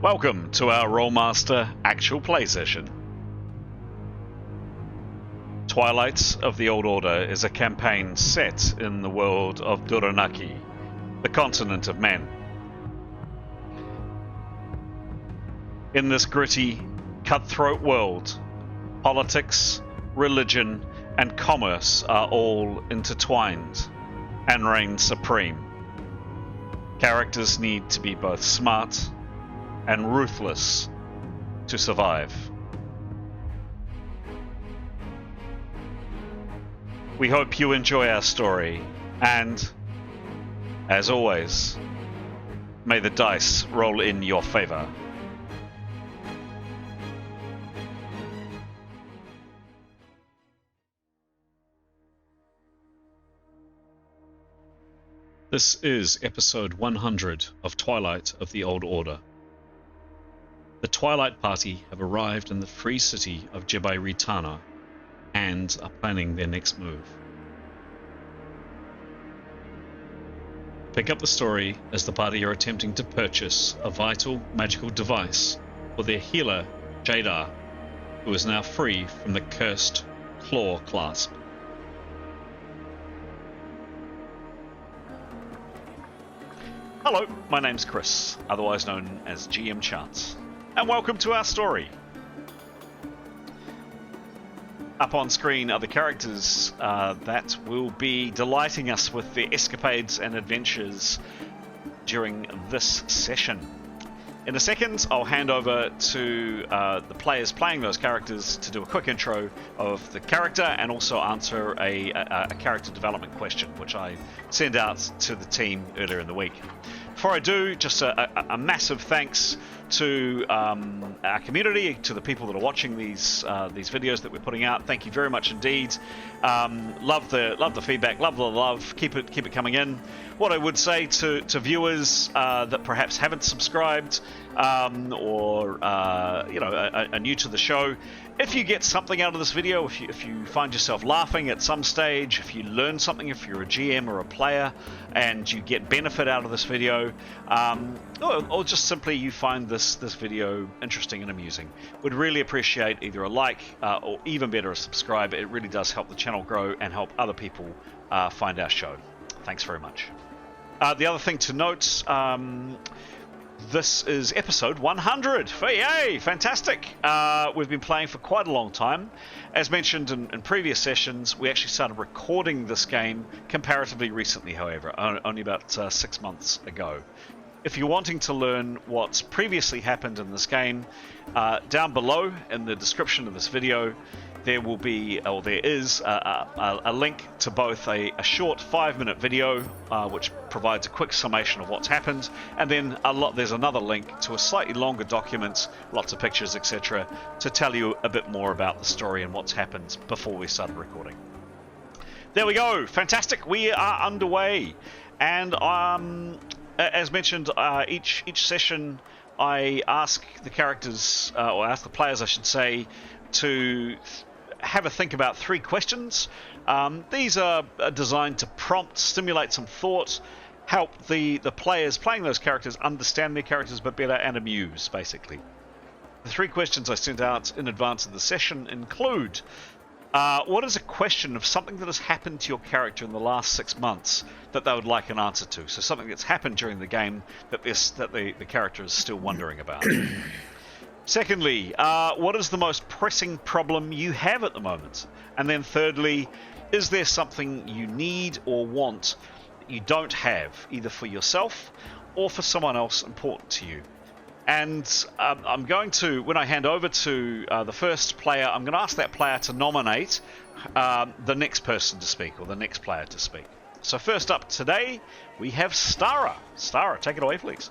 Welcome to our Rolemaster Actual play session. Twilight of the Old Order is a campaign set in the world of Duranarki, the continent of men. In this gritty, cutthroat world, politics, religion, and commerce are all intertwined and reign supreme. Characters need to be both smart and ruthless to survive. We hope you enjoy our story, and, as always, may the dice roll in your favor. This is episode 100 of Twilight of the Old Order. The Twilight Party have arrived in the free city of Jada and are planning their next move. Pick up the story as the party are attempting to purchase a vital magical device for their healer, Jada, who is now free from the cursed Claw Clasp. Hello, my name's Chris, otherwise known as GM Chance, and welcome to our story. Up on screen are the characters that will be delighting us with their escapades and adventures during this session. In a second, I'll hand over to the players playing those characters to do a quick intro of the character and also answer a character development question, which I sent out to the team earlier in the week. Before I do, just a massive thanks to our community, to the people that are watching these videos that we're putting out. Thank you very much indeed. Love the feedback, love the love. Keep it coming in. What I would say to viewers that perhaps haven't subscribed or are new to the show, if you get something out of this video, if you find yourself laughing at some stage, if you learn something, if you're a GM or a player and you get benefit out of this video, or just simply you find this video interesting and amusing, would really appreciate either a like or even better a subscribe. It really does help the channel grow and help other people find our show. Thanks very much. The other thing to note, this is episode 100. Yay! Fantastic! We've been playing for quite a long time. As mentioned in previous sessions, we actually started recording this game comparatively recently, however, only about 6 months ago. If you're wanting to learn what's previously happened in this game, down below in the description of this video, there is a link to both a short 5-minute video, which provides a quick summation of what's happened, and then there's another link to a slightly longer document, lots of pictures, etc., to tell you a bit more about the story and what's happened before we started recording. There we go, fantastic. We are underway, and as mentioned, each session I ask the characters, or ask the players, I should say, to have a think about 3 questions. These are designed to prompt, stimulate some thought, help the players playing those characters understand their characters a bit better and amuse, basically. The 3 questions I sent out in advance of the session include, what is a question of something that has happened to your character in the last 6 months that they would like an answer to? So something that's happened during the game that the character is still wondering about. Secondly, what is the most pressing problem you have at the moment? And then thirdly, is there something you need or want that you don't have, either for yourself or for someone else important to you? And I'm going to, when I hand over to the first player, I'm going to ask that player to nominate the next person to speak, or the next player to speak. So first up today, we have Stara. Stara, take it away, please.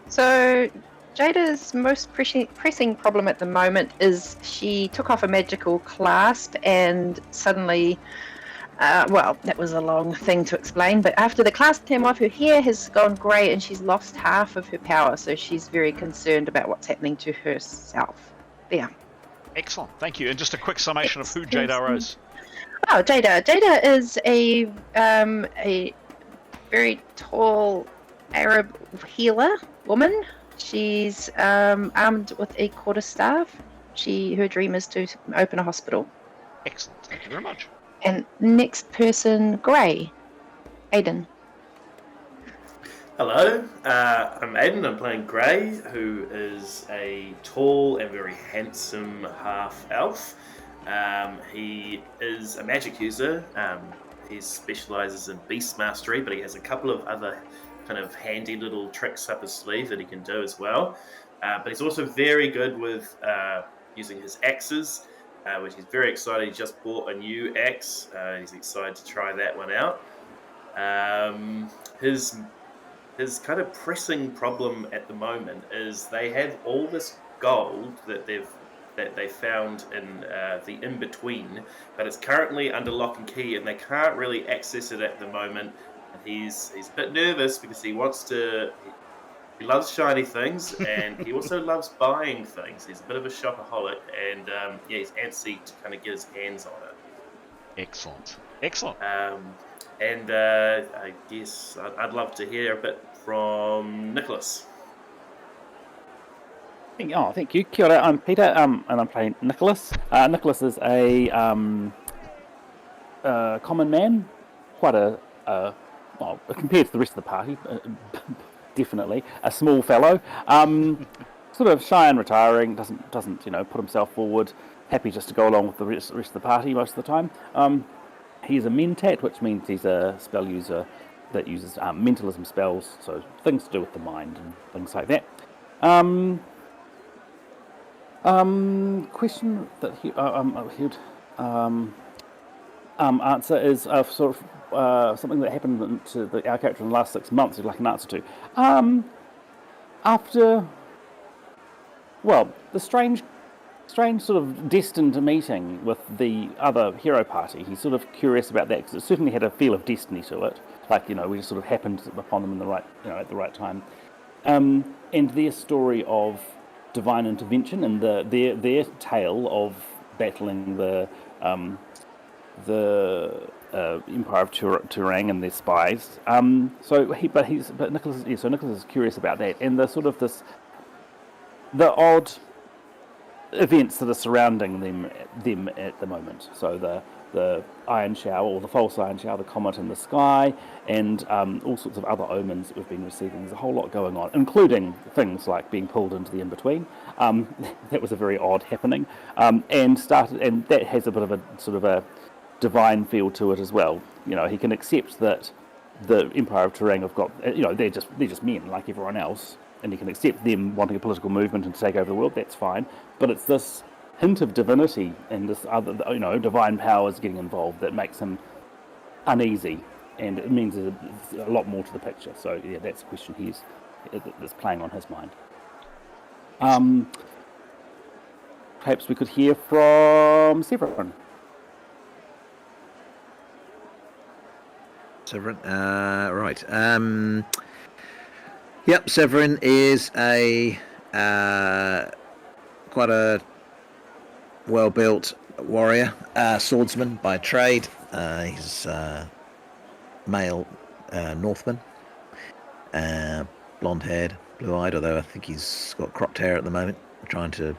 So Jada's most pressing problem at the moment is she took off a magical clasp and suddenly, well, that was a long thing to explain, but after the clasp came off, her hair has gone grey and she's lost half of her power, so she's very concerned about what's happening to herself. There. Excellent, thank you. And just a quick summation of who Jada is. Oh, Jada. Jada is a very tall Arab healer woman. She's armed with a quarterstaff. Her dream is to open a hospital. Excellent. Thank you very much. And next person, Grey. Aiden. Hello, I'm Aiden. I'm playing Grey, who is a tall and very handsome half-elf. He is a magic user. He specialises in beast mastery, but he has a couple of other kind of handy little tricks up his sleeve that he can do as well. But he's also very good with using his axes, which he's very excited. He just bought a new axe. He's excited to try that one out. His kind of pressing problem at the moment is they have all this gold that they found in the in-between, but it's currently under lock and key, and they can't really access it at the moment. And he's a bit nervous because he wants to. He loves shiny things, and he also loves buying things. He's a bit of a shopaholic, and he's antsy to kind of get his hands on it. Excellent. And I guess I'd love to hear a bit from Nicholas. Thank you. Kia ora, I'm Peter, and I'm playing Nicholas. Nicholas is a common man, quite compared to the rest of the party, definitely a small fellow. Sort of shy and retiring, doesn't put himself forward. Happy just to go along with the rest of the party most of the time. He's a mentat, which means he's a spell user that uses mentalism spells, so things to do with the mind and things like that. Question that he would answer is sort of something that happened to our character in the last 6 months. He'd like an answer to. After, the strange sort of destined meeting with the other hero party. He's sort of curious about that because it certainly had a feel of destiny to it. Like, we just sort of happened upon them in the right, at the right time. And their story of divine intervention and their tale of battling the Empire of Turang and their spies. So Nicholas is curious about that and the sort of the odd events that are surrounding them at the moment. So the iron shower, or the false iron shower, the comet in the sky, and all sorts of other omens that we've been receiving. There's a whole lot going on, including things like being pulled into the in-between. That was a very odd happening, and that has a bit of a sort of a divine feel to it as well. He can accept that the Empire of Turang have got, they're just men like everyone else, and he can accept them wanting a political movement and to take over the world. That's fine, but it's this hint of divinity and this other, divine powers getting involved that makes him uneasy, and it means there's a lot more to the picture. So yeah, that's a question that's playing on his mind. Perhaps we could hear from Severin. Severin, right. Yep, Severin is a quite a well-built warrior, swordsman by trade. He's male Northman, blonde-haired, blue-eyed, although I think he's got cropped hair at the moment, trying to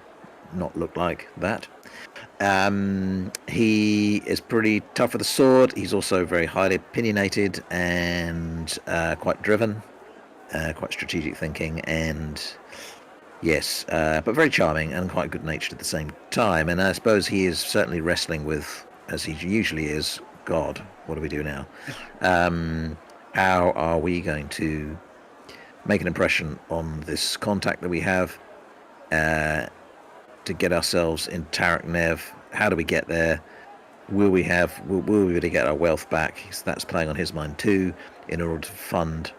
not look like that. He is pretty tough with a sword. He's also very highly opinionated and quite driven, quite strategic thinking, and yes, but very charming and quite good-natured at the same time. And I suppose he is certainly wrestling with, as he usually is, God, what do we do now? How are we going to make an impression on this contact that we have to get ourselves in Tarak Nev? How do we get there? Will we really get our wealth back? So that's playing on his mind too, in order to fund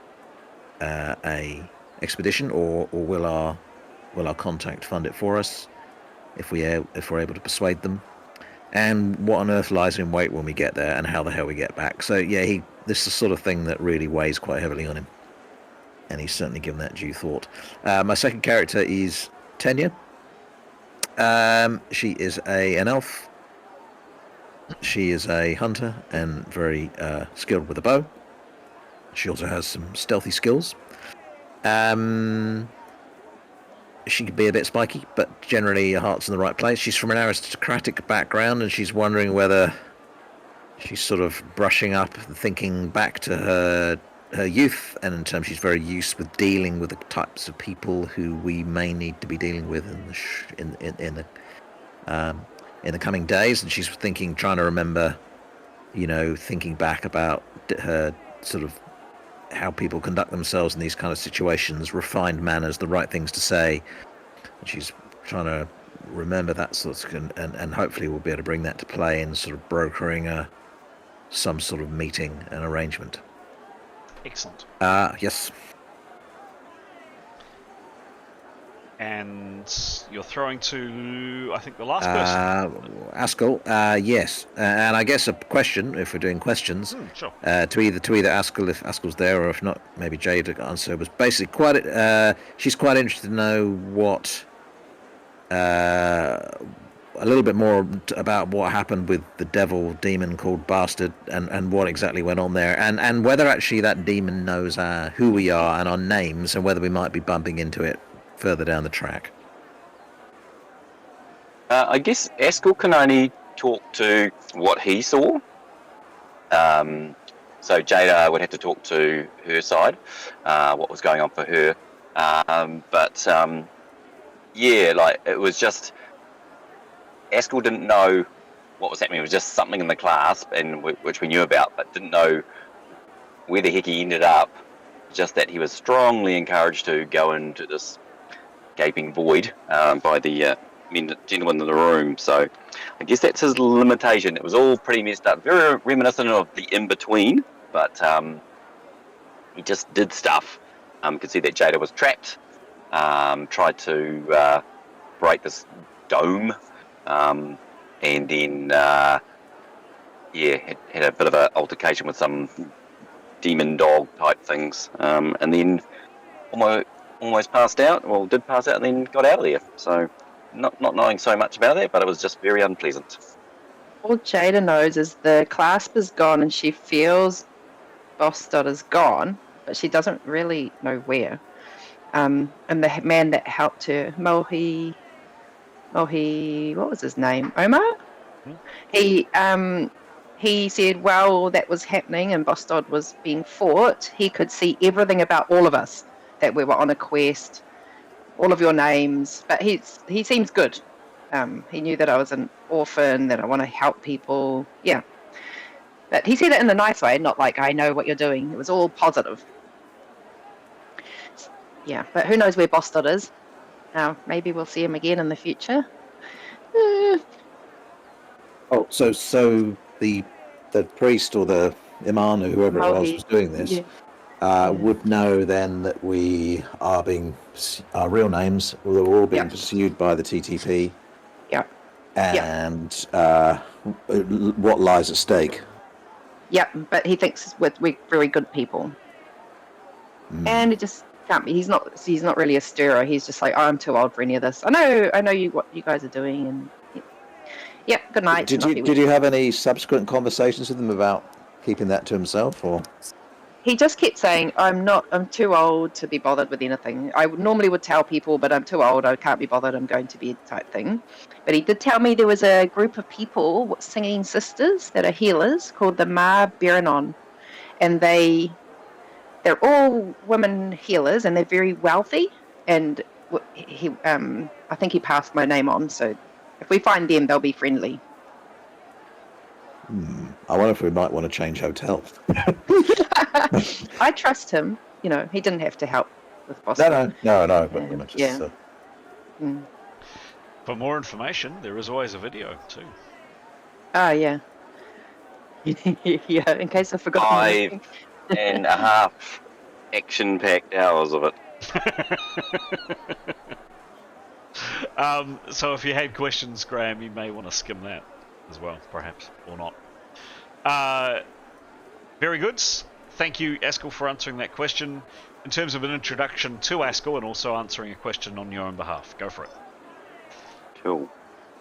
a expedition, or will our contact fund it for us if we're able to persuade them? And what on earth lies in wait when we get there, and how the hell we get back? So yeah, this is the sort of thing that really weighs quite heavily on him, and he's certainly given that due thought. My second character is Tenya. She is an elf. She is a hunter and very skilled with a bow. She also has some stealthy skills. she can be a bit spiky, but generally her heart's in the right place. She's from an aristocratic background, and she's wondering whether she's sort of brushing up, thinking back to her youth, and in terms she's very used with dealing with the types of people who we may need to be dealing with in the coming days, and she's trying to remember, thinking back about her sort of how people conduct themselves in these kind of situations, refined manners, the right things to say. And she's trying to remember that sort of, and hopefully we'll be able to bring that to play in sort of brokering some sort of meeting and arrangement. Excellent. Yes. And you're throwing to, I think, the last person. Askell, yes. And I guess a question, if we're doing questions, Sure. to either Askell, if Askell's there, or if not, maybe Jada answer, was basically she's quite interested to know what, a little bit more about what happened with the devil demon called Bastard, and what exactly went on there, and whether actually that demon knows who we are and our names, and whether we might be bumping into it further down the track. I guess Askell can only talk to what he saw. So Jada would have to talk to her side, what was going on for her. It was just Askell didn't know what was happening. It was just something in the clasp, and which we knew about, but didn't know where the heck he ended up. Just that he was strongly encouraged to go into this gaping void by the gentleman in the room. So I guess that's his limitation. It was all pretty messed up, very reminiscent of the In-Between, but he just did stuff. Could see that Jada was trapped, tried to break this dome, and then had a bit of an altercation with some demon dog type things, and then almost passed out, well, did pass out, and then got out of there. So not knowing so much about it, but it was just very unpleasant. All Jada knows is the clasp is gone, and she feels Bostad is gone, but she doesn't really know where. And the man that helped her, Mohi, what was his name? Omar? He said, while that was happening and Bostad was being fought, he could see everything about all of us, that we were on a quest, all of your names. But he seems good. He knew that I was an orphan, that I want to help people. Yeah. But he said it in a nice way, not like, I know what you're doing. It was all positive. Yeah, but who knows where Bostad is? Maybe we'll see him again in the future. Oh, so the priest or the imam or whoever it was doing this would know then that we are our real names, we're all being pursued by the TTP. Yeah. And what lies at stake. Yeah, but he thinks we're very good people. And it just can't be. He's not really a stirrer. He's just like, I'm too old for any of this. I know what you guys are doing, and yeah, good night. Did you have any subsequent conversations with him about keeping that to himself, or? He just kept saying, I'm too old to be bothered with anything. I normally would tell people, but I'm too old, I can't be bothered, I'm going to bed type thing. But he did tell me there was a group of people, singing sisters that are healers, called the M.E.R.P, and they're all women healers, and they're very wealthy, and I think he passed my name on, so if we find them, they'll be friendly. I wonder if we might want to change hotels. I trust him. He didn't have to help with Boston. No. But For more information, there is always a video too. Oh, yeah. Yeah, in case I forgot. 5.5 action-packed hours of it. So if you had questions, Graham, you may want to skim that as well, perhaps, or not. Very good. Thank you, Askell, for answering that question. In terms of an introduction to Askell and also answering a question on your own behalf, go for it. Cool.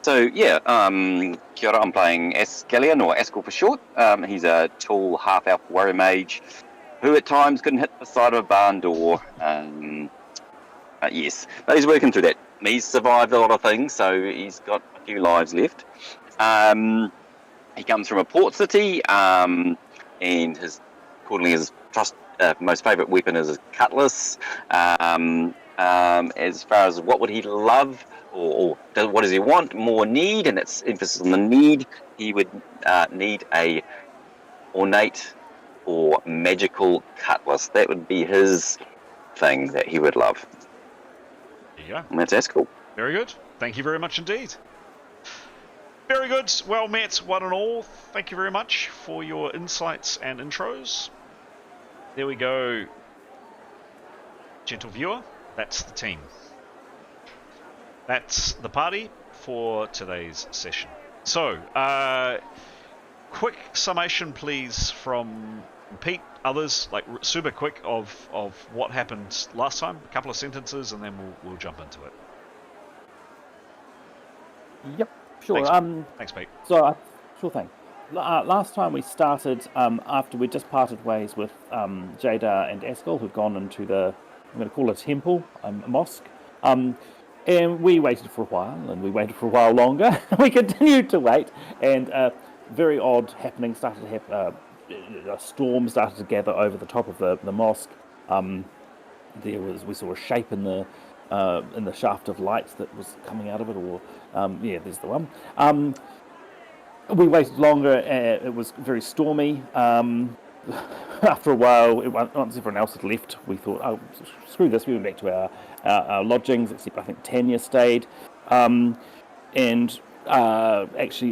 So, kia ora, I'm playing Askelion, or Askell for short. He's a tall, half-elf warrior mage who at times couldn't hit the side of a barn door. Yes, but he's working through that. He's survived a lot of things, so he's got a few lives left. He comes from a port city, and accordingly, his most favourite weapon is his cutlass. As far as what would he love, or what does he want? More need, and it's emphasis on the need. He would need a ornate or magical cutlass. That would be his thing that he would love. There you go. And that's cool. Very good. Thank you very much indeed. Very good. Well met, one and all. Thank you very much for your insights and intros. There we go. Gentle viewer, that's the team. That's the party for today's session. So, quick summation, please, from Pete, others, like super quick, of what happened last time. A couple of sentences, and then we'll jump into it. Yep, sure. Thanks, Pete. So, sure thing. Last time we started, after we just parted ways with Jada and Astral, who'd gone into I'm going to call it a temple, a mosque. And we waited for a while, and we waited for a while longer. We continued to wait, and very odd happening started to happen. A storm started to gather over the top of the mosque. We saw a shape in the shaft of light that was coming out of it, or there's the one. We waited longer. It was very stormy. After a while, once everyone else had left, we thought, oh, screw this. We went back to our lodgings, except I think Tanya stayed. Actually,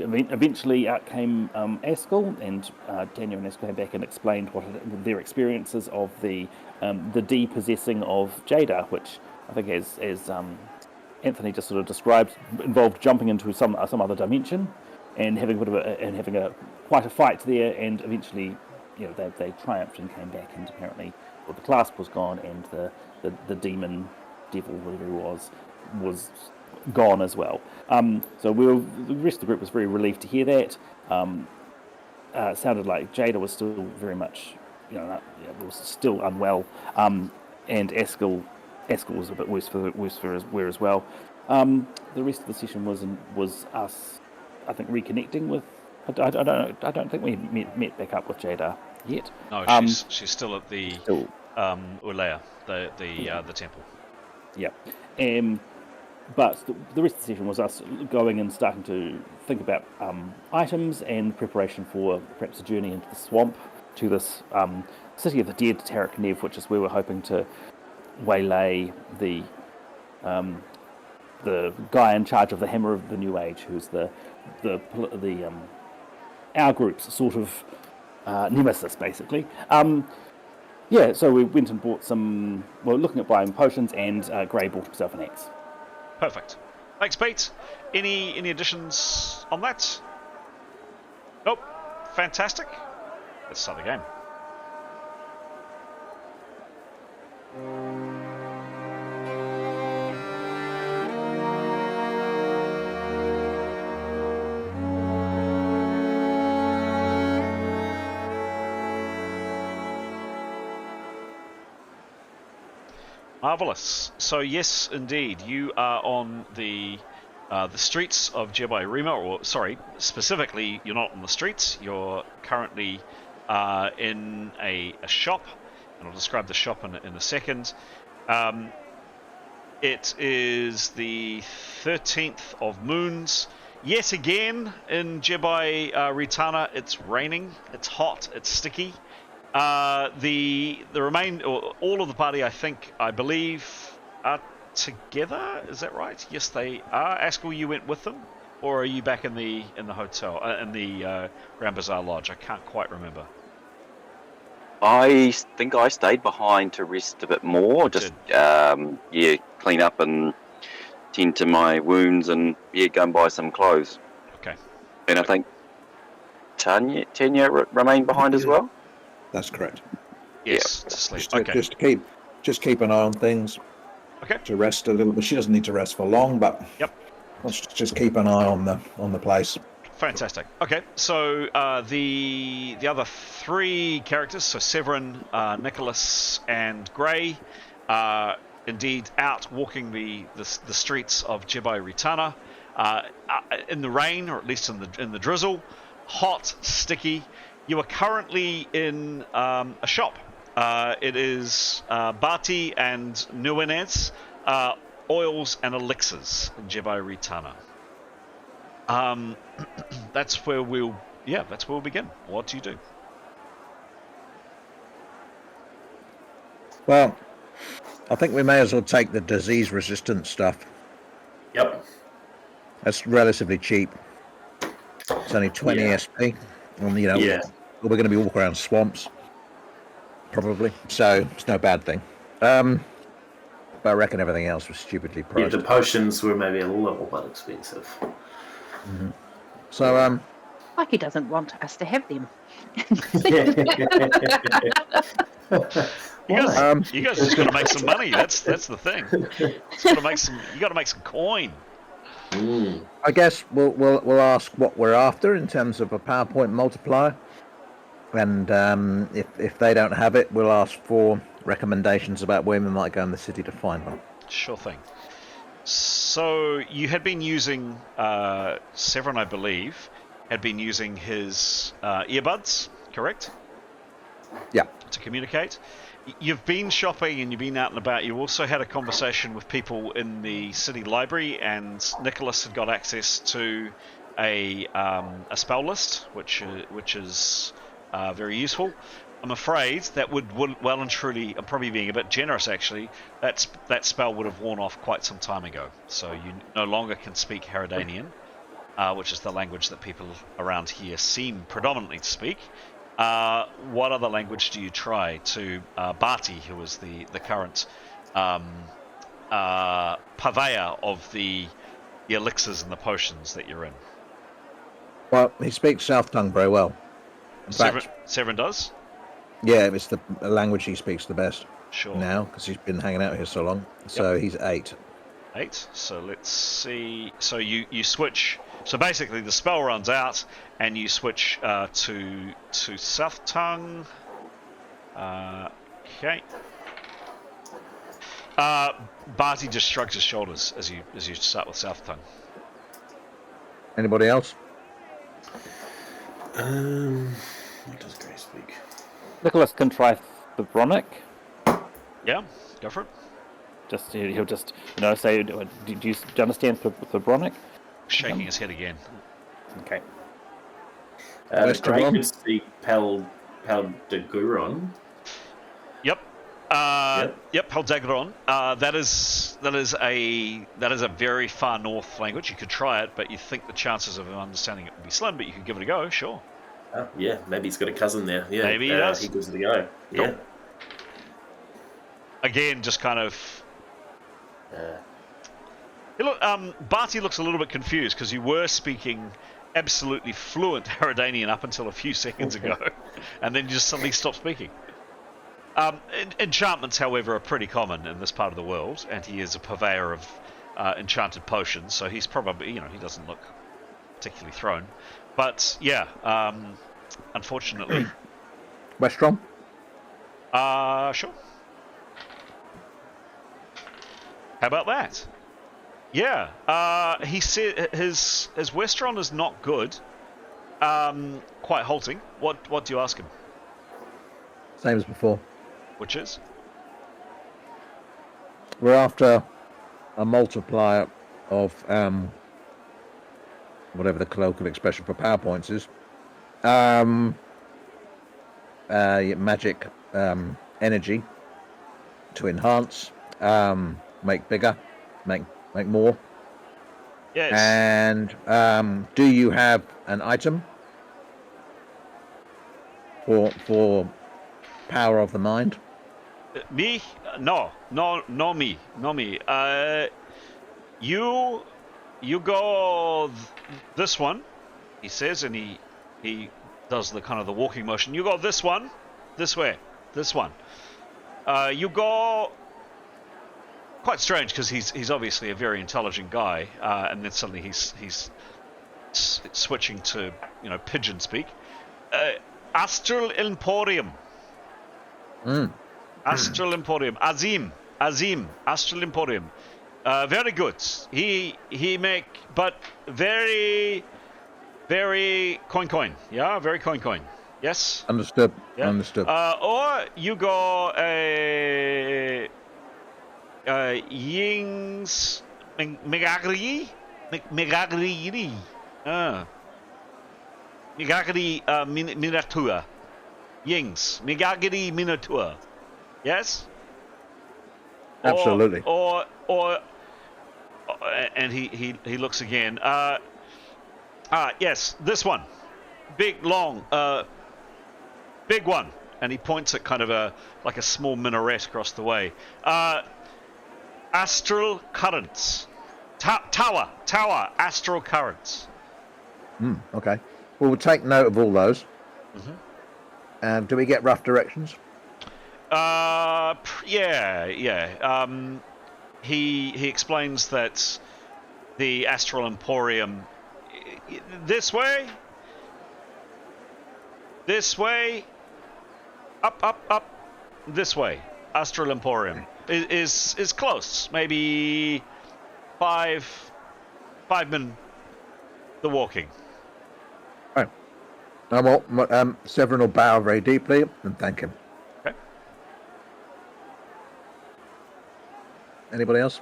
eventually out came Astral, and Tanya and Astral came back and explained what their experiences of the depossessing of Jada, which I think, as Anthony just sort of described, involved jumping into some other dimension and having quite a fight there, and eventually, they triumphed and came back, and apparently, the clasp was gone, and the demon, devil, whatever he was gone as well. So the rest of the group was very relieved to hear that. It sounded like Jada was still very much, was still unwell, and Astral was a bit worse for her as well. The rest of the session was us, I think, reconnecting with. I don't think we met back up with Jada yet. No, she's still at the Ulea, the temple. Yeah. But the rest of the session was us going and starting to think about items and preparation for perhaps a journey into the swamp to this city of the dead, Tarek Nev, which is where we're hoping to waylay the guy in charge of the Hammer of the New Age, who's our group's sort of nemesis, basically. So we went and bought looking at buying potions, and Gray bought himself an axe. Perfect. Thanks, Pete. Any additions on that? Nope. Fantastic. Let's start the game. Marvellous. So yes, indeed, you are on the streets of Jebai Rima, or sorry, specifically, you're not on the streets. You're currently in a shop, and I'll describe the shop in a second. It is the 13th of Moons. Yet again in Jebai Ritana, it's raining, it's hot, it's sticky. The all of the party, I believe, are together. Is that right? Yes, they are. Astral, you went with them, or are you back in the hotel, in the Grand Bazaar Lodge? I can't quite remember. I think I stayed behind to rest a bit more, just clean up and tend to my wounds, and go and buy some clothes. Okay. And I think Tanya remained behind as well. That's correct. Yes, to sleep. Just keep an eye on things. Okay. To rest a little bit. She doesn't need to rest for long, but let's just keep an eye on the place. Fantastic. Okay, so the other three characters, so Severin, Nicholas, and Gray, indeed out walking the streets of Jebbai Ritana in the rain, or at least in the drizzle, hot, sticky. You are currently in a shop. It is Bati and Nuenez oils and elixirs in Jebbai Ritana. That's where we'll begin. What do you do? Well, I think we may as well take the disease-resistant stuff. Yep. That's relatively cheap. It's only 20 SP. And, we're going to be walking around swamps, probably. So it's no bad thing. But I reckon everything else was stupidly priced. Yeah, the potions were maybe a little bit expensive. Mm-hmm. So, like he doesn't want us to have them. You guys just got to make some money. That's the thing. You got to make some coin. I guess we'll ask what we're after in terms of a PowerPoint multiplier, and if they don't have it, we'll ask for recommendations about where we might go in the city to find one. Sure thing. So you had been using Severin, I believe, had been using his earbuds, correct? Yeah. To communicate. You've been shopping and you've been out and about. You also had a conversation with people in the city library, and Nicholas had got access to a spell list, which is very useful. I'm afraid that would well and truly, I'm probably being a bit generous actually, that spell would have worn off quite some time ago. So you no longer can speak Herodanian, which is the language that people around here seem predominantly to speak. What other language do you try to Bati, who is the current purveyor of the elixirs and the potions that you're in? Well, he speaks South Tongue very well. In fact, Severin does? Yeah, it's the language he speaks the best. Sure. Now, because he's been hanging out here so long. So he's 8. 8. So let's see. So you switch. So basically, the spell runs out, and you switch to South Tongue. Okay. Barty just shrugs his shoulders as you start with South Tongue. Anybody else? What does Gray speak? Nicholas can try Thebronic. Yeah, go for it. He'll just say, do you understand Thebronic? Shaking his head again. Okay. Gray could speak Paldeguron. Yep. Yep, Paldeguron. That is a very far north language. You could try it, but you think the chances of him understanding it would be slim. But you could give it a go, sure. Yeah, maybe he's got a cousin there. Yeah, maybe he does. He gives it a go. Cool. Yeah. Again, just kind of. Barty looks a little bit confused because you were speaking absolutely fluent Herodanian up until a few seconds ago, and then you just suddenly stop speaking. Enchantments, however, are pretty common in this part of the world, and he is a purveyor of enchanted potions, so he's probably, he doesn't look particularly thrown. But yeah, unfortunately. Westrom? Sure. How about that? Yeah, he said his Westron is not good. Quite halting. What do you ask him? Same as before. Which is? We're after a multiplier of whatever the colloquial expression for PowerPoints is. Magic energy to enhance, make bigger, make more. Yes. And do you have an item for power of the mind? Me? No, me. You go this one, he says, and he does the kind of the walking motion. You go this one, this way, this one. You go. Quite strange because he's obviously a very intelligent guy, and then suddenly he's switching to pigeon speak. Astral Emporium. Astral Emporium. Azim. Azim, Astral Emporium. Very good. He make, but very, very coin. Yeah, very coin. Yes. Understood. Yeah. Understood. Or you go Ying's Megagri. Megagri Miniatura. Ying's Megagri Miniatura. Yes. Absolutely. Or and he looks again. Yes, this one, big long, big one, and he points at kind of a small minaret across the way. Astral currents, tower, astral currents. Okay. Well, we'll take note of all those. Do we get rough directions? Yeah. He explains that the Astral Emporium this way, up, this way. Astral Emporium is close. Maybe 5 minutes the walking. Right. Well, Severin will bow very deeply and thank him. Okay. Anybody else?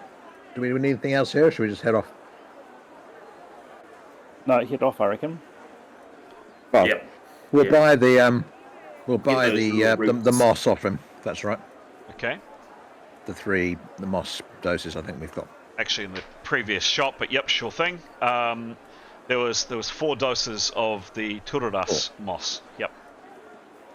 Do we need anything else here, or should we just head off? No, head off, I reckon. Well, Yep. we'll Yeah. buy the those little the moss off him. That's right. Okay. The moss doses I think we've got. Actually, in the previous shop, but yep, sure thing. There was 4 doses of the Tururas moss. Yep.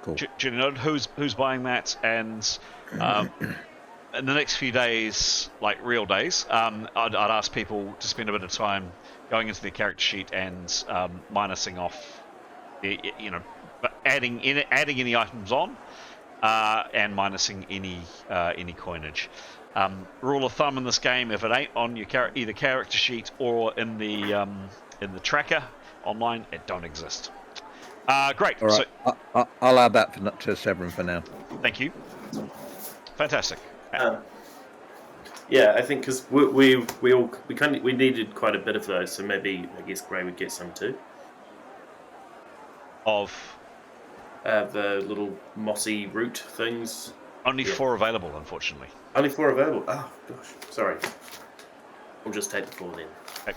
Cool. Do you know who's buying that? And in the next few days, like real days, I'd ask people to spend a bit of time going into their character sheet and minusing off, adding any items on, and minusing any coinage. Rule of thumb in this game: if it ain't on your either character sheet or in the tracker online, it don't exist. Great. All right. So, I'll add that to Severin for now. thank you. Fantastic. Yeah, I think because we needed quite a bit of those, so maybe I guess Gray would get some too. Of The little mossy root things. only 4 available, unfortunately. Only 4 available. Oh gosh, sorry. We'll just take the 4 then. Okay.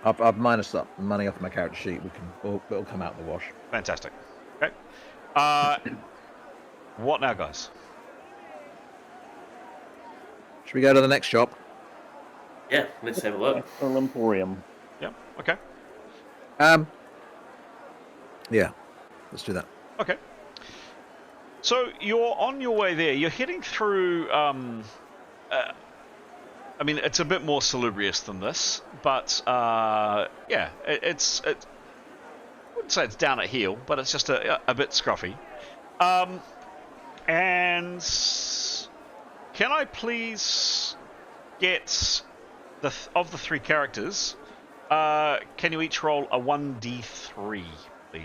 I've minus up the money off my character sheet. It'll come out in the wash. Fantastic. Okay. What now, guys? Should we go to the next shop? Yeah, let's have a look. Astral Emporium. Yeah. Okay. Yeah, let's do that. Okay. So you're on your way there. You're heading through. I mean, it's a bit more salubrious than this, but yeah, it's. I wouldn't say it's down at heel, but it's just a bit scruffy. And can I please get of the 3 characters? Can you each roll a 1d3?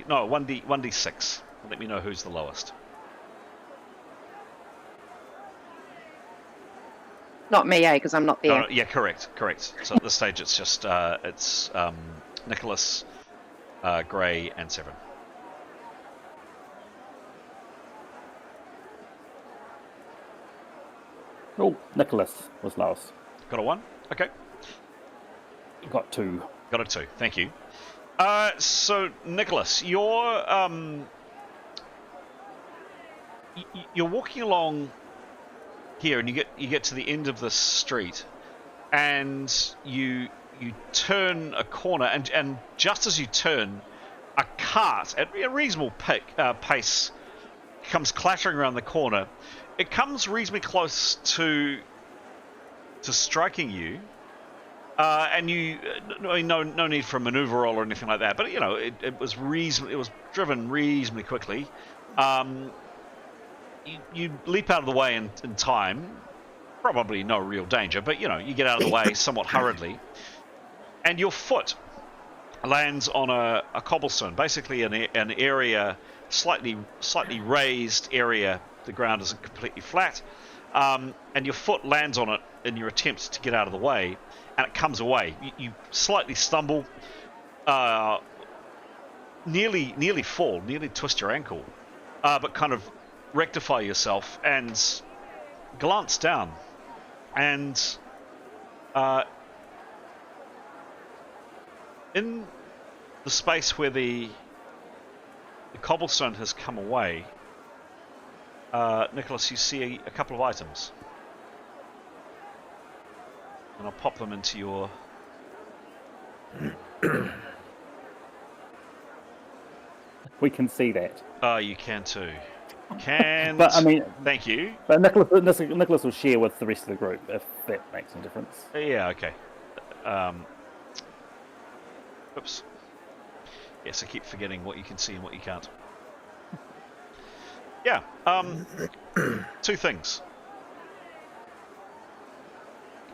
No, 1d6. Let me know who's the lowest. Not me, because I'm not there. No, yeah, correct. So at this stage, it's just Nicholas, Gray, and Severin. Oh, Nicholas was last. Got a 1? Okay. Got 2. Got a 2. Thank you. So Nicholas, you're walking along here, and you get to the end of the street, and you turn a corner, and just as you turn, a cart at a reasonable pace comes clattering around the corner. It comes reasonably close to striking you, and no need for a maneuver roll or anything like that. But it was driven reasonably quickly. You leap out of the way in time, probably no real danger, but you get out of the way somewhat hurriedly, and your foot lands on a cobblestone, basically an area, slightly raised area the ground isn't completely flat, and your foot lands on it in your attempt to get out of the way, and it comes away. You slightly stumble, nearly fall, nearly twist your ankle, but kind of rectify yourself and glance down, and in the space where the cobblestone has come away, Nicholas, you see a couple of items, and I'll pop them into your. We can see that. You can too. Can. But I mean, thank you. But Nicholas will share with the rest of the group if that makes any difference. Yeah. Okay. Oops. Yes, I keep forgetting what you can see and what you can't. Yeah. Two things.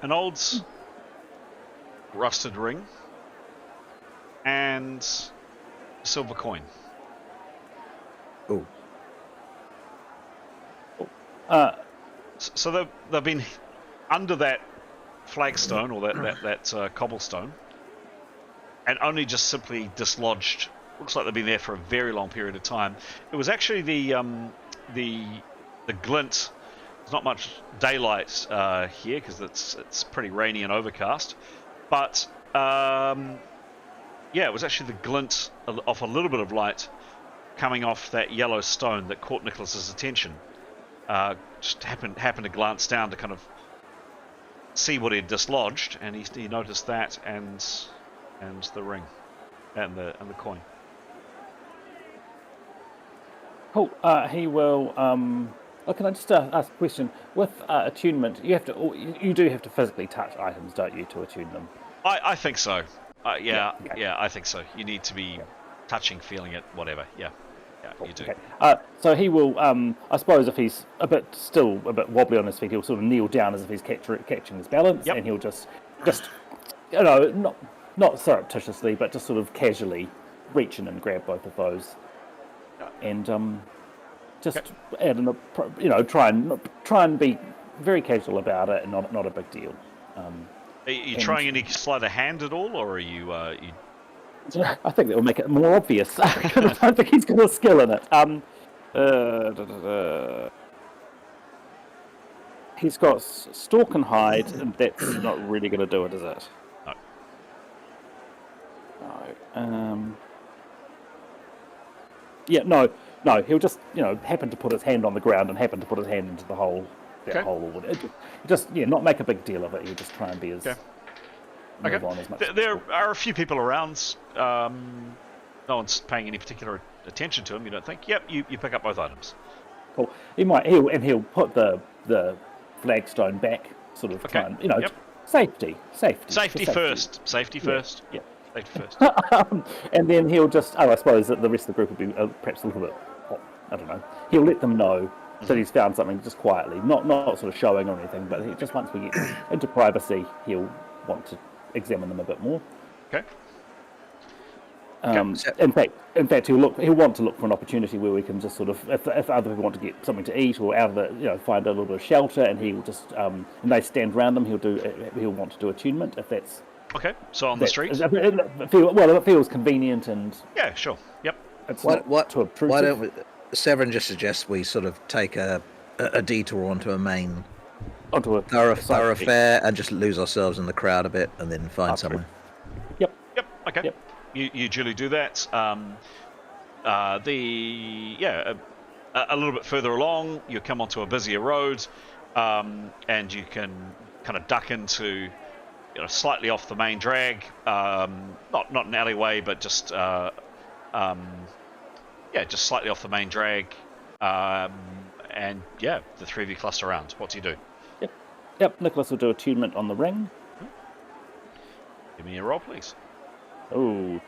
An old rusted ring and a silver coin. Oh. So they've been under that flagstone or that cobblestone, and only just simply dislodged. Looks like they've been there for a very long period of time. It was actually the glint. There's not much daylight here because it's pretty rainy and overcast, but yeah, it was actually the glint of a little bit of light coming off that yellow stone that caught Nicholas's attention. Just happened to glance down to kind of see what he'd dislodged, and he noticed that and the ring and the coin. Cool. He will. Oh, can I just ask a question? With attunement, you do have to physically touch items, don't you, to attune them? I think so. Yeah, okay. Yeah, I think so. You need to be touching, feeling it, whatever. Yeah, Cool. you do. Okay. So he will. I suppose if he's still a bit wobbly on his feet, he'll sort of kneel down as if he's catching his balance, and he'll just not surreptitiously, but just sort of casually reach in and grab both of those, and add in try and be very casual about it and not a big deal. Are you trying any sleight of hand at all, or are you? I think that will make it more obvious. I don't think he's got a skill in it. He's got stalk and hide, and that's not really going to do it, is it? No. No. No. He'll just happen to put his hand on the ground and happen to put his hand into the hole. That hole or whatever. Not make a big deal of it. He'll just try and be as. Okay. On as much there are a few people around. No one's paying any particular attention to him. You don't think? Yep. You pick up both items. Cool. He'll put the flagstone back, sort of try and safety first. Safety first. Yeah. Safety first. And then he'll just. I suppose that the rest of the group will be perhaps a little bit. I don't know. He'll let them know that he's found something just quietly, not sort of showing or anything, but just once we get into privacy, he'll want to examine them a bit more. Okay. In fact, he'll want to look for an opportunity where we can just sort of, if other people want to get something to eat or out of the, find a little bit of shelter, and he will just, and they stand around them, he'll want to do attunement if that's. Okay. So on the street. It feels convenient and. Yeah. Sure. Yep. It's Why obtrusive. don't Severin just suggests we sort of take a detour onto a thoroughfare and just lose ourselves in the crowd a bit and then find somewhere. Yep. Okay. Yep. You duly do that. A little bit further along, you come onto a busier road, and you can kind of duck into, slightly off the main drag. Not an alleyway, but just just slightly off the main drag. And the three of you cluster around. What do you do? Yep. Nicholas will do attunement on the ring. Give me a roll, please. Oh,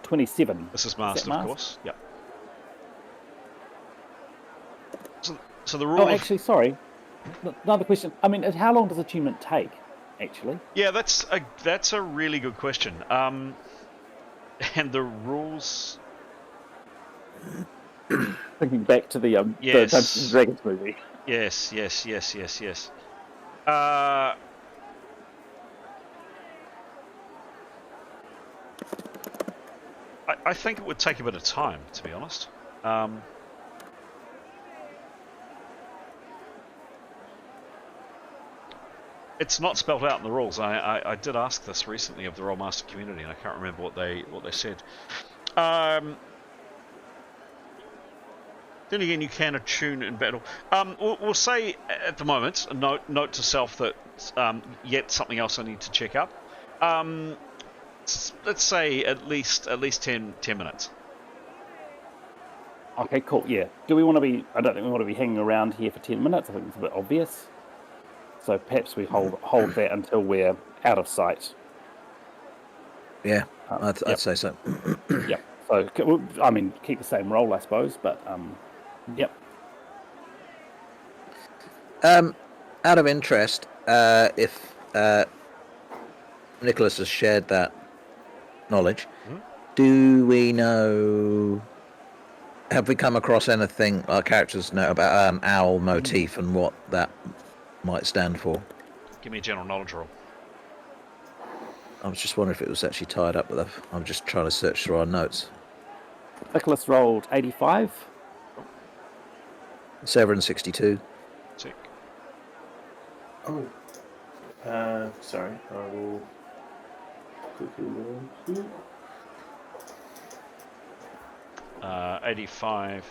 27. This is master, of course. Yep. So the rule. Oh, actually, sorry. Another question. I mean, how long does attunement take? Actually. Yeah, that's a really good question. And the rules. Thinking back to the Yes. Dungeons and Dragons movie. Yes. I think it would take a bit of time, to be honest. It's not spelled out in the rules. I did ask this recently of the Rolemaster community, and I can't remember what they said. Then again, you can attune in battle. We'll say at the moment, a note to self that yet something else I need to check up. Let's say at least 10 minutes. Okay, cool. Yeah. Do we want to be? I don't think we want to be hanging around here for 10 minutes. I think it's a bit obvious. So perhaps we hold that until we're out of sight. Yeah, I'd say so. Yeah. So I mean, keep the same roll, I suppose. But yep. Out of interest, if Nicholas has shared that knowledge, do we know? Have we come across anything our characters know about owl motif and what that might stand for? Give me a general knowledge roll. I was just wondering if it was actually tied up with I'm just trying to search through our notes. Nicholas rolled 85. Severin 62. Sick. Oh. Sorry. I will quickly roll. 85.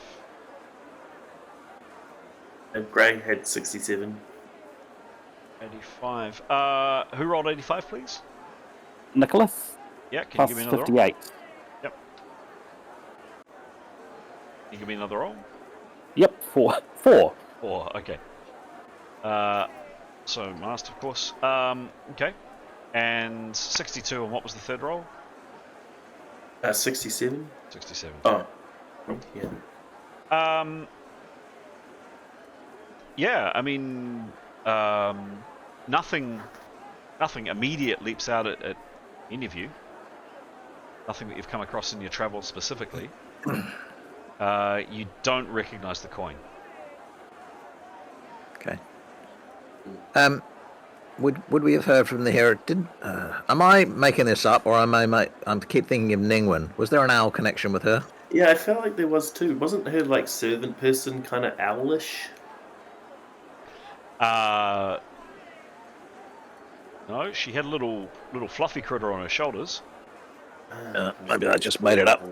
Gray had 67. 85. Who rolled 85, please? Nicholas. Yeah, can Plus you give me another 58. roll? Yep. Can you give me another roll? Yep, 4. 4, okay. So, Master, of course. Okay. And 62, and what was the third roll? 67. 67. Oh, yeah. Yeah, I mean, nothing immediate leaps out at any of you. Nothing that you've come across in your travels specifically. You don't recognize the coin. Okay. Would we have heard from the hero? Am I making this up, or I keep thinking of Ningwen? Was there an owl connection with her? Yeah, I felt like there was too. Wasn't her like servant person kind of owlish? No, she had a little fluffy critter on her shoulders. Maybe I just made it up.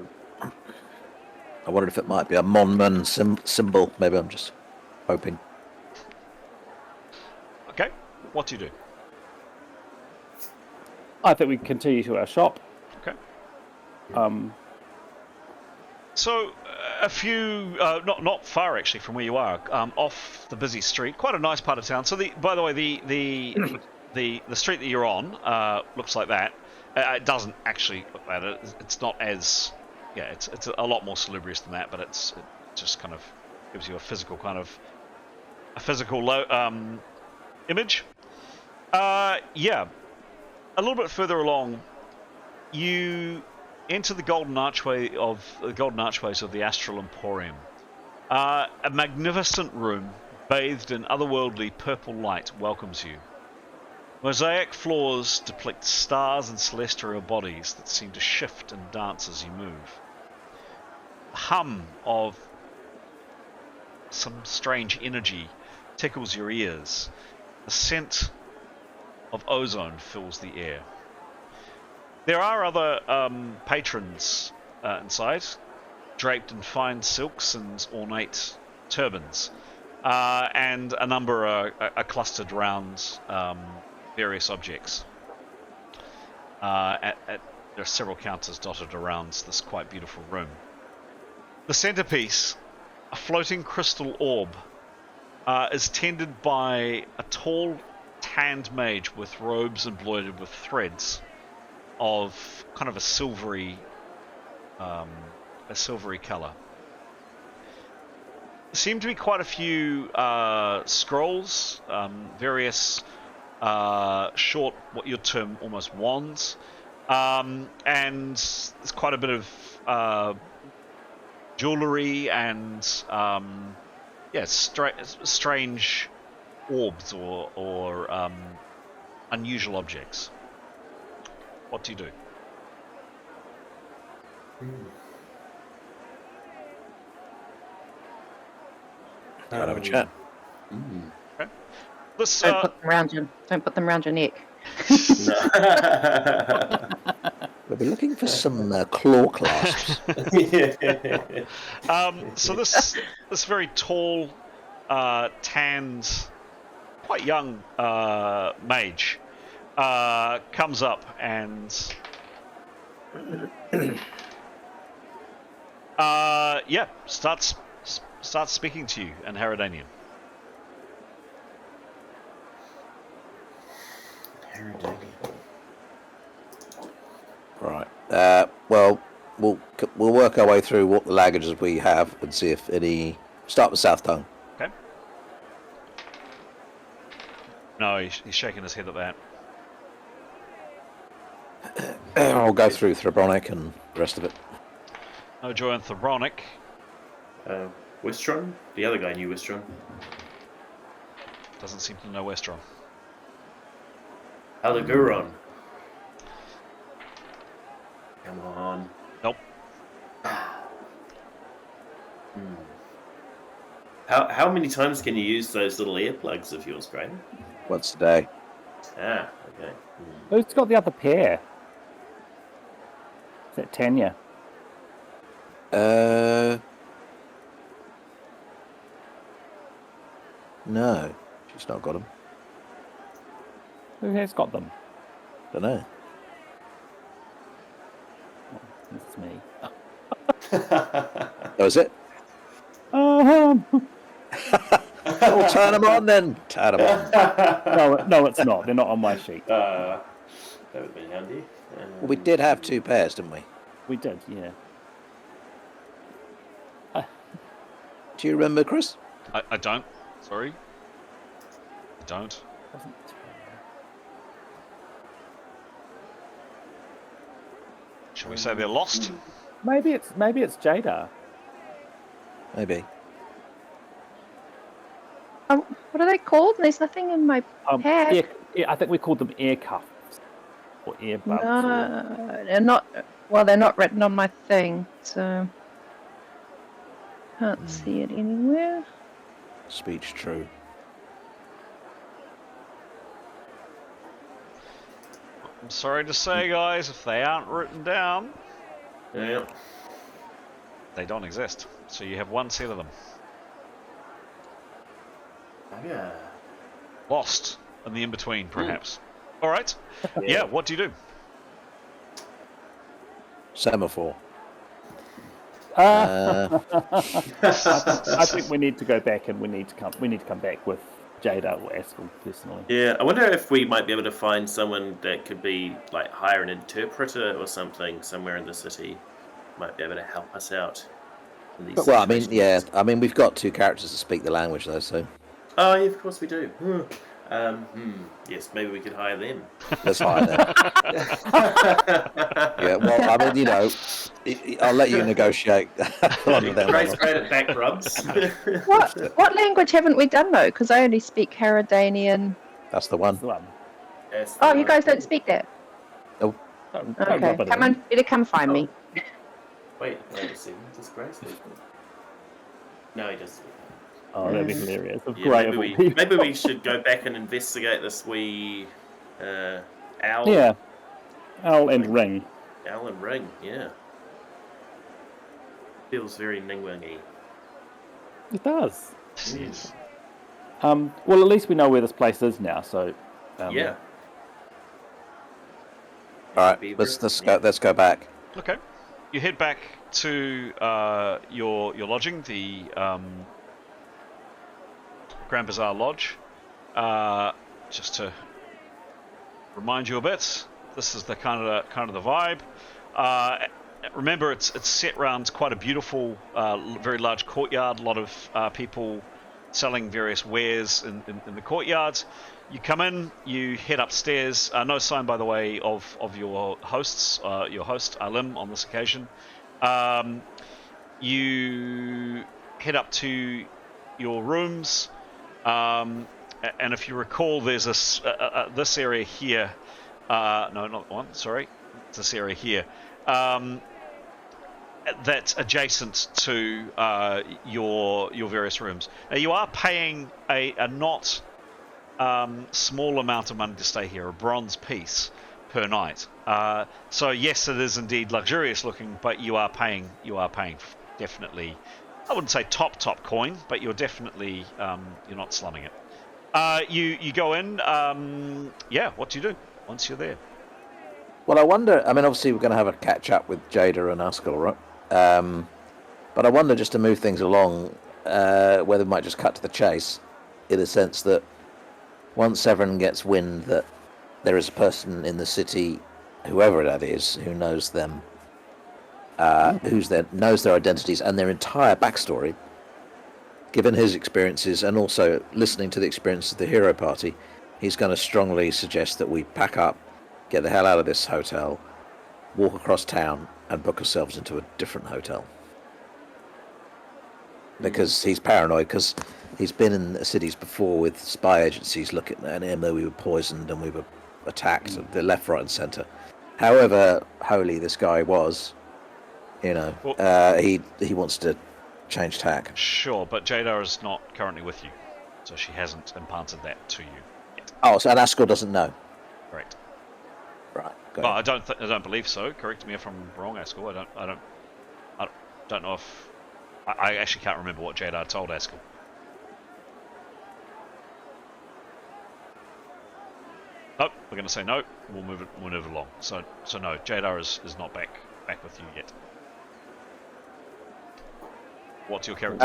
I wondered if it might be a Monman symbol. Maybe I'm just hoping. Okay, what do you do? I think we continue to our shop. Okay. So a few, not far actually from where you are, off the busy street, quite a nice part of town. So by the way, the street that you're on looks like that. It doesn't actually look like that. It's not as, it's a lot more salubrious than that, but it just kind of gives you a physical image. A little bit further along, you enter the golden archways of the Astral Emporium. A magnificent room bathed in otherworldly purple light welcomes you. Mosaic floors depict stars and celestial bodies that seem to shift and dance as you move. The hum of some strange energy tickles your ears. The scent of ozone fills the air. There are other patrons inside, draped in fine silks and ornate turbans, and a number are clustered around various objects. There are several counters dotted around this quite beautiful room. The centerpiece, a floating crystal orb, is tended by a tall, tanned mage with robes embroidered with threads of kind of a silvery color. There seem to be quite a few scrolls, various short, what you'd term almost wands, and there's quite a bit of jewelry and strange orbs or unusual objects. What do you do? I'll have a chat. Okay. Let's Don't put them around your neck. We'll be looking for some claw clasps. so this very tall, tanned, quite young mage comes up and starts speaking to you in Haradanian. Right. Well, we'll work our way through what the languages we have and see if any. Start with South Tongue. Okay. No, he's shaking his head at that. I'll go through Throbonic and the rest of it. No joy in Throbonic. Westron? The other guy knew Westron. Doesn't seem to know Westron. Alaguron. Come on. Nope. How many times can you use those little earplugs of yours, Graham? Once a day. Ah, okay. Who's got the other pair? Is that Tanya? No, she's not got them. Who has got them? Don't know. It's me. That was it. Oh, Well, turn them on then. Turn them on. no, it's not. They're not on my sheet. That would be handy. Well, we did have 2 pairs, didn't we? We did, yeah. Do you remember, Chris? I don't. Sorry. I don't. Shall we say they're lost? Maybe it's Jada. Maybe. What are they called? There's nothing in my pack. I think we called them ear cuffs or earbuds. No, they're not. Well, they're not written on my thing, so can't see it anywhere. Speech true. I'm sorry to say, guys, if they aren't written down, Yeah. they don't exist. So you have 1 set of them. Yeah. Lost in the in-between, perhaps. All right. Yeah, what do you do? Semaphore. I think we need to go back and we need to come back with Jada or Astral personally. Yeah, I wonder if we might be able to find someone that could be like hire an interpreter or something somewhere in the city. Might be able to help us out. In these Well, I mean, situations. yeah. I mean, we've got 2 characters to speak the language, though, so Oh, yeah, of course we do. Yes, maybe we could hire them. let's hire them. Yeah, well, I mean, you know, I'll let you negotiate. One of them. Grace great at back rubs. What language haven't we done though? Because I only speak Haradanian. That's the one. That's the one. That's the Oh, you one. guys don't speak that. Oh, Don't Okay, rub it come in. on, better come find me. Wait a second. Does Grace speak? No, he doesn't. Oh, that'd be hilarious. Of Yeah, great of all people. maybe we should go back and investigate this wee owl. Yeah. Owl and ring. Owl and ring. Yeah. Feels very Ningwangi. It does. Yes. Well, at least we know where this place is now. So. Yeah. all right. Let's go back. Okay. You head back to your lodging, the Grand Bazaar Lodge. Just to remind you a bit, this is the kind of the vibe. Remember, it's set around quite a beautiful, very large courtyard. A lot of people selling various wares in the courtyard. You come in, you head upstairs. No sign, by the way, of your hosts, your host Alim on this occasion. you head up to your rooms, and if you recall, there's this area here. No, not one. Sorry, this area here. That's adjacent to your various rooms. Now you are paying a not small amount of money to stay here, a bronze piece per night. So yes, it is indeed luxurious looking, but you are paying definitely. I wouldn't say top coin, but you're definitely you're not slumming it. You go in. What do you do once you're there? Well, I wonder. I mean, obviously, we're going to have a catch up with Jada and Astral, right? But I wonder, just to move things along, whether we might just cut to the chase, in the sense that once everyone gets wind that there is a person in the city, whoever that is, who knows them, knows their identities and their entire backstory, given his experiences and also listening to the experiences of the hero party, he's going to strongly suggest that we pack up, get the hell out of this hotel, walk across town, and book ourselves into a different hotel. Because he's paranoid, because he's been in the cities before with spy agencies looking at him, that we were poisoned and we were attacked the left, right, and centre. However holy this guy was, he wants to change tack. Sure, but Jada is not currently with you, so she hasn't imparted that to you yet. Oh, so Astral doesn't know. Correct. Right. Well, I don't believe so. Correct me if I'm wrong, Astral. I don't know if I actually can't remember what Jada told Astral. Nope, we're going to say no. We'll move along. So no, Jada is not back with you yet. What's your character?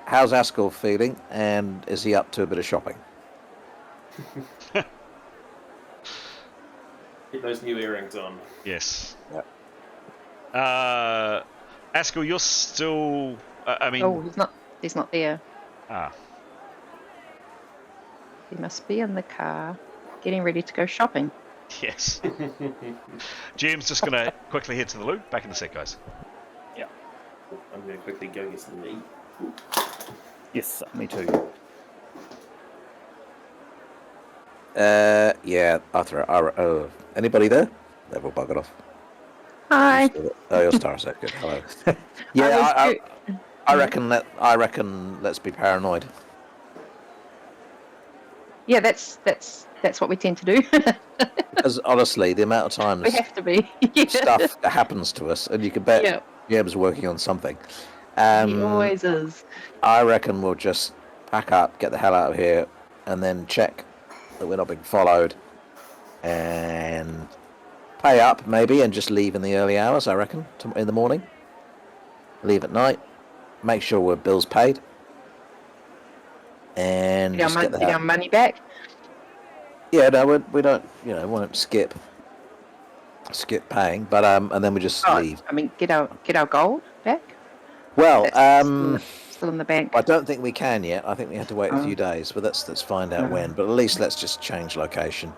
How's Astral feeling, and is he up to a bit of shopping? Get those new earrings on. Yes. Yep. Astral, you're still. Oh, he's not there. Ah. He must be in the car, getting ready to go shopping. Yes. GM's just going to quickly head to the loo. Back in a sec, guys. Yeah. I'm going to quickly go get some meat. Yes, me too. Yeah, Arthur. Anybody there? They've all buggered off. Hi. Oh, your star set. Good. Hello. I reckon. Let's be paranoid. Yeah, that's what we tend to do. Because honestly, the amount of times We have to be. Yeah. stuff happens to us, and you can bet Jeb's working on something. He always is. I reckon we'll just pack up, get the hell out of here, and then check that we're not being followed, and pay up maybe, and just leave in the early hours. I reckon in the morning. Leave at night. Make sure we're bills paid, and Get our money back. Yeah, no, we don't. Won't skip paying, but and then we just leave. I mean, get our gold back. Well, Still in the bank. I don't think we can yet. I think we have to wait a few days, but let's find out when. But at least let's just change location,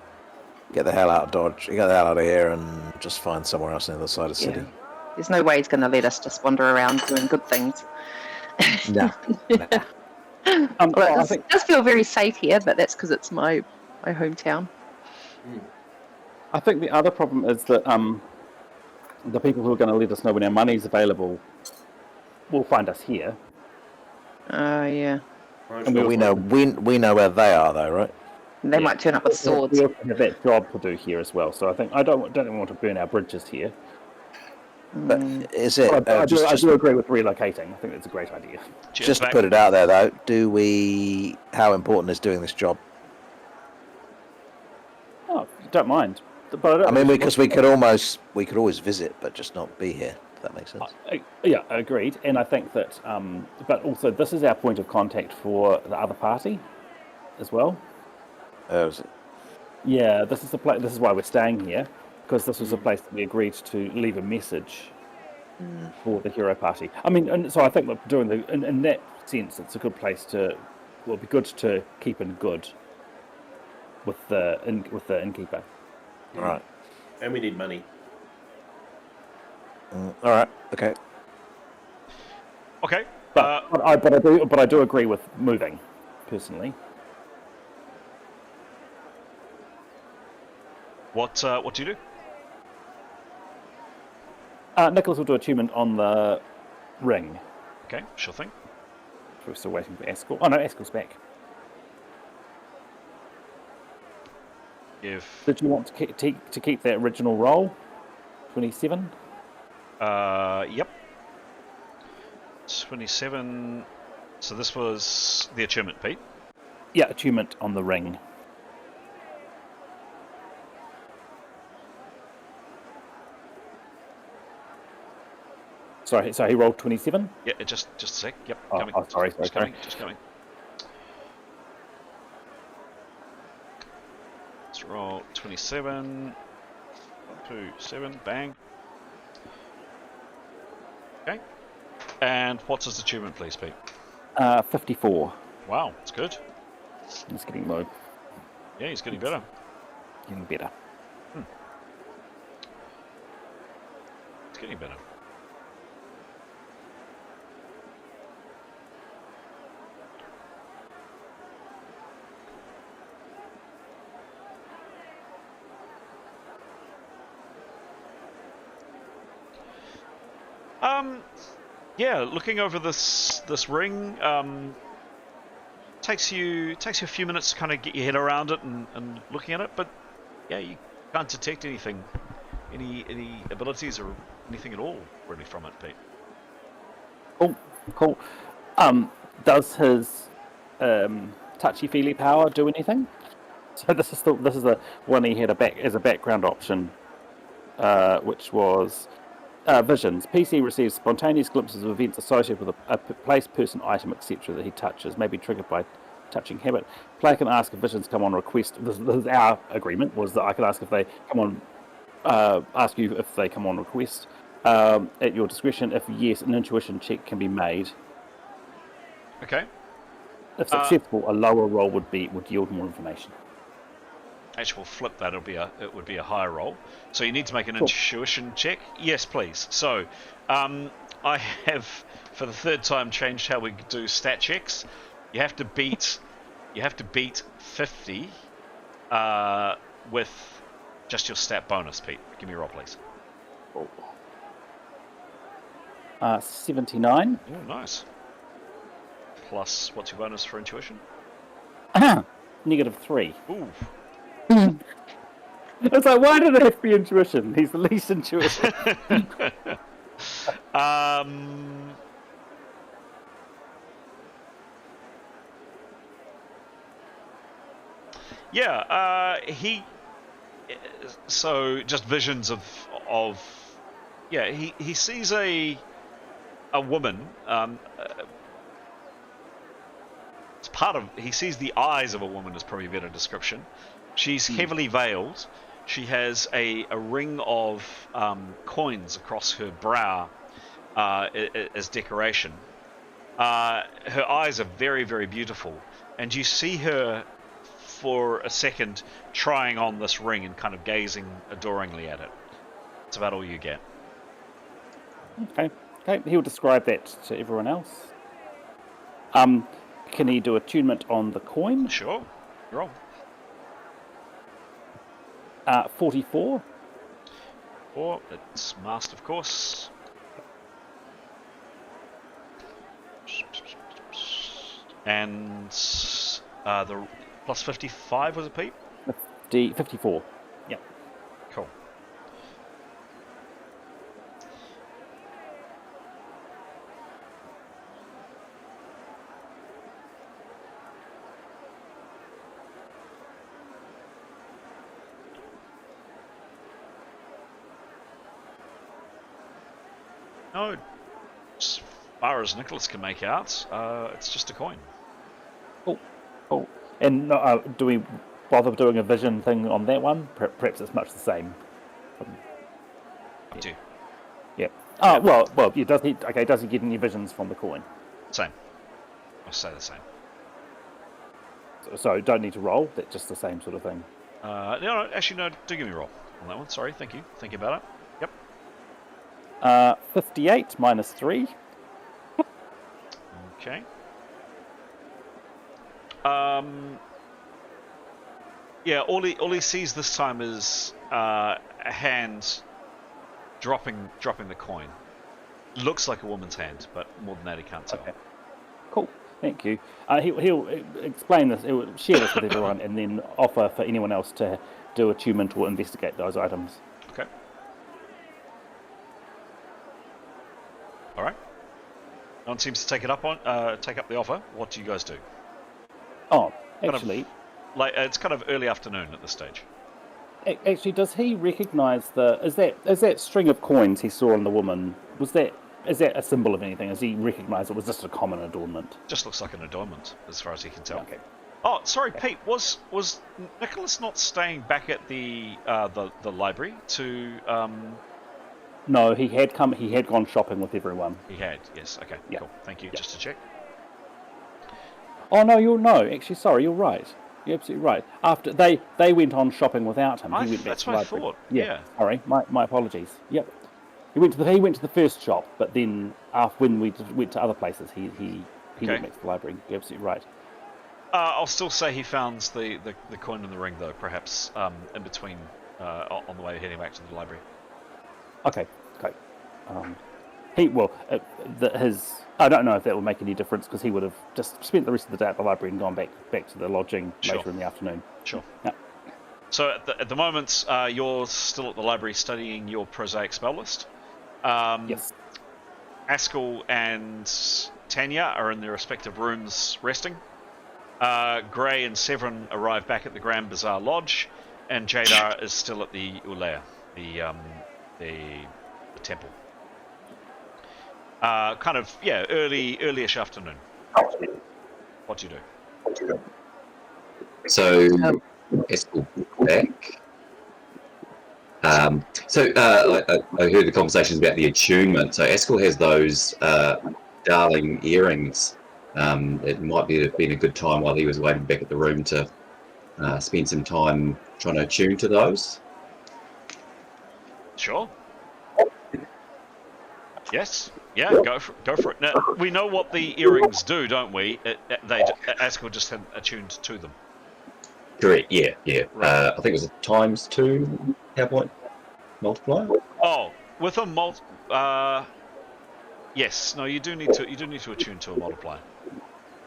get the hell out of Dodge, get the hell out of here, and just find somewhere else on the other side of the city. There's no way he's going to let us just wander around doing good things. No. Well, it does feel very safe here, but that's because it's my hometown. I think the other problem is that the people who are going to let us know when our money's available will find us here. Yeah. And we know where they are, though, right? They might turn up with swords. We also have that job to do here as well, so I think I don't want to burn our bridges here. But is it? I do agree with relocating. I think that's a great idea. Just to put it out there, though, how important is doing this job? Oh, don't mind. But I mean, because we could always visit, but just not be here. If that makes sense. Yeah, agreed. And I think that, but also this is our point of contact for the other party, as well. Oh, is it? Yeah, this is the place. This is why we're staying here, because this was a place that we agreed to leave a message for the hero party. I mean, and so I think that in that sense, it's a good place to. Well, it'd be good to keep in good with the innkeeper. All right. And we need money. All right. Okay. Okay. But I do agree with moving, personally. What do you do? Nicholas will do attunement on the ring. Okay, sure thing. We're still waiting for Astral. Oh no, Astral's back. Did you want to keep that original roll? 27? Yep. 27. So this was the attunement, Pete. Yeah, attunement on the ring. Sorry, so he rolled 27? Yeah, just a sec. Yep, Oh, coming. sorry. Just coming. Let's roll 27. 2, 7, bang. Okay. And what's his achievement, please, Pete? 54. Wow, it's good. He's getting low. Yeah, he's getting better. Getting better. It's getting better. Yeah, looking over this ring, takes you a few minutes to kind of get your head around it and looking at it, but yeah, you can't detect anything, any abilities or anything at all really from it, Pete. Cool. Does his touchy-feely power do anything? So this is the one he had as a background option, which was visions. PC receives spontaneous glimpses of events associated with a place, person, item, etc. that he touches, may be triggered by touching habit. Player can ask if visions come on request. This is our agreement, was that I could ask if they come on, ask you if they come on request at your discretion. If yes, an intuition check can be made. Okay. If successful, a lower roll would yield more information. Actually, we'll flip that. It would be a higher roll. So you need to make an intuition check. Yes, please. So, I have for the third time changed how we do stat checks. You have to beat 50 with just your stat bonus. Pete, give me a roll, please. 79. Oh, nice. Plus, what's your bonus for intuition? -3. Ooh. It's like, why did it have to be intuition? He's the least intuitive. Yeah, he. So just visions of yeah, he sees a woman. It's part of. He sees the eyes of a woman is probably a better description. She's heavily veiled. She has a ring of coins across her brow as decoration. Her eyes are very, very beautiful, and you see her for a second trying on this ring and kind of gazing adoringly at it. That's about all you get. Okay. He'll describe that to everyone else. Can he do attunement on the coin? Sure. Roll. 44. Or it's masked, of course. And the plus 55 was it, Pete? 54. Yeah. Cool. No, as far as Nicholas can make out, it's just a coin. Cool. And do we bother doing a vision thing on that one? Perhaps it's much the same. Up to you. Yeah. Oh, well. Yeah, does he get any visions from the coin? Same. I'll say the same. So don't need to roll. That's just the same sort of thing. No, actually, no. Do give me a roll on that one. Sorry. Thank you. Thinking about it. Yep. 58 -3. Okay. Yeah, all he sees this time is a hand dropping the coin. Looks like a woman's hand, but more than that he can't tell. Okay. Cool. Thank you. He'll explain this. He'll share this with everyone, and then offer for anyone else to do attunement or investigate those items. Okay. All right. No one seems to take the offer. What do you guys do? Oh, actually, It's kind of early afternoon at this stage. Actually, does he recognise is that string of coins he saw on the woman? Is that a symbol of anything? Does he recognise it was just a common adornment? Just looks like an adornment, as far as he can tell. Okay. Oh, sorry, Pete. Was Nicholas not staying back at the library to? No, he had come. He had gone shopping with everyone. He had. Yes. Okay. Yeah. Cool. Thank you. Yeah. Just to check. Oh no, actually, sorry, you're right. You're absolutely right. After they went on shopping without him, he went back That's to the what I library. thought. Yeah. Yeah. Sorry, my apologies. Yep. He went to the first shop, but then when we went to other places, he went back to the library. You're absolutely right. I'll still say he found the coin in the ring, though, perhaps in between on the way heading back to the library. Okay. I don't know if that will make any difference because he would have just spent the rest of the day at the library and gone back to the lodging later in the afternoon. Sure. Yeah. So at the moment, you're still at the library studying your prosaic spell list. Yes. Askell and Tanya are in their respective rooms resting. Gray and Severin arrive back at the Grand Bazaar Lodge, and Jada is still at the Ulea, the temple. Early-ish afternoon. What do you do? So, Askell back. I heard the conversations about the attunement. So Askell has those darling earrings. It might have been a good time while he was waiting back at the room to spend some time trying to attune to those. Sure. Yes. Yeah. Go for it. Now we know what the earrings do, don't we? Askell just had attuned to them. Correct. Yeah. Right. I think it was a ×2 PowerPoint multiplier. Oh, with a yes. No, you do need to attune to a multiplier.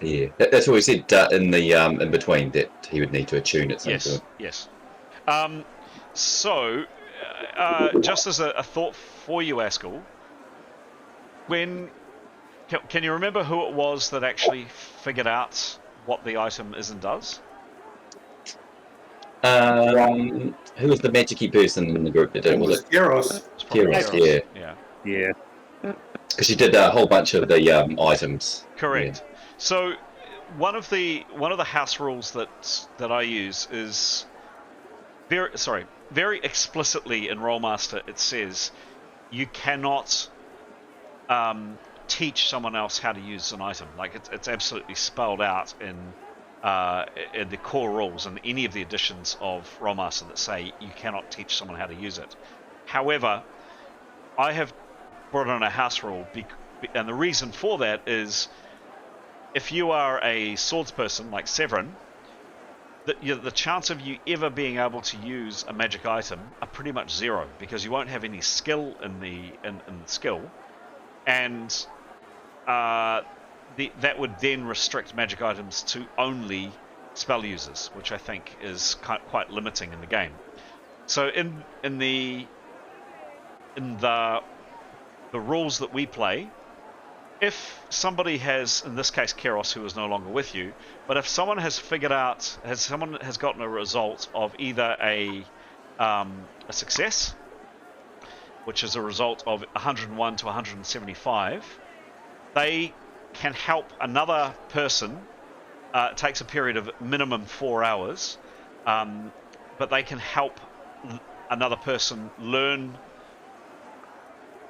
Yeah, that's what we said in the in between that he would need to attune at some point. Yes. So, just as a thought for you, Askell, can you remember who it was that actually figured out what the item is and does? Who was the magic-y person in the group that did it? Was it Silvioross? Silvioross? Yeah. Because she did a whole bunch of the items. Correct. Yeah. So, one of the house rules that I use is very explicitly in Rolemaster. It says you cannot teach someone else how to use an item. Like it's absolutely spelled out in the core rules and any of the editions of Rolemaster that say you cannot teach someone how to use it. However, I have brought on a house rule, and the reason for that is if you are a swordsperson like Severin, the chance of you ever being able to use a magic item are pretty much zero because you won't have any skill in the skill, and that would then restrict magic items to only spell users, which I think is quite limiting in the game. So in the rules that we play, if somebody has, in this case Keros, who is no longer with you, but if someone has gotten a result of either a success, which is a result of 101 to 175, they can help another person. It takes a period of minimum 4 hours, but they can help another person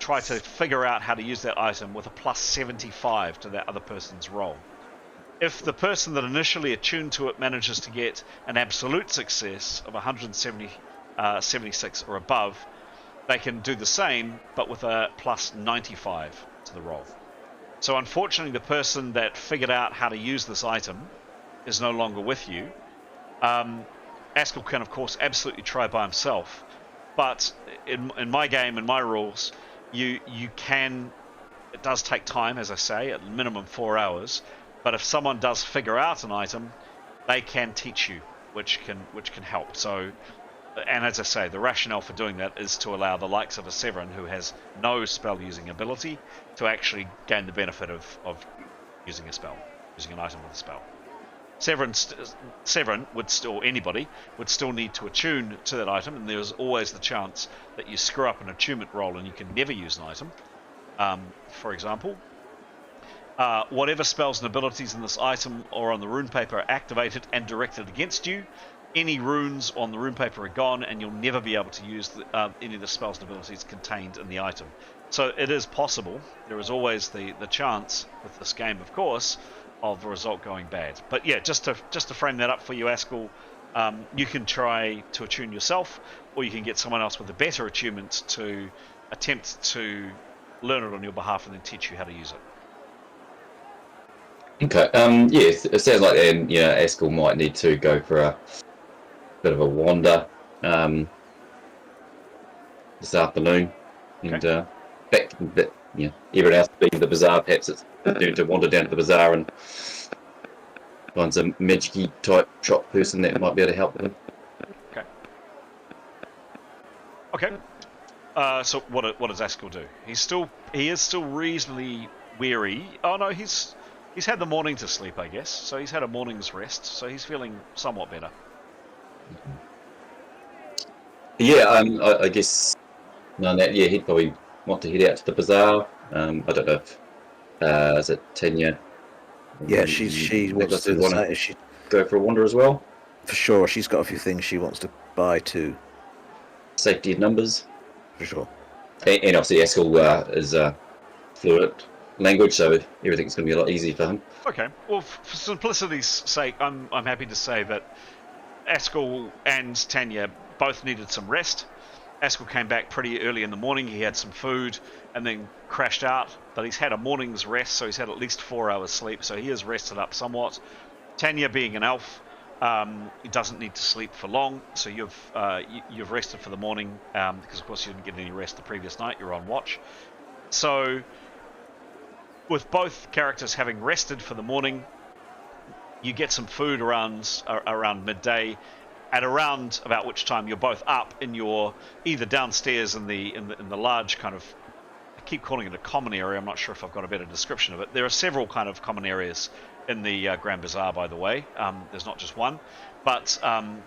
try to figure out how to use that item with a +75 to that other person's roll. If the person that initially attuned to it manages to get an absolute success of 176 or above, they can do the same, but with a +95 to the roll. So unfortunately, the person that figured out how to use this item is no longer with you. Astral can, of course, absolutely try by himself, but in my game, in my rules, you can. It does take time, as I say, at minimum 4 hours. But if someone does figure out an item, they can teach you, which can help. So, and as I say, the rationale for doing that is to allow the likes of a Severin, who has no spell using ability, to actually gain the benefit of using a spell, using an item with a spell. Severin would still, anybody would still need to attune to that item, and there's always the chance that you screw up an attunement roll and you can never use an item. For example, whatever spells and abilities in this item or on the rune paper are activated and directed against you. Any runes on the rune paper are gone, and you'll never be able to use any of the spells and abilities contained in the item. So it is possible. There is always the chance with this game, of course, of the result going bad. But yeah, just to frame that up for you, Astral, you can try to attune yourself, or you can get someone else with a better attunement to attempt to learn it on your behalf and then teach you how to use it. Okay. Yes, it sounds like then Astral might need to go for a bit of a wander this afternoon, and back. Everyone else being the bazaar, perhaps it's to wander down to the bazaar and find some magic-y type shop person that might be able to help them. Okay. So what does Astral do? He is still reasonably weary. Oh no, he's had the morning to sleep, I guess. So he's had a morning's rest. So he's feeling somewhat better. Yeah, I guess. He'd probably want to head out to the bazaar. I don't know if is it Tanya? Yeah, she wants to want to go for a wander as well. For sure, she's got a few things she wants to buy too. Safety in numbers. For sure. And obviously Astral is fluent language, so everything's going to be a lot easier for him. Okay. Well, for simplicity's sake, I'm happy to say that Astral and Tanya both needed some rest. Astral came back pretty early in the morning. He had some food and then crashed out, but he's had a morning's rest, so he's had at least 4 hours sleep, so he is rested up somewhat. Tanya, being an elf, he doesn't need to sleep for long, so you've rested for the morning, because of course you didn't get any rest the previous night. You're on watch. So with both characters having rested for the morning, you get some food around midday, at around about which time you're both up in your either downstairs in the large kind of, I keep calling it a common area. I'm not sure if I've got a better description of it. There are several kind of common areas in the Grand Bazaar, by the way. There's not just one, but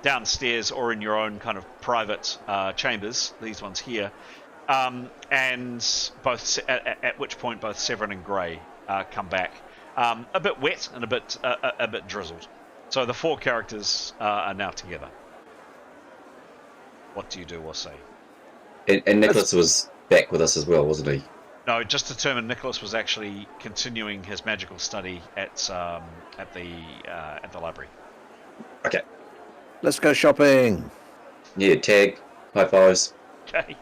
downstairs or in your own kind of private chambers, these ones here, and both at which point both Severin and Grey come back, a bit wet and a bit drizzled. So the four characters are now together. What do you do or say? And Nicholas was back with us as well, wasn't he? No, just determined Nicholas was actually continuing his magical study at the library. Okay. Let's go shopping. Yeah, tag, high fives. Okay.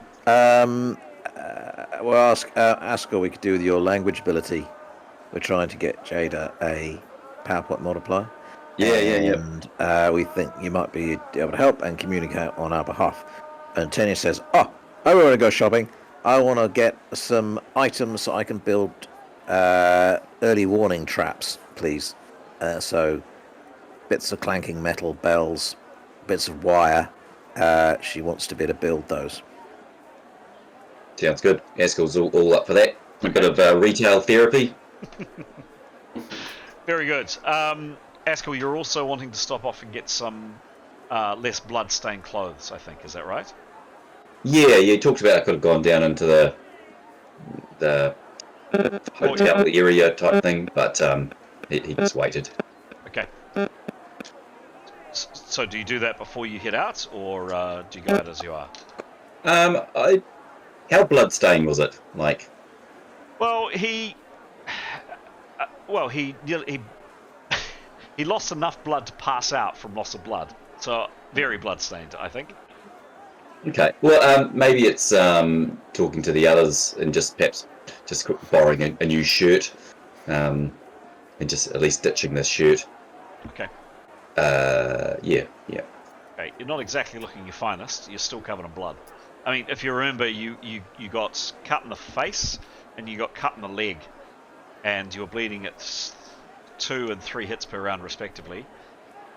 We'll ask what we could do with your language ability. We're trying to get Jada a PowerPoint multiplier. Yeah. And we think you might be able to help and communicate on our behalf. And Tanya says, I want to go shopping. I want to get some items so I can build early warning traps, please. So bits of clanking metal, bells, bits of wire. She wants to be able to build those. Sounds good. Astral's all up for that. A bit of retail therapy. Very good. Astral, you're also wanting to stop off and get some less blood-stained clothes, I think. Is that right? Yeah, you talked about I could have gone down into the hotel area type thing, but he just waited. Okay. So do you do that before you head out, or do you go out as you are? How bloodstained was it? Like? Well, he lost enough blood to pass out from loss of blood, so very bloodstained, I think. Okay. Well, maybe it's talking to the others and just perhaps just borrowing a new shirt and just at least ditching this shirt. Okay. Yeah. Okay. You're not exactly looking your finest. You're still covered in blood. I mean, if you remember, you got cut in the face and you got cut in the leg, and you were bleeding at 2 and 3 hits per round, respectively.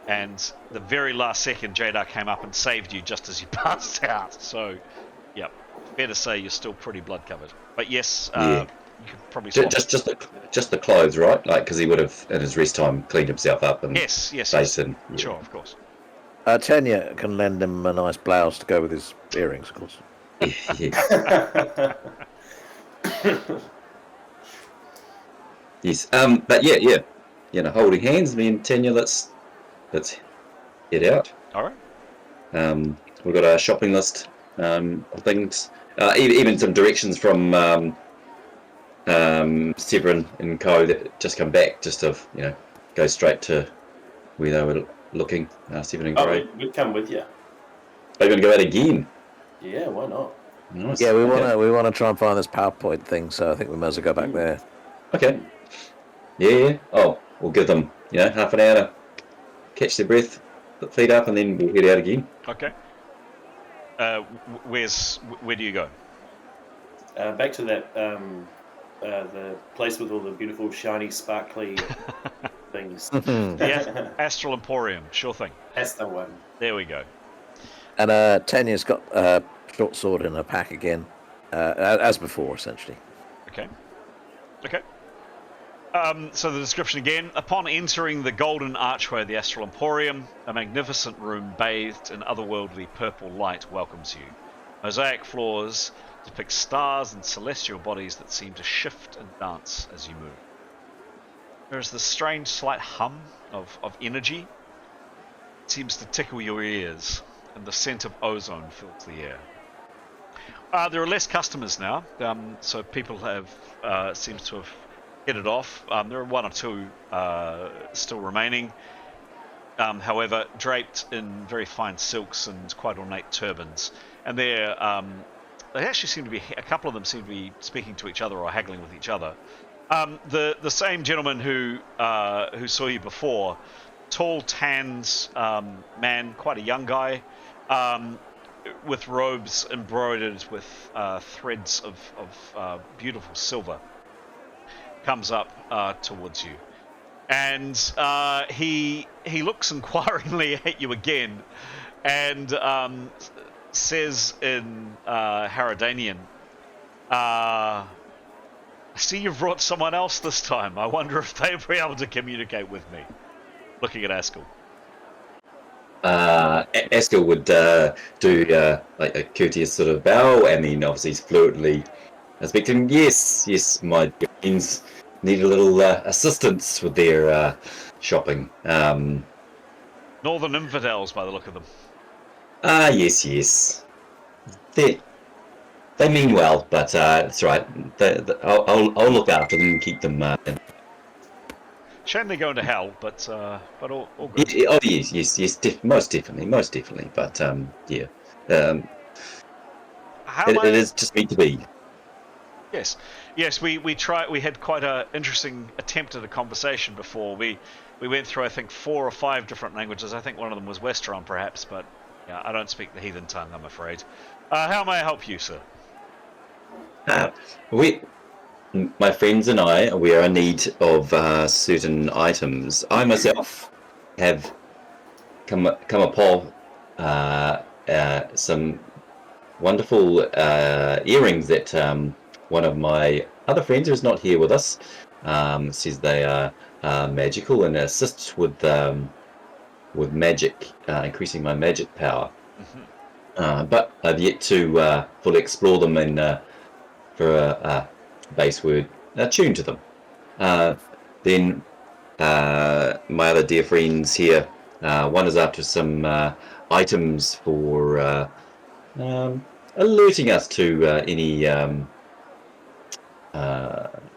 And the very last second, Jada came up and saved you just as you passed out. So, yeah, fair to say you're still pretty blood covered. But yes, you could probably swap. Just the clothes, right? Like, because he would have in his rest time cleaned himself up and yes, in. Yeah. Sure, of course. Tanya can lend him a nice blouse to go with his earrings, of course. Yeah. Yes. But yeah. Holding hands, me and Tanya. Let's head out. All right. We've got a shopping list of things. Even some directions from Severin and Co. that just come back, just to go straight to where they were looking. Severin and Gray. We'd come with you. Are you going to go out again? Yeah, why not? Nice. Yeah, we want to try and find this PowerPoint thing, so I think we might as well go back there. Okay. Yeah. Oh, we'll give them half an hour to catch their breath, put feet up, and then we'll head out again. Okay. Where do you go? Back to that the place with all the beautiful, shiny, sparkly things. Yeah, Astral Emporium, sure thing. That's the one. There we go. And Tanya's got a short sword in her pack again, as before, essentially. Okay. So the description again. Upon entering the golden archway of the Astral Emporium, a magnificent room bathed in otherworldly purple light welcomes you. Mosaic floors depict stars and celestial bodies that seem to shift and dance as you move. There is this strange slight hum of energy. It seems to tickle your ears, and the scent of ozone fills the air. There are less customers now, so people have seems to have headed off. There are 1 or 2 still remaining. However, draped in very fine silks and quite ornate turbans, and they actually seem to be a couple of them seem to be speaking to each other or haggling with each other. The same gentleman who saw you before, tall, tanned man, quite a young guy, with robes embroidered with threads of beautiful silver, comes up towards you, and he looks inquiringly at you again, and says in Haradanian, I see you've brought someone else this time. I wonder if they'll be able to communicate with me. Looking at Askell. Askell would do like a courteous sort of bow, and then obviously fluently speak to him. Yes, my friends need a little assistance with their shopping. Northern infidels, by the look of them. Yes. They mean well, but that's right. I'll look after them and keep them. Shame they go into hell, but all good. Yes, most definitely. But yeah, it is just meant to be. Yes. We tried. We had quite an interesting attempt at a conversation before. We went through, I think, 4 or 5 different languages. I think one of them was Westron, perhaps, but yeah, I don't speak the heathen tongue, I'm afraid. How may I help you, sir? My friends and I, we are in need of certain items. I myself have come upon some wonderful earrings that one of my other friends, who's not here with us, says they are magical and assist with magic, increasing my magic power. Mm-hmm. But I've yet to fully explore them and for a base word attuned to them. Then my other dear friends here, one is after some items for alerting us to any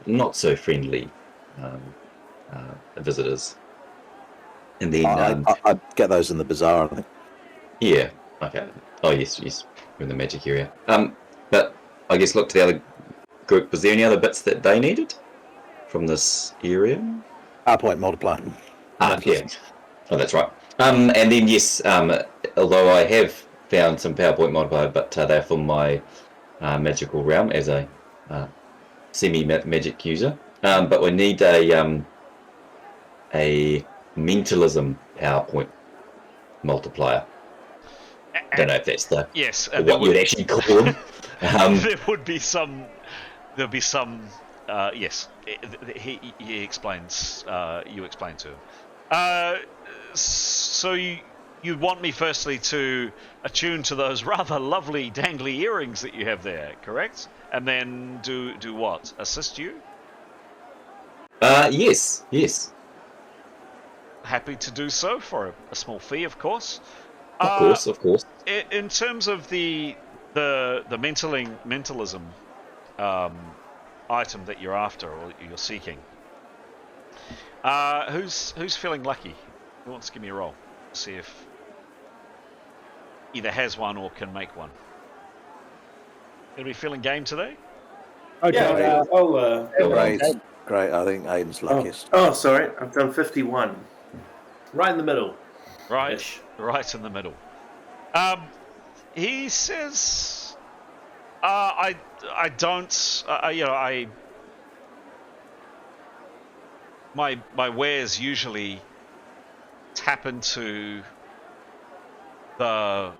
not so friendly visitors. And then I'd get those in the bazaar, I think. Yeah. Okay. Oh yes. We're in the magic area. But I guess look to the other group. Was there any other bits that they needed from this area? PowerPoint multiplier. Yeah. Oh, that's right. And then yes, although I have found some PowerPoint multiplier, but they're from my magical realm as a semi-magic user. But we need a mentalism PowerPoint multiplier. I don't know if that's the Yes, what you'd actually call them. there would be some. There'll be some. Yes, he explains. You explain to him. So you want me firstly to attune to those rather lovely dangly earrings that you have there, correct? And then do what? Assist you? Yes. Happy to do so for a small fee, of course. Of course. In terms of the mentalism item that you're after or you're seeking, who's feeling lucky? Who wants to give me a roll? See if either has one or can make one. Anybody feeling game today? Okay. Yeah, Great. I think Aiden's luckiest. Oh, sorry. I've done 51. Right in the middle. Right in the middle. He says, I don't, my wares usually tap into the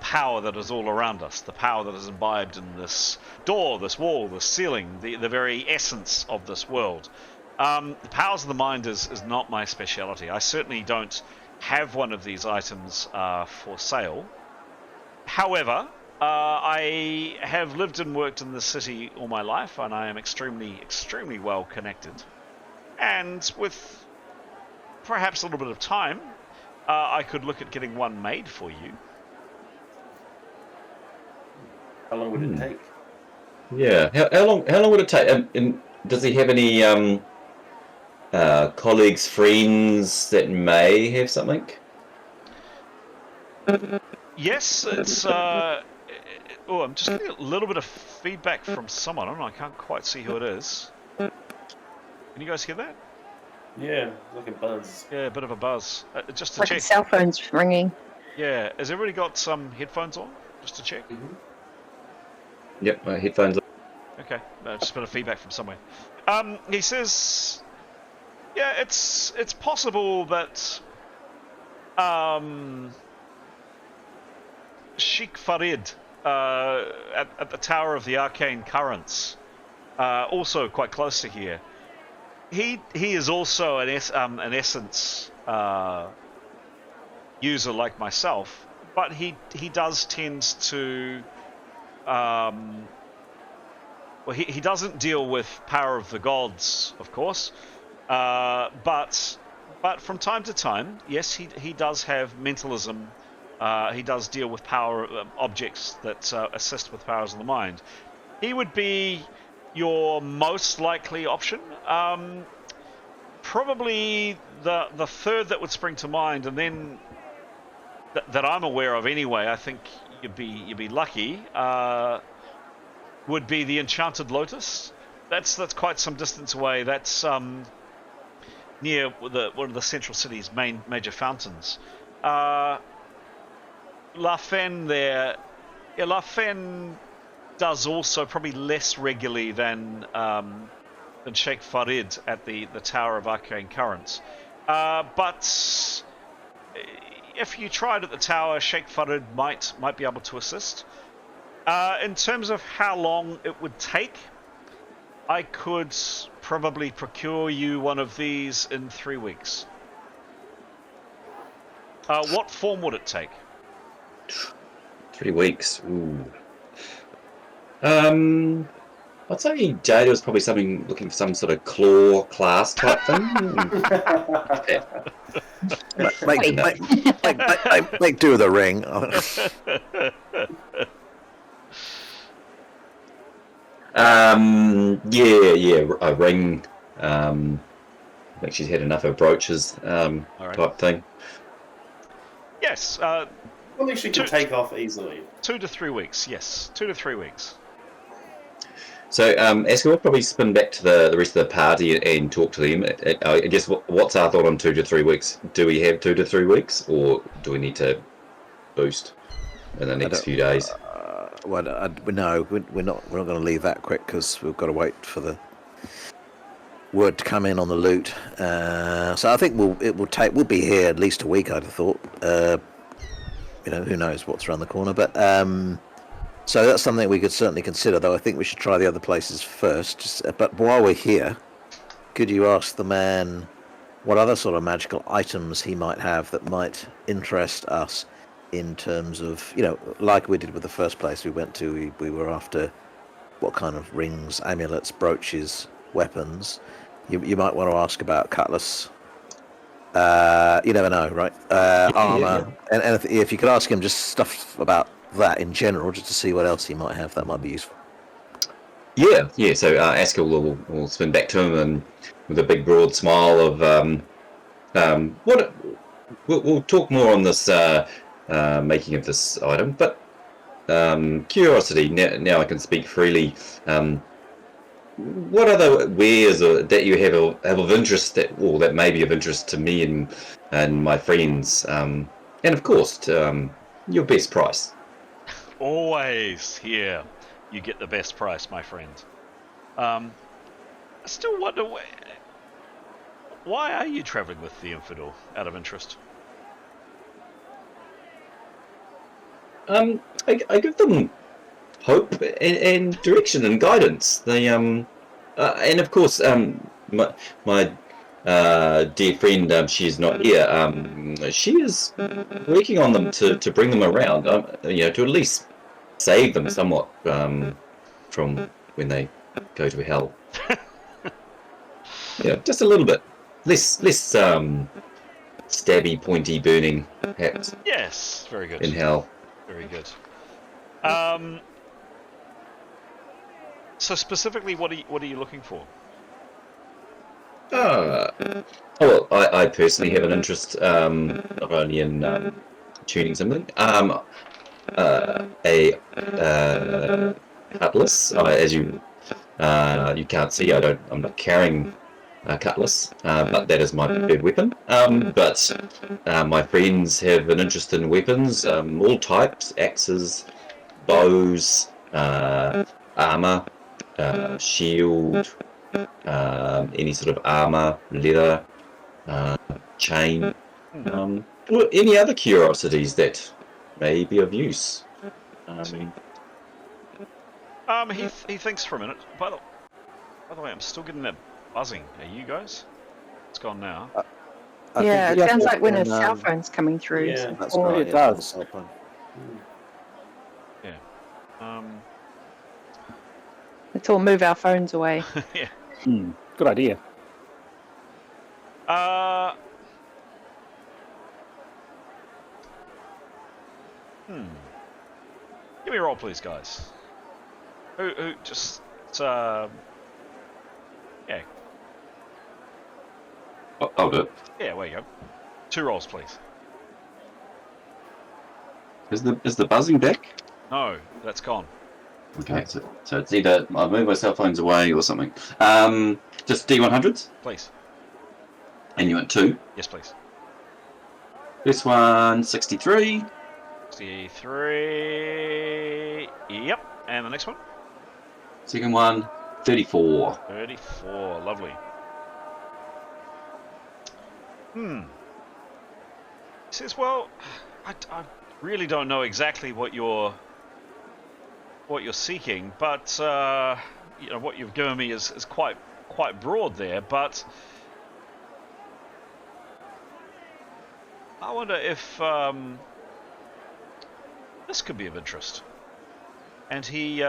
power that is all around us, the power that is imbibed in this door, this wall, this ceiling, the very essence of this world. The powers of the mind is not my speciality. I certainly don't have one of these items for sale. However, I have lived and worked in this city all my life, and I am extremely, extremely well connected. And with perhaps a little bit of time, I could look at getting one made for you. How long would it take? Yeah. How long would it take? And does he have any colleagues, friends that may have something? Yes, it's. I'm just getting a little bit of feedback from someone. I don't know. I can't quite see who it is. Can you guys hear that? Yeah, like a buzz. Yeah, a bit of a buzz. Just to Like check. his cell phone's ringing. Yeah, has everybody got some headphones on? Just to check. Mm-hmm. Yep, my headphones. Okay, just a bit of feedback from somewhere. He says, yeah, it's possible that Sheikh Farid at the Tower of the Arcane Currents, also quite close to here. He is also an essence user like myself, but he does tend to he doesn't deal with power of the gods, of course, but from time to time, yes, he does have mentalism. He does deal with power objects that assist with powers of the mind. He would be your most likely option. Probably the third that would spring to mind, and then that I'm aware of anyway. I think you'd be lucky. Would be the Enchanted Lotus. That's quite some distance away. That's near one of the central city's major fountains. La Fen there. Yeah, La Fen does also probably less regularly than Sheikh Farid at the Tower of Arcane Currents. But if you tried at the tower, Sheikh Farid might be able to assist. In terms of how long it would take, I could probably procure you one of these in 3 weeks. What form would it take? 3 weeks. Ooh. I'd say Jada was probably looking for some sort of Claw Clasp type thing. Make do with a ring. A ring. I think she's had enough of brooches, right. type thing. Yes. Something she can take off easily. 2 to 3 weeks. Yes, 2 to 3 weeks. So, Asker will probably spin back to the rest of the party and talk to them. I guess what's our thought on 2 to 3 weeks? Do we have 2 to 3 weeks, or do we need to boost in the next few days? No, we're not going to leave that quick because we've got to wait for the word to come in on the loot. So I think we'll be here at least a week. I'd have thought. Who knows what's around the corner, but. So that's something we could certainly consider, though I think we should try the other places first. But while we're here, could you ask the man what other sort of magical items he might have that might interest us in terms of, like we did with the first place we went to, we were after what kind of rings, amulets, brooches, weapons. You might want to ask about cutlass. You never know, right? Armor. Yeah. And if you could ask him just stuff about that in general, just to see what else he might have, that might be useful. Yeah. So Asker will spin back to him and with a big broad smile of we'll talk more on this making of this item, but curiosity. Now I can speak freely. What other wares that you have of interest that may be of interest to me and my friends, and of course your best price. Always here, you get the best price, my friend. I still wonder why are you traveling with the Infidel, out of interest? I give them hope and direction and guidance. They and of course my dear friend, she's not here. She is working on them to bring them around. To at least save them somewhat from when they go to hell. Just a little bit less stabby, pointy, burning, perhaps. Yes, very good. In hell. Very good. So specifically, what are you looking for? Well, I personally have an interest not only in tuning something, a cutlass. As you can't see, I'm not carrying a cutlass, but that is my preferred weapon. But my friends have an interest in weapons, all types: axes, bows, armor, shield. Any sort of armor, leather, chain, or any other curiosities that may be of use. He thinks for a minute. By the way, I'm still getting that buzzing. Are you guys? It's gone now. It sounds like when a cell phone's coming through. Yeah, that's right. It does. Cell phone. Yeah. Let's all move our phones away. Yeah. Good idea. Give me a roll, please, guys. Who just yeah. I'll do it. Yeah, there you go. 2 rolls, please. Is the buzzing back? No, that's gone. Okay, so it's either I move my cell phones away or something. Just D100s, Please. and you want 2. Yes, please. This one 63. 63. Yep. And the next one? Second one 34. 34. Lovely. He says, well, I really don't know exactly what you're seeking, but what you've given me is quite broad there. But I wonder if this could be of interest. And he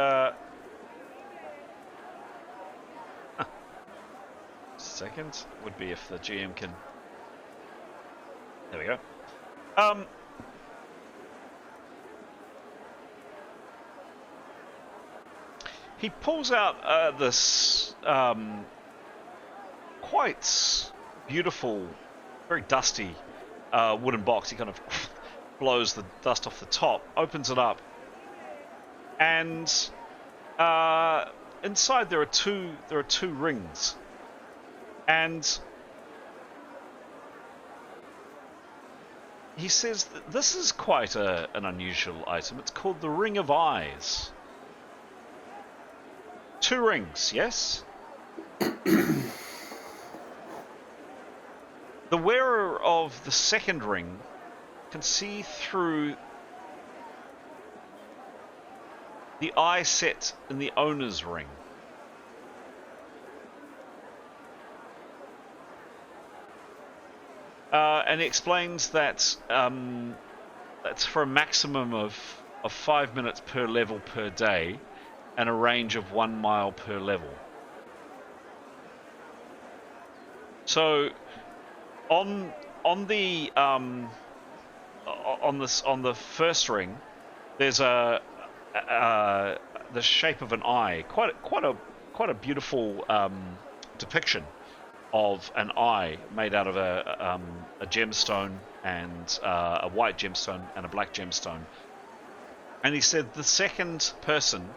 second would be if the GM can. There we go. He pulls out this quite beautiful, very dusty wooden box. He kind of blows the dust off the top, opens it up, and inside there are two rings, and he says that this is quite an unusual item. It's called the Ring of Eyes. 2 rings, yes? The wearer of the second ring can see through the eye set in the owner's ring. And he explains that that's for a maximum of 5 minutes per level per day and a range of 1 mile per level. So on the first ring, there's the shape of an eye, quite a beautiful depiction of an eye made out of a gemstone and a white gemstone and a black gemstone. And he said the second person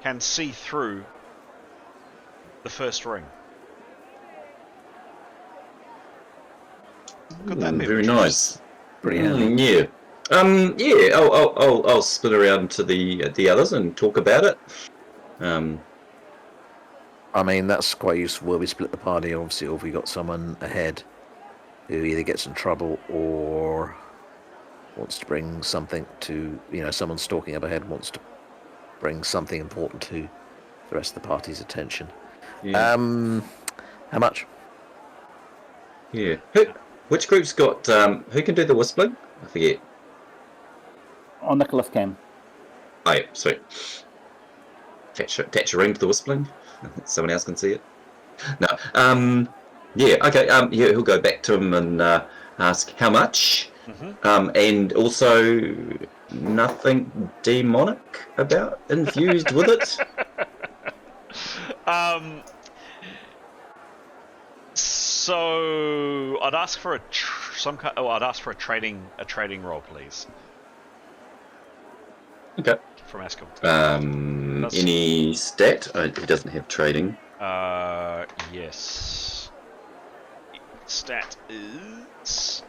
can see through the first ring. Could that be very of interest? nice. Yeah. Yeah. I'll split around to the others and talk about it. I mean, that's quite useful where we split the party, obviously, or if we got someone ahead who either gets in trouble or wants to bring something to, someone stalking up ahead wants to bring something important to the rest of the party's attention. Yeah. How much? Yeah. Which group's got, who can do the whistling? I forget. Oh, Nicholas can. Oh, yeah, sweet. Attach a ring to the whistling. Someone else can see it. No. Yeah. Okay. Yeah. He'll go back to him and ask how much. Mm-hmm. And also nothing demonic about infused with it. So I'd ask for I'd ask for a trading roll, please. Okay. From Askel. Any stat? He doesn't have trading. Yes. Stat is.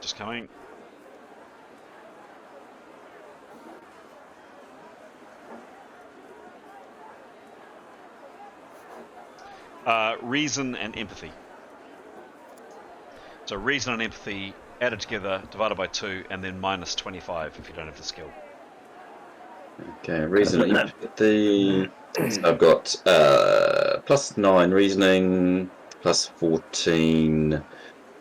Just coming. Reason and empathy. So reason and empathy added together, divided by 2, and then minus 25 if you don't have the skill. Okay, reason and empathy. So I've got plus 9 reasoning, plus 14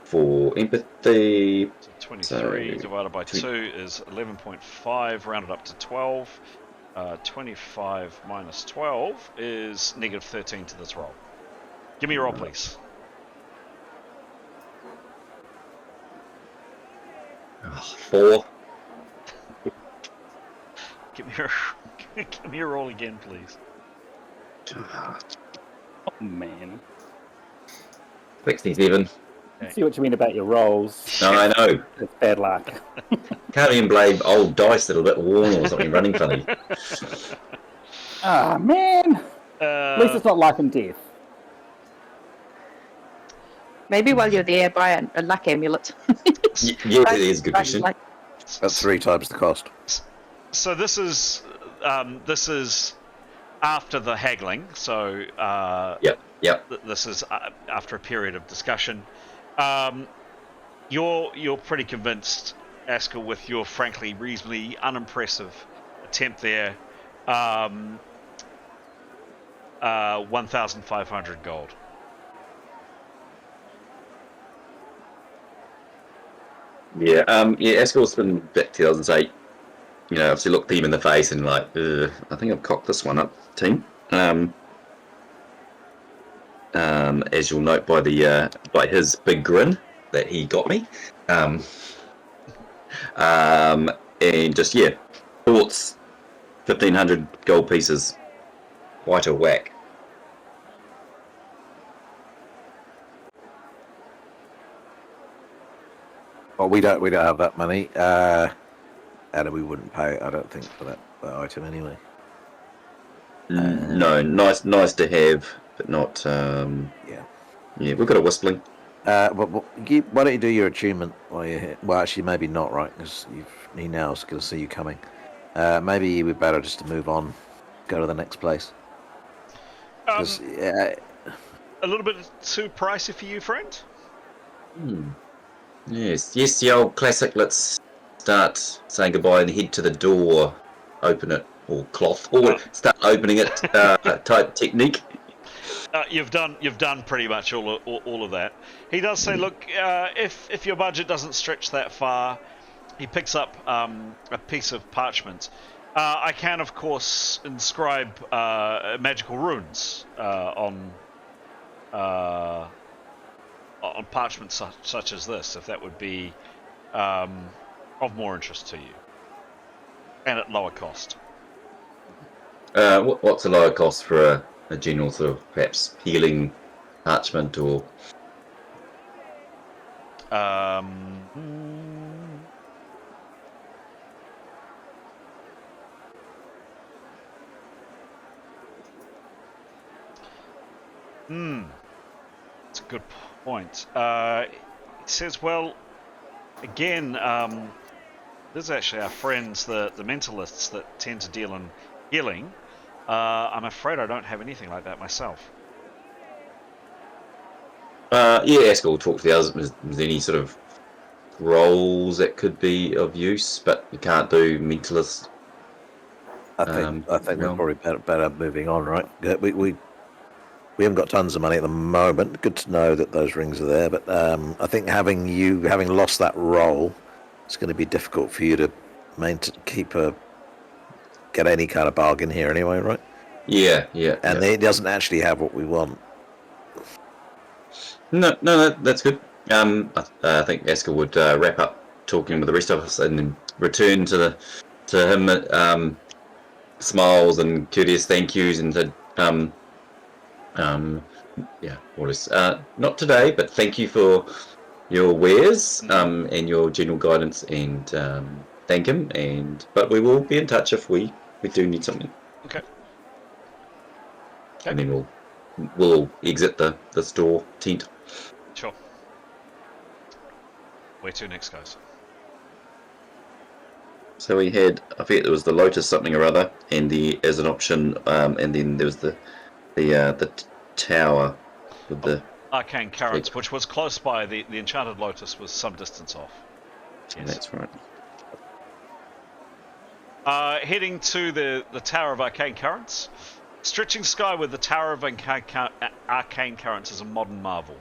for empathy. So 23 divided by 2 is 11.5, rounded up to 12. 25 minus 12 is negative 13 to this roll. Give me a roll, please. Oh, 4. Give me a roll again, please. Oh, man. 67. I see what you mean about your rolls. No, I know. It's bad luck. Can't even blame old dice that are a bit worn or something running funny. Ah, man. At least it's not life and death. Maybe while you're there, buy a luck amulet. Yeah, that is a good question. That's 3 times the cost. So this is after the haggling. So Yep. This is after a period of discussion. You're pretty convinced, Askel, with your frankly reasonably unimpressive attempt there. 1,500 gold. Yeah, Askel's been back 2008. Obviously looked him in the face and like, I think I've cocked this one up, team. As you'll note by his big grin that he got me. And just thoughts, 1,500 gold pieces, quite a whack. Well, we don't have that money, and we wouldn't pay. I don't think for that item anyway. No, nice to have, but not. Yeah. Yeah, we've got a whistling. Why don't you do your attunement while you're here? Well, actually, maybe not, right? Because he now is going to see you coming. Maybe we'd better just to move on, go to the next place. A little bit too pricey for you, friend? Yes, the old classic. Let's start saying goodbye and head to the door. Open it, or cloth, or start opening it. Type technique. You've done pretty much all of that. He does say, look, if your budget doesn't stretch that far, he picks up a piece of parchment. I can, of course, inscribe magical runes on parchment such as this, if that would be of more interest to you, and at lower cost. What's a lower cost for a general sort of perhaps healing parchment or? That's a good point. It says, well, again, this is actually our friends, the mentalists that tend to deal in healing. I'm afraid I don't have anything like that myself. Askell will talk to the others. Is there any sort of roles that could be of use, but you can't do mentalist? I think we're probably better moving on, right? We haven't got tons of money at the moment. Good to know that those rings are there, but I think having lost that role, it's going to be difficult for you to get any kind of bargain here anyway, right? Yeah. And it doesn't actually have what we want. No, that's good. I think Askell would wrap up talking with the rest of us and then return to him. Smiles and courteous thank yous and said, not today, but thank you for your wares and your general guidance, and thank him. But we will be in touch if we do need something. Okay. And then we'll exit the store tent. Sure. Where to next, guys? So we had, I forget, there was the Lotus something or other, and as an option, and then there was the tower with the Arcane Currents, which was close by. The Enchanted Lotus was some distance off. Yes. That's right. Heading to the Tower of Arcane Currents. Stretching sky with the Tower of Arcane Currents is a modern marvel.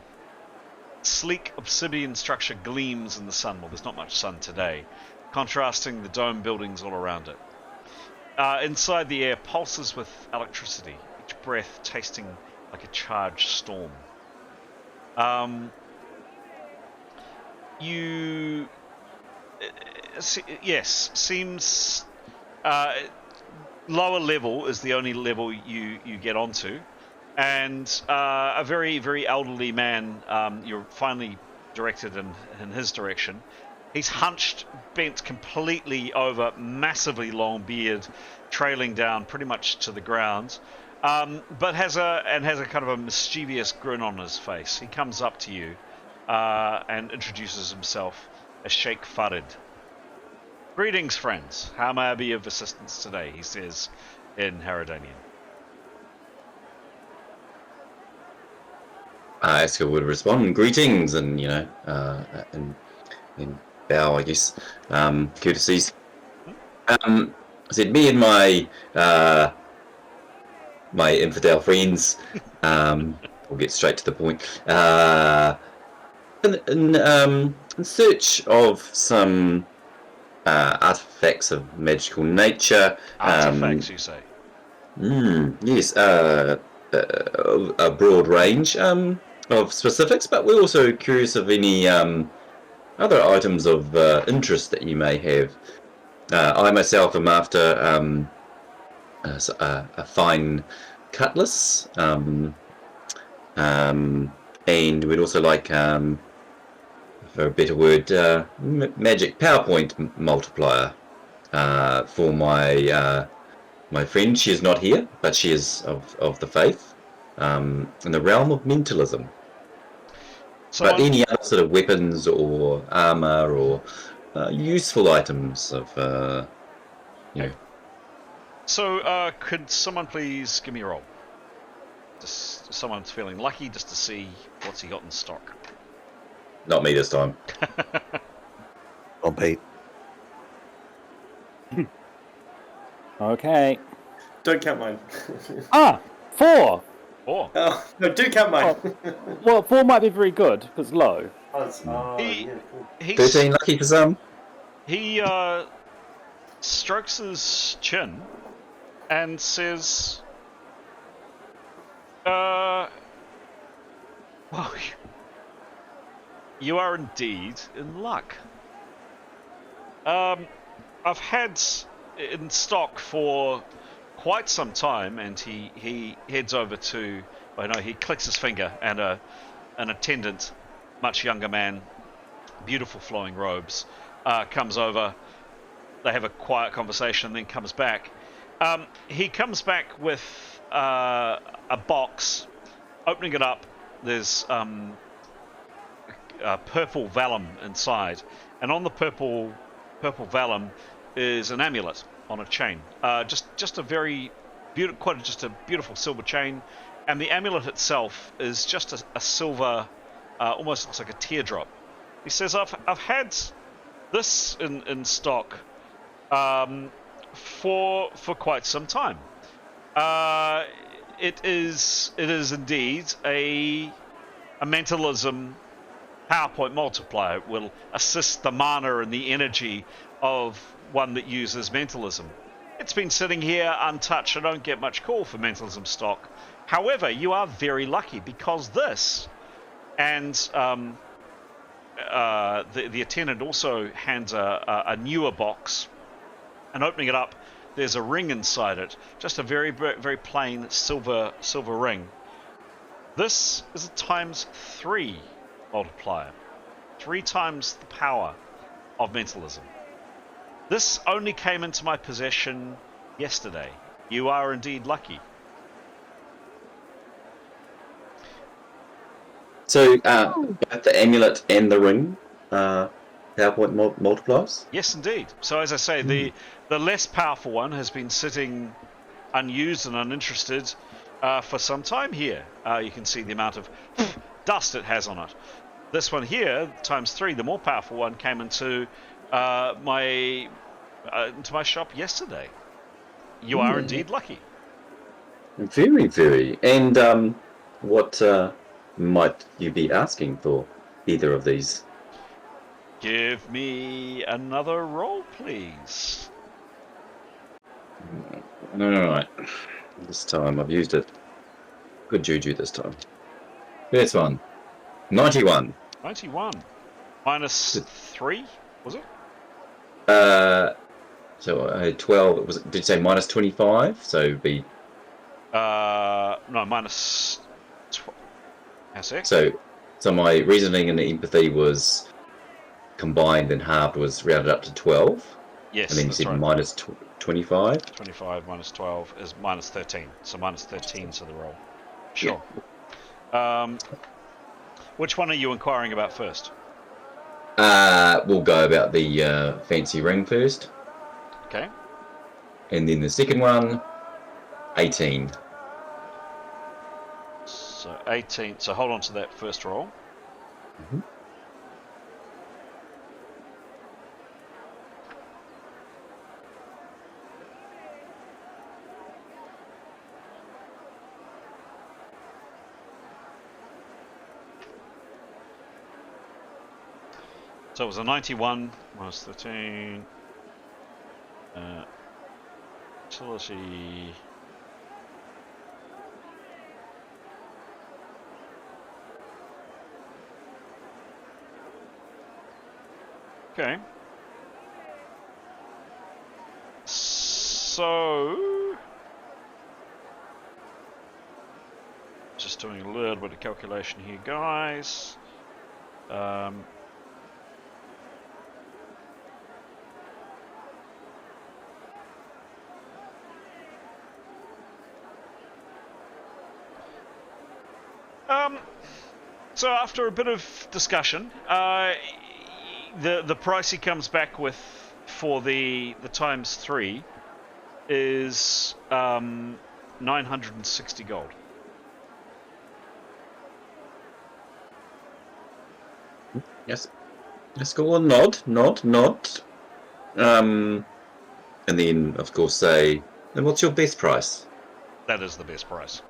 Sleek obsidian structure gleams in the sun. Well, there's not much sun today, contrasting the dome buildings all around it. Inside, the air pulses with electricity, each breath tasting like a charged storm. Seems lower level is the only level you get onto, and a very, very elderly man, you're finally directed in his direction. He's hunched, bent completely over, massively long beard trailing down pretty much to the ground, but has a kind of a mischievous grin on his face. He comes up to you and introduces himself as Sheikh Farid. Greetings, friends. How may I be of assistance today? He says in Haradanian. Askell would respond, greetings, and and bow, I guess, courtesies. I said, me and my infidel friends, we'll get straight to the point, in search of some artifacts of magical nature. Artifacts, you say? Yes, a broad range of specifics, but we're also curious of any other items of interest that you may have. I myself am after a fine cutlass, and we'd also like for a better word, magic PowerPoint multiplier for my friend. She is not here, but she is of the faith, in the realm of mentalism. So But any other sort of weapons or armor or useful items of, So, could someone please give me a roll? Just someone's feeling lucky, just to see what's he got in stock. Not me this time. On Pete. Okay. Don't count mine. 4. Oh, Oh, no, do count mine. Well, 4 might be very good because low. he, yeah, cool. he's, 13 lucky for some. he strokes his chin and says, well, you are indeed in luck. I've had in stock for quite some time, and he heads over to, he clicks his finger, and an attendant, much younger man, beautiful flowing robes, comes over. They have a quiet conversation, then comes back. He comes back with a box. Opening it up, there's purple vellum inside, and on the purple vellum is an amulet on a chain. Just a very beautiful, just a beautiful silver chain, and the amulet itself is just a silver, almost looks like a teardrop. He says, "I've had this in stock for quite some time. It is indeed a mentalism PowerPoint multiplier. It will assist the mana and the energy of one that uses mentalism. It's been sitting here untouched. I don't get much call for mentalism stock. However, you are very lucky because this," and the attendant also hands a newer box, and opening it up, there's a ring inside it, just a very, very plain silver ring. This is a ×3 multiplier, 3 times the power of mentalism. This only came into my possession yesterday. You are indeed lucky. So, both the amulet and the ring, PowerPoint multipliers? Yes, indeed. So as I say, the less powerful one has been sitting unused and uninterested for some time here. You can see the amount of dust it has on it. This one here, ×3, the more powerful one, came into my shop yesterday. You are indeed lucky. Very, very. And what might you be asking for either of these? Give me another roll, please. Alright. This time I've used it. Good juju this time. First one. 91. 91. -3, was it? So I had 12. Did you say -25? So it'd be. No, minus. How's that? So my reasoning and empathy was combined and halved, was rounded up to 12. Yes, and then you that's said right. minus 25. 25 minus 12 is -13. So -13 to the roll. Sure. Yeah. Which one are you inquiring about first? We'll go about the fancy ring first. Okay. And then the second one, 18. So 18. So hold on to that first roll. Mm-hmm. So it was a 91 minus 13. Utility. Okay. So, just doing a little bit of calculation here, guys. So after a bit of discussion, the price he comes back with for the ×3 is 960 gold. Yes. Let's go on. Nod. And then, of course, say, then what's your best price? That is the best price.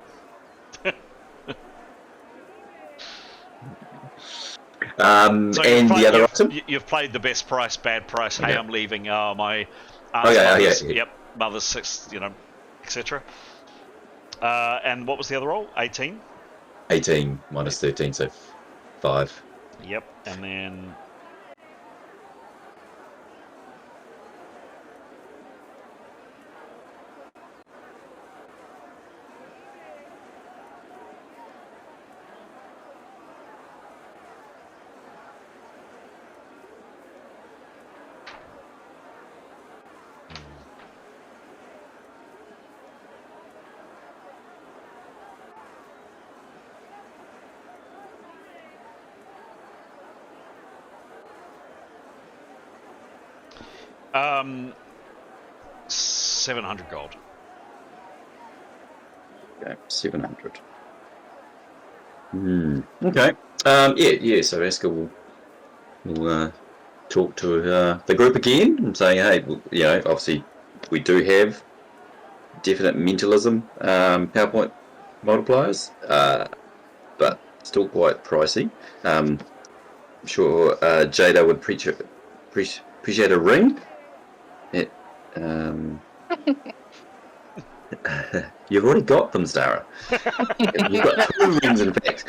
So and the other item? You've played the best price, bad price. Okay. Hey, I'm leaving. My Yeah. Yep, mother's 6. Etc. And what was the other roll? 18. 18 minus 13, so 5. Yep, and then. Um, 700 gold. Okay, 700. Okay. Yeah. So Esker will talk to the group again and say, hey, obviously we do have definite mentalism PowerPoint multipliers, but still quite pricey. I'm sure Jada would appreciate a ring. You've already got them, Stara. You've got 2 rings, in fact.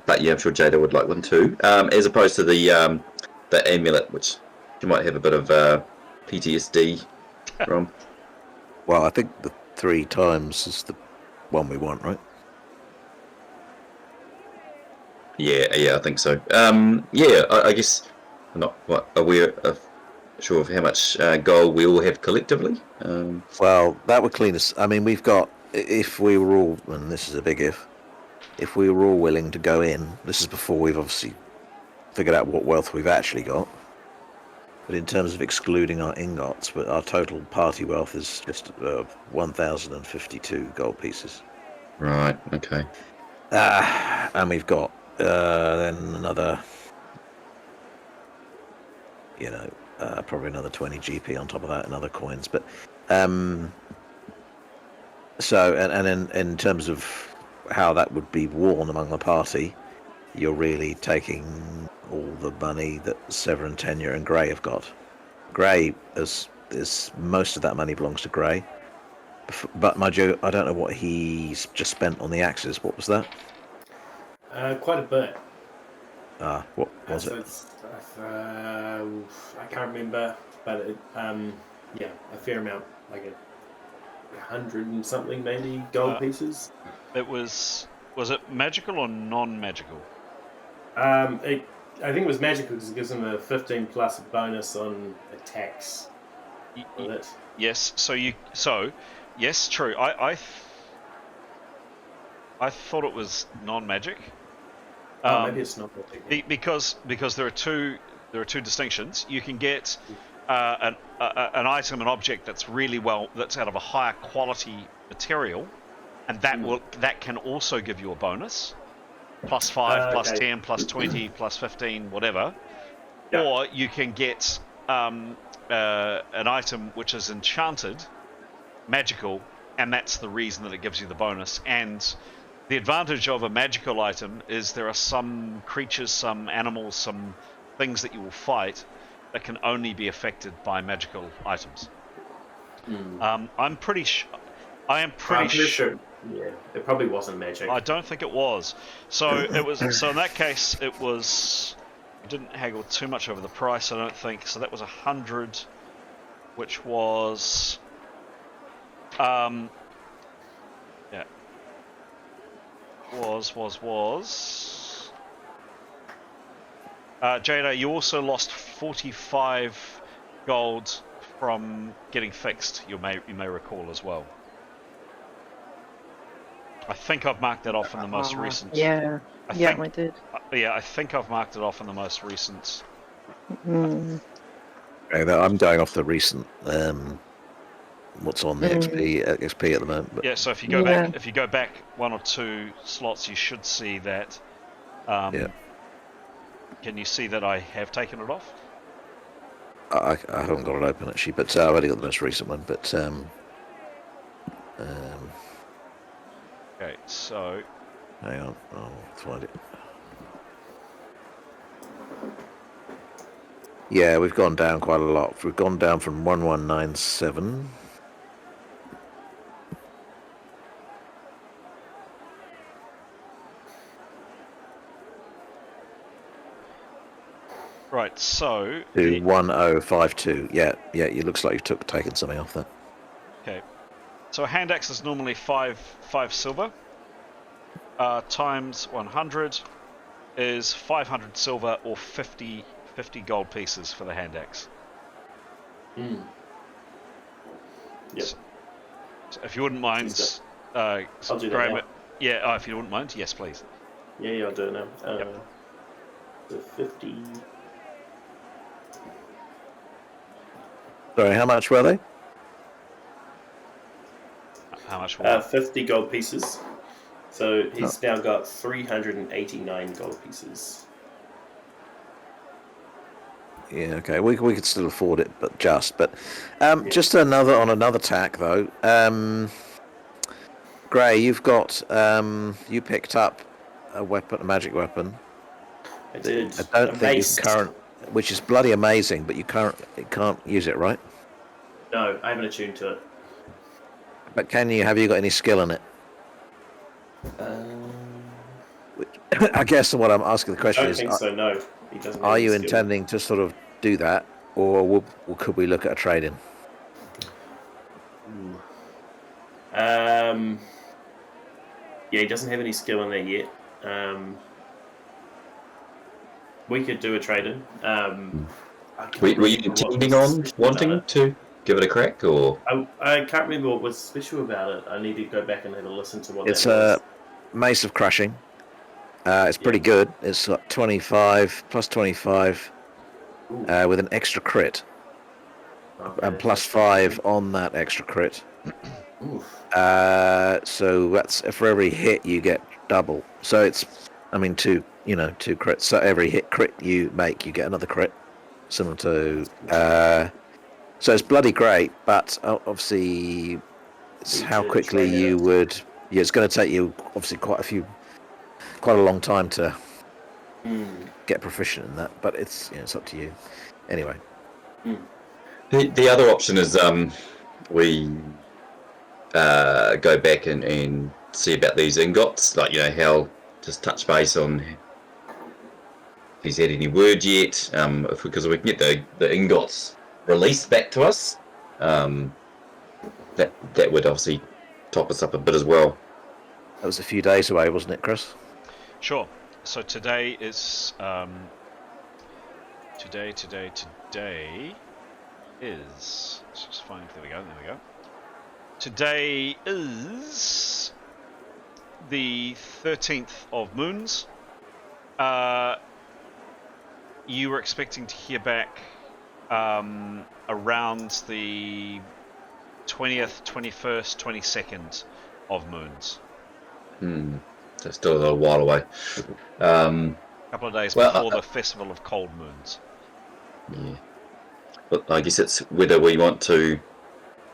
But yeah, I'm sure Jada would like one too. As opposed to the amulet, which you might have a bit of PTSD from. Well, I think the 3 times is the one we want, right? Yeah, I think so. I guess I'm not sure of how much gold we all have collectively. Well, that would clean us. I mean, we've got, if we were all, and this is a big if we were all willing to go in, this is before we've obviously figured out what wealth we've actually got. But in terms of excluding our ingots, but our total party wealth is just 1,052 gold pieces. Right. Okay. And we've got then another, probably another 20 GP on top of that and other coins. But so, and in terms of how that would be worn among the party, you're really taking all the money that Severin, Tenure and Grey have got. Grey is most of that money belongs to Grey. But mind you, I don't know what he's just spent on the axes. What was that? Quite a bit. What was it? I can't remember, but a fair amount, like 100 and something maybe gold pieces. It was it magical or non-magical? I think it was magical because it gives them a 15 plus bonus on attacks. With it. Yes. Yes, true. I thought it was non-magic. Maybe it's not magic. Because there are two distinctions. You can get an item, an object that's that's out of a higher quality material, and that can also give you a bonus, +5, +10, +20, +15, whatever. Yeah. Or you can get an item which is enchanted, magical, and that's the reason that it gives you the bonus. And the advantage of a magical item is there are some creatures, some animals, some things that you will fight that can only be affected by magical items. I'm pretty sure. Yeah, it probably wasn't magic. I don't think it was. So it was. So in that case, it was. We didn't haggle too much over the price, I don't think. So that was 100, which was. Yeah. Was. Jada, you also lost 45 gold from getting fixed. You may recall as well. I think I've marked that off in the most recent. Yeah, I yeah, think, we did. Yeah, I think I've marked it off in the most recent. Mm. Okay, I'm going off the recent. What's on the XP at the moment? But Yeah, so if you go back 1 or 2 slots, you should see that. Yeah. Can you see that I have taken it off? I haven't got it open actually, but I've only got the most recent one. But okay, so hang on, I'll find it. Yeah, we've gone down quite a lot. We've gone down from 1197. right, so To 1052. Yeah, it looks like you've taken something off that. okay, so a hand axe is normally 5 silver. Times 100 is 500 silver or 50 gold pieces for the hand axe. Mm. Yep. So if you wouldn't mind, I'll do that Graham, now. yeah, if you wouldn't mind, yes, please. Yeah, I'll do it now. Yep. So 50. Sorry, how much were they? How much more? 50 gold pieces. So he's now got 389 gold pieces. Yeah, okay. We could still afford it, but just just another tack though. Gray, you've got you picked up a magic weapon. I did. I don't think you which is bloody amazing, but you can't use it, right? No, I haven't attuned to it. But have you got any skill in it? I guess what I'm asking the question I don't is, think so. No, he doesn't. are you skill. intending to sort of do that, or could we look at a trade-in? Yeah, he doesn't have any skill in there yet. We could do a trade-in. Were you intending on wanting to give it a crack, or? I can't remember what was special about it. I need to go back and have a listen to what It's that was. Mace of Crushing. It's pretty good. It's got 25 plus 25 with an extra crit, and plus 5 on that extra crit. So that's for every hit you get double. So it's, two crits. So every crit you make, you get another crit, similar to. So it's bloody great, but obviously, it's how quickly you would. Yeah, it's going to take you obviously quite a long time to get proficient in that. But it's up to you. Anyway. The other option is we go back and see about these ingots, like how just touch base on if he's had any word yet, because we can get the ingots released back to us, that would obviously top us up a bit as well. That was a few days away, wasn't it, Chris? Sure. So today is today is, let's just find, there we go. Today is the 13th of Moons. You were expecting to hear back around the 20th, 21st, 22nd of Moons. So still a little while away. A couple of days before the Festival of Cold Moons. Yeah. But I guess it's whether we want to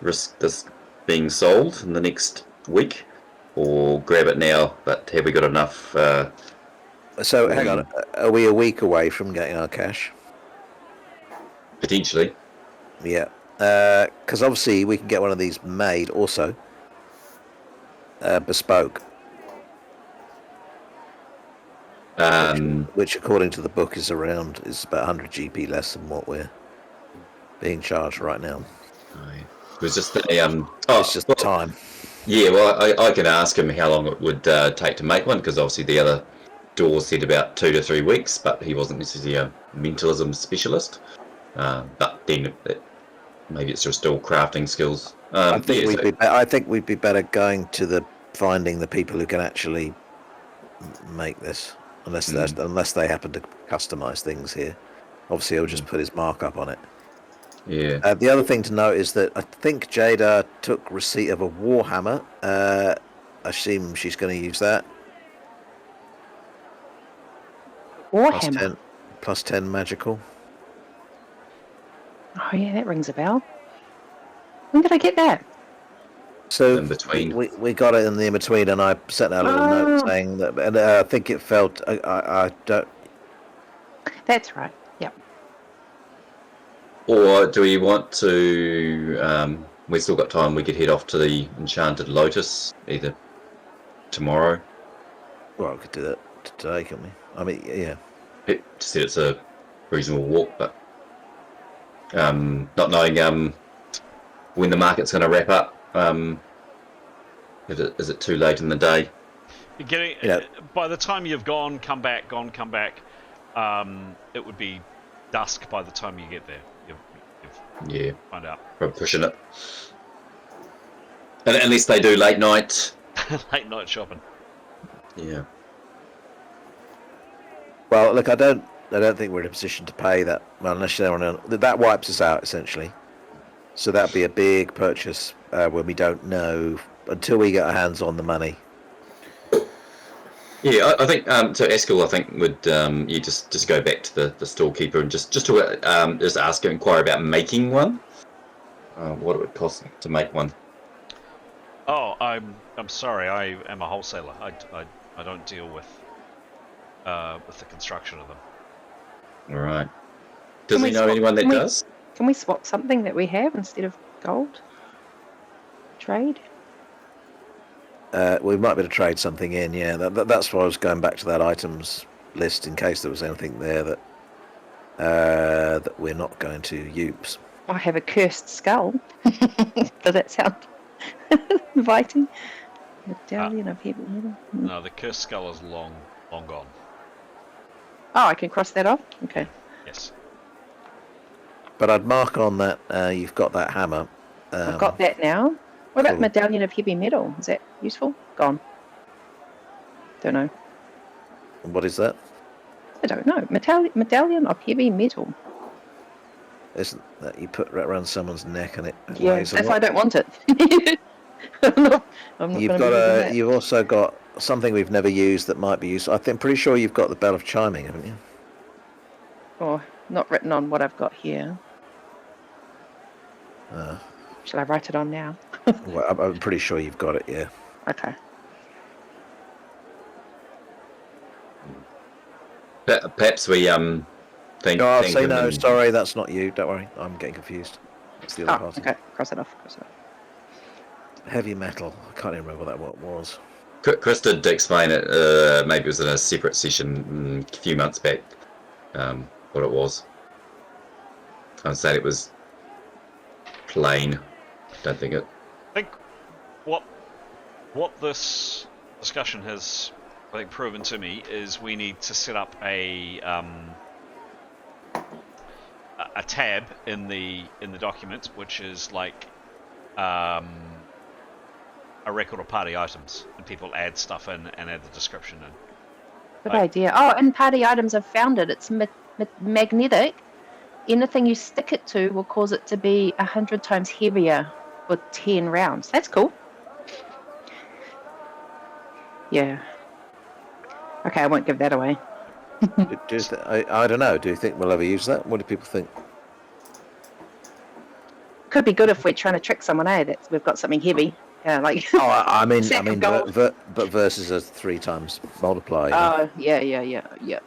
risk this being sold in the next week or grab it now, but have we got enough? So hang on, are we a week away from getting our cash? Potentially. Yeah, because obviously we can get one of these made also, bespoke. Which according to the book is about 100 GP less than what we're being charged right now. It was just it's just the time. Yeah, well, I can ask him how long it would take to make one, because obviously the other door said about 2 to 3 weeks, but he wasn't necessarily a mentalism specialist. But then maybe it's just still crafting skills. I think we'd be better going to the finding the people who can actually make this, unless they happen to customize things here. Obviously, he'll just put his markup on it. Yeah. The other thing to note is that I think Jada took receipt of a Warhammer. I assume she's going to use that. Warhammer. Plus 10 magical. Oh yeah, that rings a bell. When did I get that? So In between. we got it in the in-between, and I sent out a little note saying that, and I think it felt, I don't... That's right. Yep. Or do we want to? We've still got time. We could head off to the Enchanted Lotus either tomorrow. Well, we could do that today, couldn't we? I mean, yeah. It said it's a reasonable walk, but not knowing when the market's going to wrap up. Is it too late in the day? You're getting by the time you've come back, it would be dusk by the time you get there. Yeah, Find out. we're pushing it. And at least they do late night. Late night shopping. Yeah. Well, look, I don't think we're in a position to pay that. Well, unless that wipes us out essentially. So that'd be a big purchase when we don't know until we get our hands on the money. Yeah, I think so. Eskil, I think would you just go back to the storekeeper and just inquire about making one. What it would cost to make one. Oh, I'm sorry. I am a wholesaler. I don't deal with the construction of them. All right. Does Can he we know swap- anyone that can we- does? Can we swap something that we have instead of gold? Trade? We might be able to trade something in, yeah. That's why I was going back to that items list in case there was anything there that we're not going to use. I have a cursed skull. Does that sound inviting? Medallion of heavy metal. No, the cursed skull is long gone. Oh, I can cross that off? Okay. Yes. But I'd mark on that you've got that hammer. I've got that now. What about cool. medallion of heavy metal? Is that useful? Gone. Don't know. What is that? I don't know. Medallion of heavy metal. Isn't that you put right around someone's neck and it Yeah, weighs a if lot? I don't want it. I'm not You've gonna be using you've also got something we've never used that might be useful. I'm pretty sure you've got the Bell of Chiming, haven't you? that. Oh, not written on what I've got here. Shall I write it on now? Well, I'm pretty sure you've got it, yeah. Okay. Perhaps we think. Oh, think say of no, them- sorry, that's not you. Don't worry, I'm getting confused. It's the other Oh, party. okay. Cross it off. Heavy metal. I can't even remember what that was. Chris did explain it. Maybe it was in a separate session a few months back. What it was. I'd say it was plain. Don't think it. I think what this discussion has, I think, proven to me is we need to set up a tab in the document, which is like a record of party items, and people add stuff in and add the description in. Good idea. Oh, and party items, I've found it. It's magnetic. Anything you stick it to will cause it to be 100 times heavier for 10 rounds. That's cool. Yeah. Okay, I won't give that away. I don't know. Do you think we'll ever use that? What do people think? Could be good if we're trying to trick someone, that we've got something heavy. Like. Oh, I mean, Sack of gold. but versus a 3 times multiplier. Oh, yeah.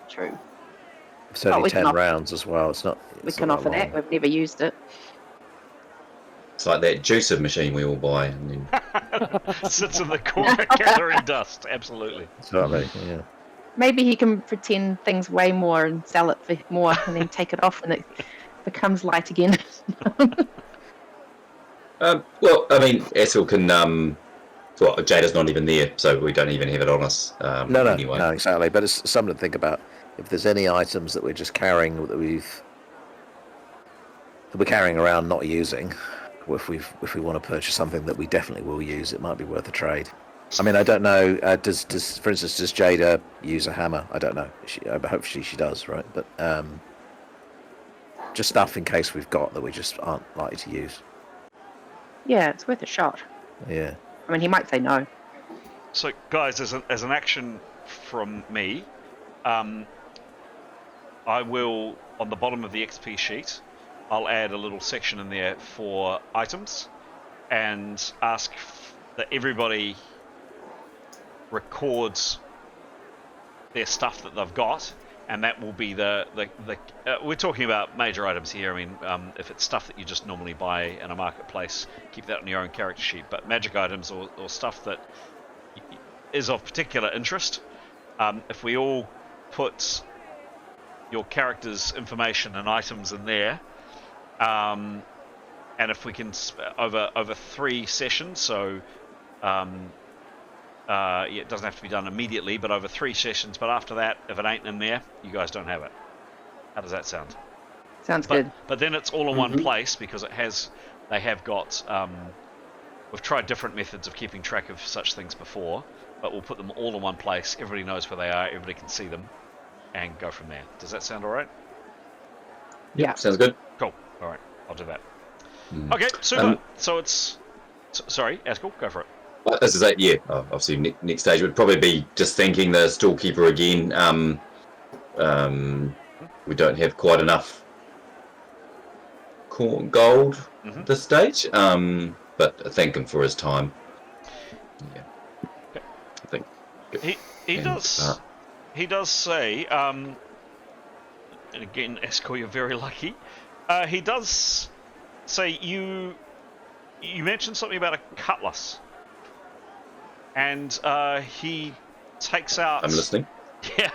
True. It's only we 10 can rounds as well. It's not. We it's can not offer that. long. We've never used it. It's like that juicer machine we all buy. And then... Sits in the corner gathering dust. Absolutely. That's what I mean, yeah. Maybe he can pretend things weigh more and sell it for more and then take it off and it becomes light again. Well, I mean, Eskil can. Well, Jada's not even there, so we don't even have it on us. No, anyway. no, exactly. But it's something to think about. If there's any items that we're just carrying that we're carrying around not using, if we want to purchase something that we definitely will use, it might be worth a trade. I mean, I don't know. Does for instance, does Jada use a hammer? I don't know. Hopefully she does, right? But just stuff in case we've got that we just aren't likely to use. Yeah, it's worth a shot. Yeah. I mean, he might say no. So, guys, as an action from me, I will, on the bottom of the XP sheet, I'll add a little section in there for items and ask that everybody records their stuff that they've got, and that will be the we're talking about major items here. I mean, if it's stuff that you just normally buy in a marketplace, keep that on your own character sheet. But magic items or stuff that is of particular interest, if we all put your character's information and items in there, and if we can over 3 sessions, so it doesn't have to be done immediately, but over 3 sessions. But after that, if it ain't in there, you guys don't have it. How does that sound? Sounds good. But then it's all in one place because they have got. We've tried different methods of keeping track of such things before, but we'll put them all in one place. Everybody knows where they are. Everybody can see them, and go from there. Does that sound all right? Yeah. Sounds good. Cool. All right, I'll do that. Okay, super. So it's. Sorry, Askell, go for it. As I say, yeah, obviously next stage would probably be just thanking the storekeeper again. We don't have quite enough gold at this stage, but thank him for his time. Yeah, okay. I think he does say, and again, Askell, you're very lucky. He does say you mentioned something about a cutlass. And he takes out... I'm listening. Yeah.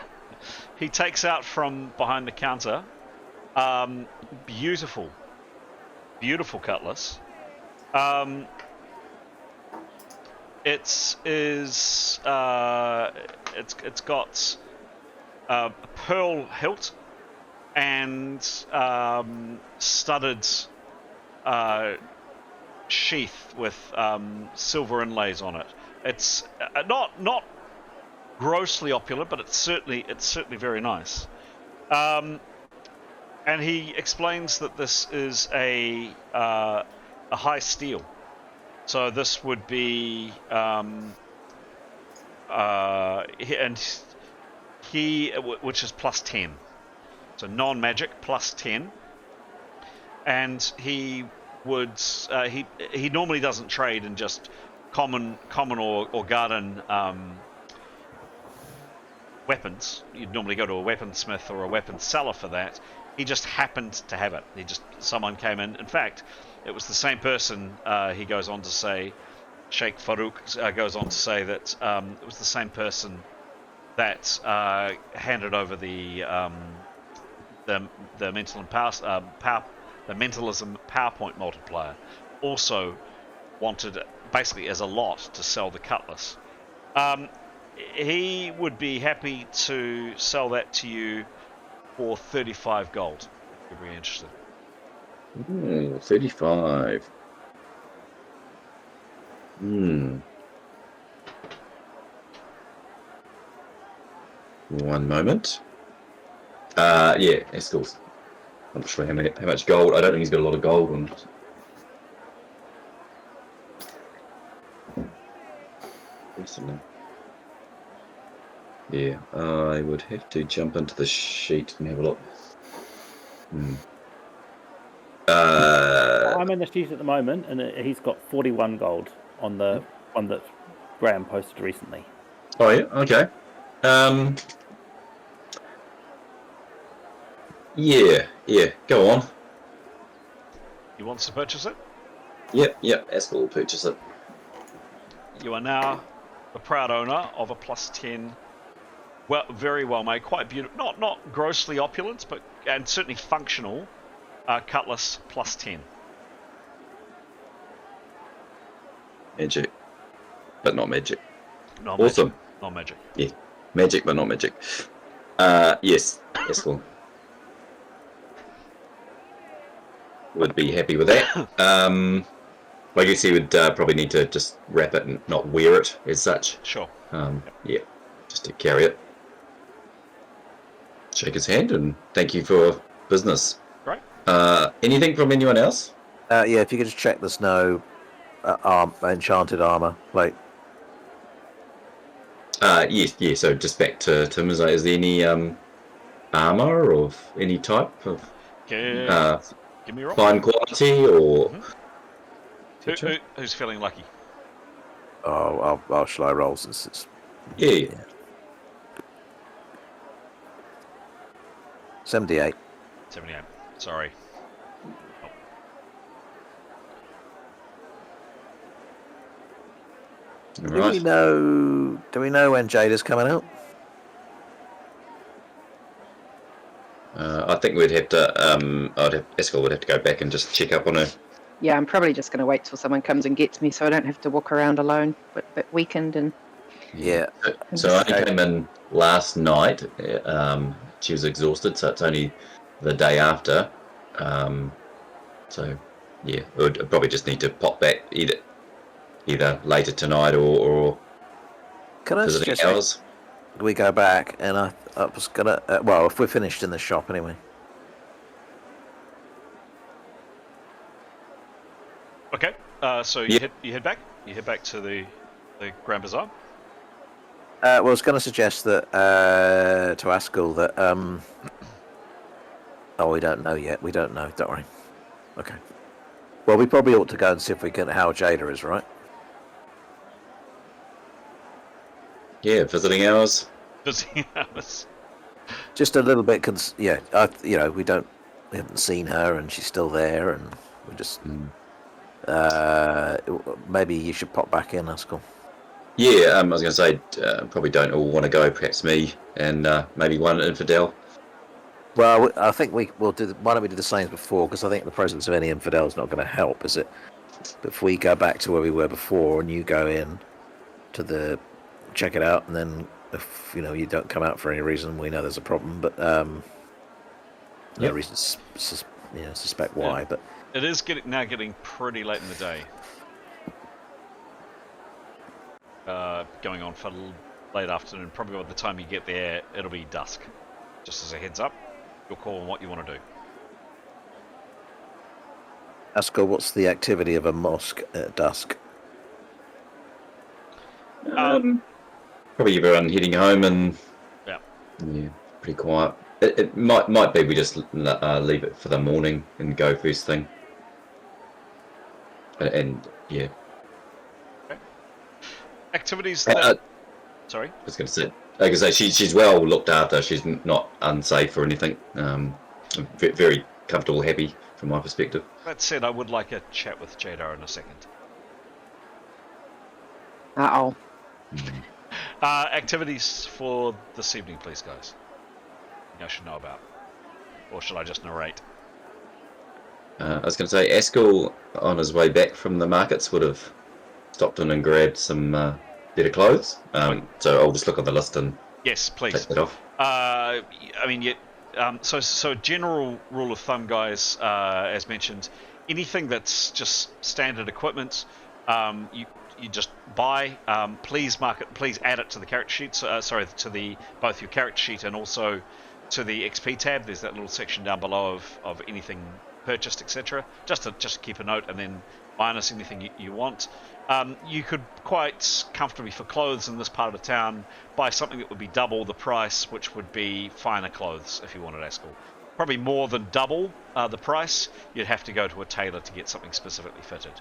He takes out from behind the counter beautiful cutlass. It's got a pearl hilt and studded sheath with silver inlays on it. It's not grossly opulent, but it's certainly very nice. And he explains that this is a high steel, so this would be which is plus 10, so non-magic plus 10, and he would he normally doesn't trade in just common or garden weapons. You'd normally go to a weaponsmith or a weapons seller for that. He just happened to have it. Someone came in. In fact, it was the same person. He goes on to say, Sheikh Farouk goes on to say that it was the same person that handed over the mental and the mentalism PowerPoint multiplier. Also wanted basically as a lot to sell the cutlass. He would be happy to sell that to you for 35 gold, if you're interested. 35. One moment. Yeah, Eskill's. I'm not sure how much gold. I don't think he's got a lot of gold on it. Yeah, I would have to jump into the sheet and have a look. I'm in the sheet at the moment, and he's got 41 gold on the one that Graham posted recently. Oh yeah, okay. Yeah, go on. He wants to purchase it? Yep, Askell will purchase it. You are now the proud owner of a plus 10, well, very well made, quite beautiful, not grossly opulent, and certainly functional cutlass plus 10. Magic, but not magic. Not awesome. Magic. Not magic. Yeah, magic, but not magic. Yes, Askell would be happy with that. I guess he would probably need to just wrap it and not wear it as such. Sure. Yeah, just to carry it. Shake his hand and thank you for business. Great. Anything from anyone else? Yeah, if you could just check there's no enchanted armor plate. Yes. So just back to Tim. Is there any armor of any type of Give me a roll. fine quality or? Who's feeling lucky? Oh, shall I roll since it's... Yeah. 78. 78. Sorry. Do we know when Jada's coming out? I think we'd have to. Eskel would have to go back and just check up on her. Yeah, I'm probably just going to wait till someone comes and gets me, so I don't have to walk around alone. But weekend and Yeah. So I only came in last night. She was exhausted, so it's only the day after. So yeah, I'd probably just need to pop back either later tonight or Can I visiting suggest hours. we go back? And I was gonna. Well, if we're finished in the shop anyway. Okay. So you head back. You head back to the Grand Bazaar. Well, I was going to suggest that to Askell that. Oh, we don't know yet. We don't know. Don't worry. Okay. Well, we probably ought to go and see if we can how Jada is, right? Yeah, visiting hours. Visiting hours. Just a little bit, we haven't seen her, and she's still there, and we just. Maybe you should pop back in, Askell. Yeah, I was going to say probably don't all want to go. Perhaps me and maybe one infidel. Well, I think we'll do. Why don't we do the same as before? Because I think the presence of any infidel is not going to help, is it? But if we go back to where we were before, and you go in to check it out, and then if you don't come out for any reason, we know there's a problem. But no reason to suspect why. Yeah. But it is getting pretty late in the day. Going on for late afternoon. Probably by the time you get there, it'll be dusk. Just as a heads up, your call on what you want to do. Askell, what's the activity of a mosque at dusk? Probably everyone heading home and yeah, pretty quiet. It might be we just leave it for the morning and go first thing. And yeah. Okay. Activities that. Sorry. I was going to say. Like I say, she's well looked after. She's not unsafe or anything. Very comfortable, happy from my perspective. That said, I would like a chat with Jada in a second. Uh-oh. Activities for this evening, please, guys. I should know about. Or should I just narrate? I was going to say, Askell, on his way back from the markets, would have stopped in and grabbed some better clothes. So I'll just look on the list and yes, please. take that off. So general rule of thumb, guys, as mentioned, anything that's just standard equipment, you just buy. Please add it to the character sheet. To both your character sheet and also to the XP tab. There's that little section down below of anything purchased, etc. Just to keep a note, and then minus anything you want. You could quite comfortably, for clothes in this part of the town, buy something that would be double the price, which would be finer clothes if you wanted Askell. Probably more than double the price. You'd have to go to a tailor to get something specifically fitted.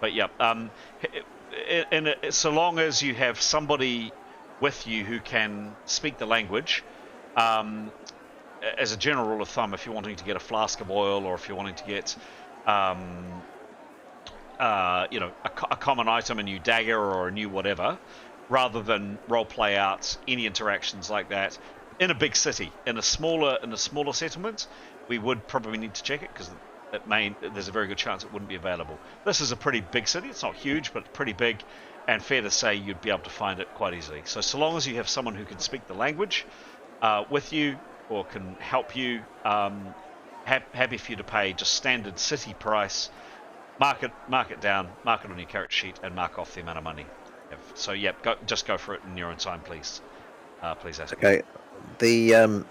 But yeah, so long as you have somebody with you who can speak the language, as a general rule of thumb, if you're wanting to get a flask of oil, or if you're wanting to get a common item, a new dagger or a new whatever, rather than role play out any interactions like that in a big city. In a smaller settlement, we would probably need to check it, because there's a very good chance it wouldn't be available. This is a pretty big city. It's not huge, but pretty big, and fair to say you'd be able to find it quite easily. So long as you have someone who can speak the language with you, or can help you, happy for you to pay just standard city price. mark it down, mark it on your character sheet, and mark off the amount of money you have. So yeah, just go for it in your own time, please. Please ask. Okay. The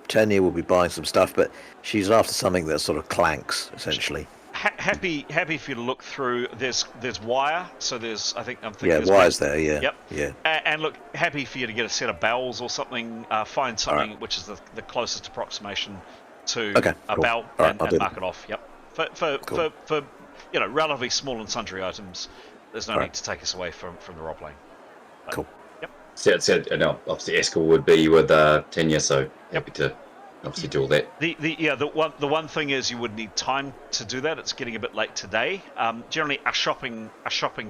Tanya will be buying some stuff, but she's after something that sort of clanks, essentially. Happy for you to look through. There's wire, so I'm thinking. Yeah, there's wires there. Yeah. Yep. Yeah. And look, happy for you to get a set of bells or something. Find something which is the closest approximation to a cool. bell, Right, and mark it off. Yep. For relatively small and sundry items, there's no need to take us away from the role playing. Cool. Yep. So no, obviously Eskel would be with Tanya, so happy to obviously do all that. The one thing is you would need time to do that. It's getting a bit late today. Generally, a shopping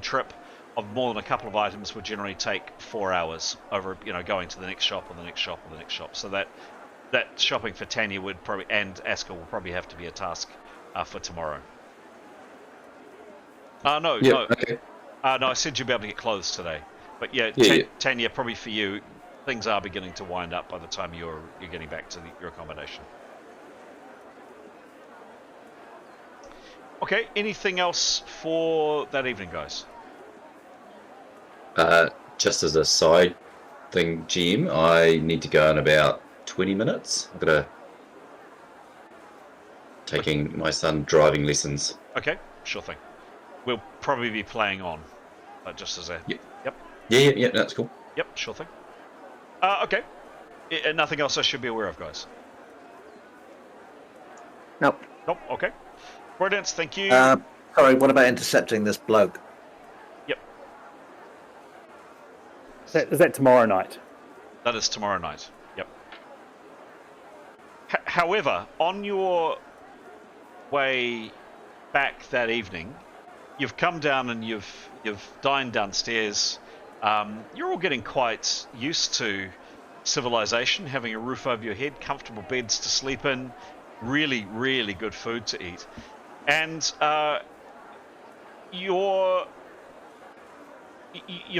trip of more than a couple of items would generally take 4 hours over, going to the next shop and the next shop and the next shop. So that shopping for Tanya would probably, and Asker will probably have to be a task for tomorrow. No. Okay. No, I said you'd be able to get clothes today. But Tanya, probably for you, things are beginning to wind up by the time you're getting back to your accommodation. Okay, anything else for that evening, guys? Just as a side thing, GM, I need to go in about 20 minutes. I've got to taking my son driving lessons. Okay, sure thing. We'll probably be playing on, just as a... Yep. Yep. Yeah, that's cool. Yep, sure thing. Okay. Nothing else I should be aware of, guys? Nope. Nope, okay. Brilliant, thank you. Sorry, what about intercepting this bloke? Yep. Is that tomorrow night? That is tomorrow night. Yep. However, on your way back that evening, you've come down and you've dined downstairs. You're all getting quite used to civilization, having a roof over your head, comfortable beds to sleep in, really, really good food to eat. And you've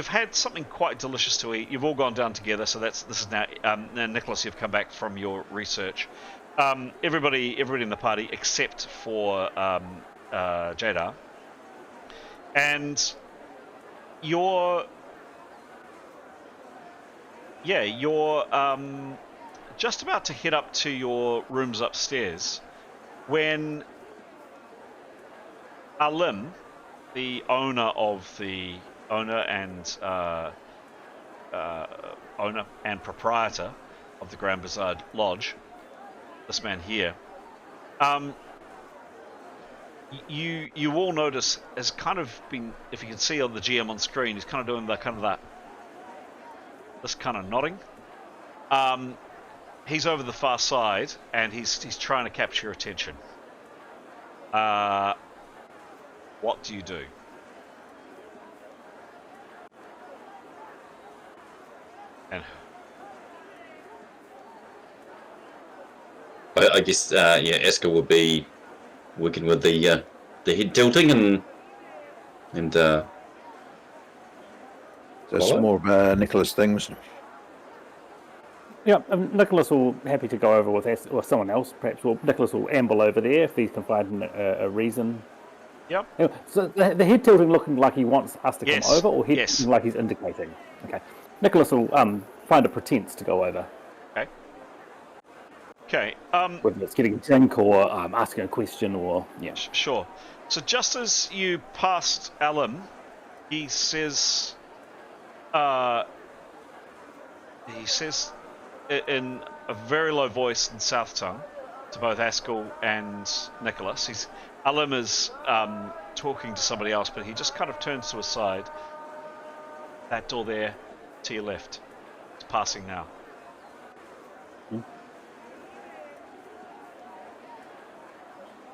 had something quite delicious to eat. You've all gone down together, so this is now Nicholas, you've come back from your research. Everybody in the party except for Jada. And you're just about to head up to your rooms upstairs when Alim, the owner and proprietor of the Grand Bazaar Lodge, this man here, you all notice has kind of been, if you can see on the GM on screen, he's kind of doing this kind of nodding. He's over the far side and he's trying to capture your attention. What do you do? And I guess Esker would be working with the head tilting and That's more of Nicholas things. Yeah, Nicholas will happy to go over with someone else. Perhaps Nicholas will amble over there if he can find a reason. Yep. Anyway, so the head tilting looking like he wants us to Yes. come over, or head Yes. tilting like he's indicating. Okay. Nicholas will find a pretense to go over. Okay. Whether it's getting a drink or asking a question or Sure. So just as you passed Alan, he says in a very low voice in South Tongue to both Askell and Nicholas. Alim is talking to somebody else, but he just kind of turns to his side. That door there, to your left. It's passing now.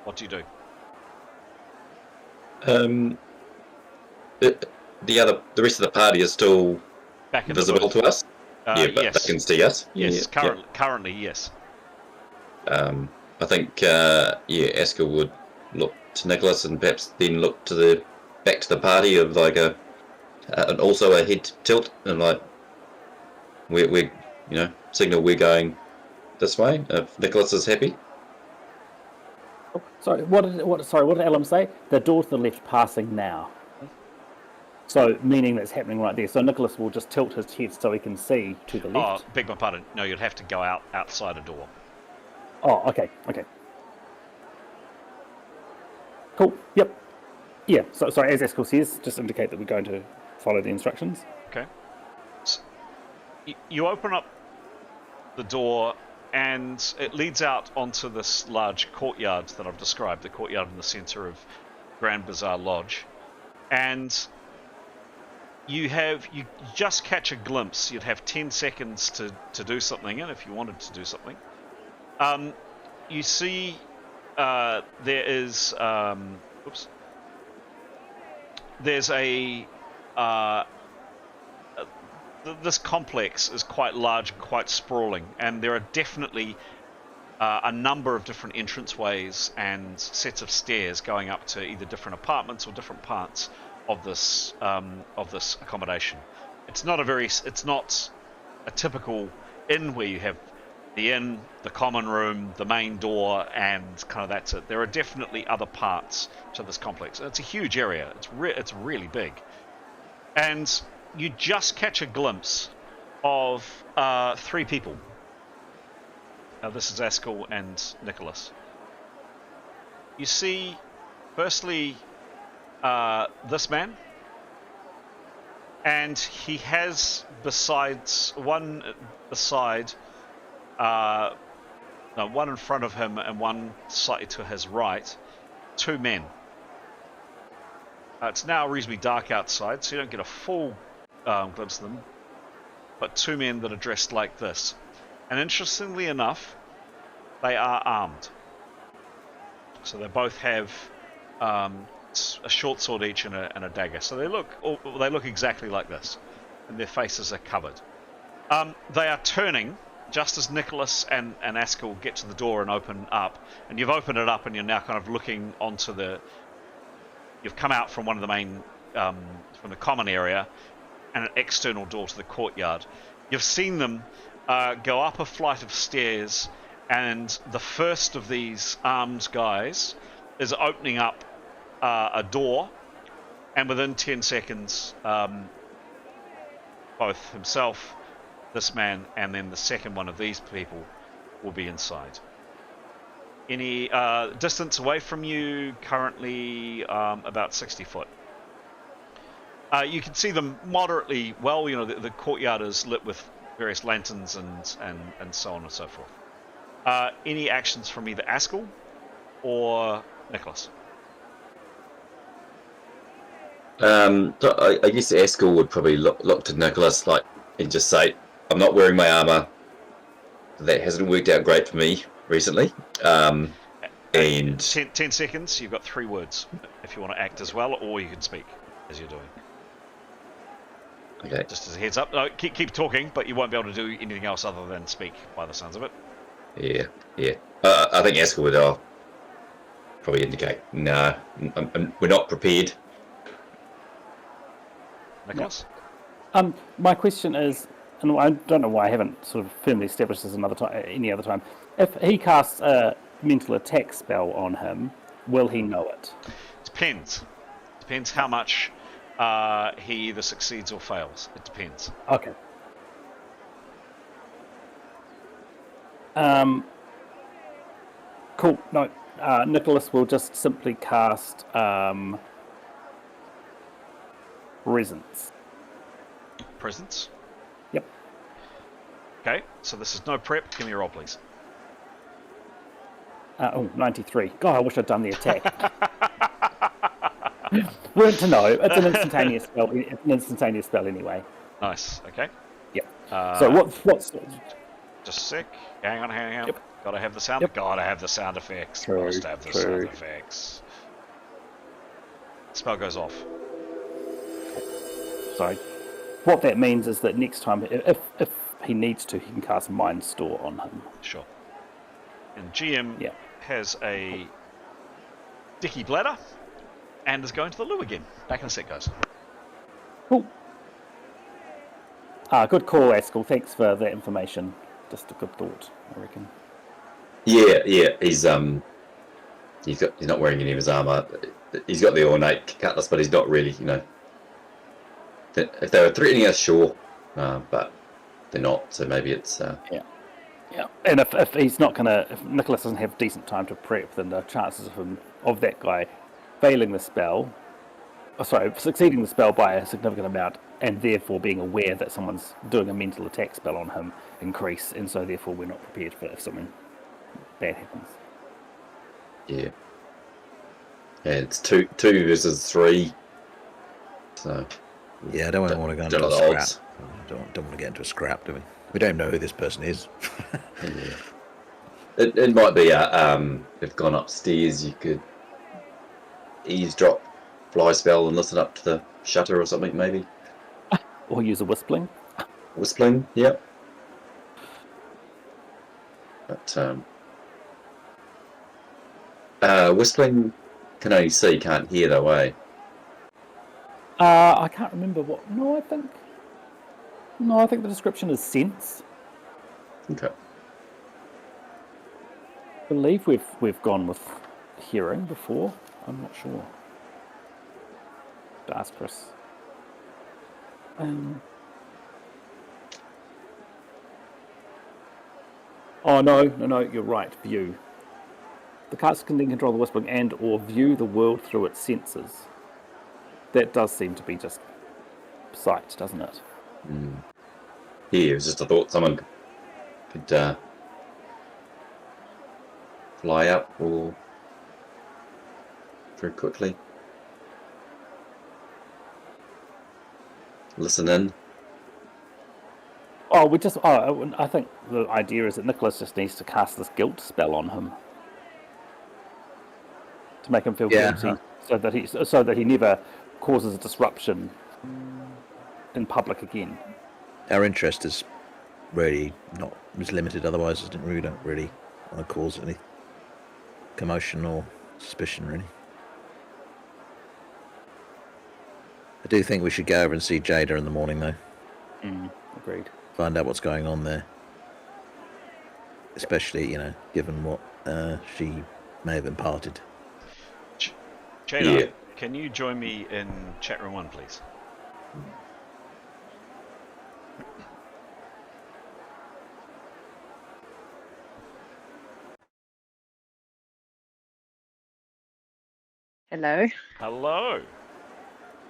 What do you do? The rest of the party is still Back in visible the to us. But yes. they can see us. Yes, Yeah. currently, yes. I think Asker would look to Nicholas and perhaps then look back to the party of like and also a head tilt and like we signal we're going this way if Nicholas is happy. Sorry, what did Elam say? The door to the left passing now. So, meaning that's happening right there. So Nicholas will just tilt his head so he can see to the left. Oh, beg my pardon. No, you'd have to go outside a door. Oh, okay. Cool, yep. Yeah, so sorry, as Eskel says, just indicate that we're going to follow the instructions. Okay. So, you open up the door, and it leads out onto this large courtyard that I've described, the courtyard in the centre of Grand Bazaar Lodge. And you just catch a glimpse. You'd have 10 seconds to do something, and if you wanted to do something. You see there is... there's this complex is quite large and quite sprawling, and there are definitely a number of different entranceways and sets of stairs going up to either different apartments or different parts of this accommodation. It's not a typical inn where you have the inn, the common room, the main door, and kind of that's it. There are definitely other parts to this complex. It's a huge area. It's really big, and you just catch a glimpse of 3 people. Now this is Askel and Nicholas. You see, firstly, this man, and he has one in front of him and one slightly to his right, 2 men. It's now reasonably dark outside, so you don't get a full glimpse of them, but 2 men that are dressed like this. And interestingly enough, they are armed. So they both have a short sword each and a dagger. So they look exactly like this, and their faces are covered. They are turning just as Nicholas and Askel get to the door and open up, and you've opened it up and you're now kind of looking onto you've come out from one of the main, from the common area, and an external door to the courtyard. You've seen them go up a flight of stairs, and the first of these armed guys is opening up a door, and within 10 seconds, both himself, this man, and then the second one of these people will be inside. Any distance away from you, currently about 60 foot. You can see them moderately well. You know, the courtyard is lit with various lanterns and so on and so forth. Any actions from either Askel or Nicholas? So I guess Askel would probably look to Nicholas and just say, "I'm not wearing my armor. That hasn't worked out great for me recently." And 10 seconds. You've got 3 words if you want to act as well, or you can speak as you're doing. Okay. Just as a heads up. No, keep talking, but you won't be able to do anything else other than speak, by the sounds of it. Yeah. I think Askel would probably indicate, no, we're not prepared. Nicholas? My question is, and I don't know why I haven't sort of firmly established this any other time. If he casts a mental attack spell on him, will he know it? Depends how much he either succeeds or fails. It depends. Okay. Cool. No, Nicholas will just simply cast Presence. Presence? Yep. Okay, so this is no prep. Give me a roll, please. 93. God, I wish I'd done the attack. Weren't to know. It's an instantaneous spell. It's an instantaneous spell anyway. Nice. Okay. Yeah. So what's just a sec. Hang on. Yep. Gotta have the sound. Yep. Gotta have the sound effects. True, Must have the sound effects. Spell goes off. Sorry. What that means is that next time, if he needs to, he can cast Mind Store on him. Sure. And GM has a dicky bladder and is going to the loo again. Back in a sec, guys. Cool. Good call, Askel. Thanks for that information. Just a good thought, I reckon. Yeah. He's He's not wearing any of his armor. He's got the ornate cutlass, but he's not really, If they were threatening us, sure, but they're not. So maybe it's Yeah. And if he's not gonna, if Nicholas doesn't have decent time to prep, then the chances of that guy failing the spell, succeeding the spell by a significant amount, and therefore being aware that someone's doing a mental attack spell on him, increase, and so therefore we're not prepared for if something bad happens. Yeah. And it's two versus 3. So Yeah, I don't want to go into don't a know the scrap. odds. Don't want to get into a scrap, do we? We don't know who this person is. Yeah. It might be if gone upstairs you could eavesdrop, fly spell, and listen up to the shutter or something, maybe. Or use a whistling. Whistling, yep. But whistling can only see, can't hear though, eh? I can't remember what. No, I think the description is sense. Okay. I believe we've gone with hearing before. I'm not sure. To ask Chris. Oh no! You're right. View. The caster can then control the whispering and/or view the world through its senses. That does seem to be just sight, doesn't it? Yeah, it was just a thought someone could fly up or very quickly listen in. I think the idea is that Nicholas just needs to cast this guilt spell on him to make him feel guilty, so that he never causes a disruption in public again. Our interest is really not as limited. Otherwise, we don't really want to cause any commotion or suspicion, really. I do think we should go over and see Jada in the morning, though. Agreed. Find out what's going on there. Especially, given what she may have imparted. Jada, can you join me in chat room 1, please? Hello. Hello.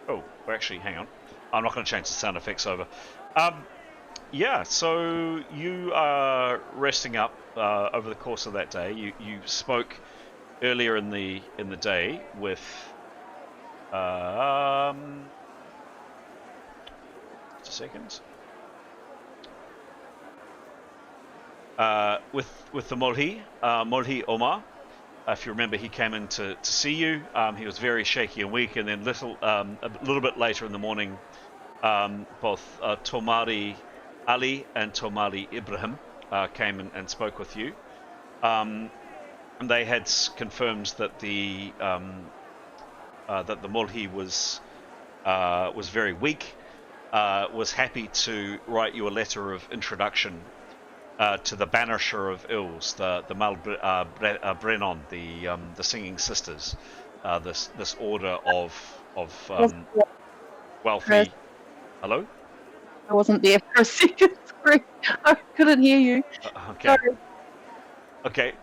Oh, well, actually, hang on. I'm not going to change the sound effects over. Yeah, so you are resting up over the course of that day. You spoke earlier in the day with just a second. With the Molhi Omar. If you remember, he came in to see you. He was very shaky and weak, and then a little bit later in the morning, both Tomari Ali and Tomari Ibrahim came and spoke with you. And they had confirmed that the Molhi was very weak. Was happy to write you a letter of introduction to the Banisher of Ills, the Brennon, the Singing Sisters, this order of wealthy. Hello? I wasn't there for a second. Sorry, I couldn't hear you. Okay. Sorry. Okay.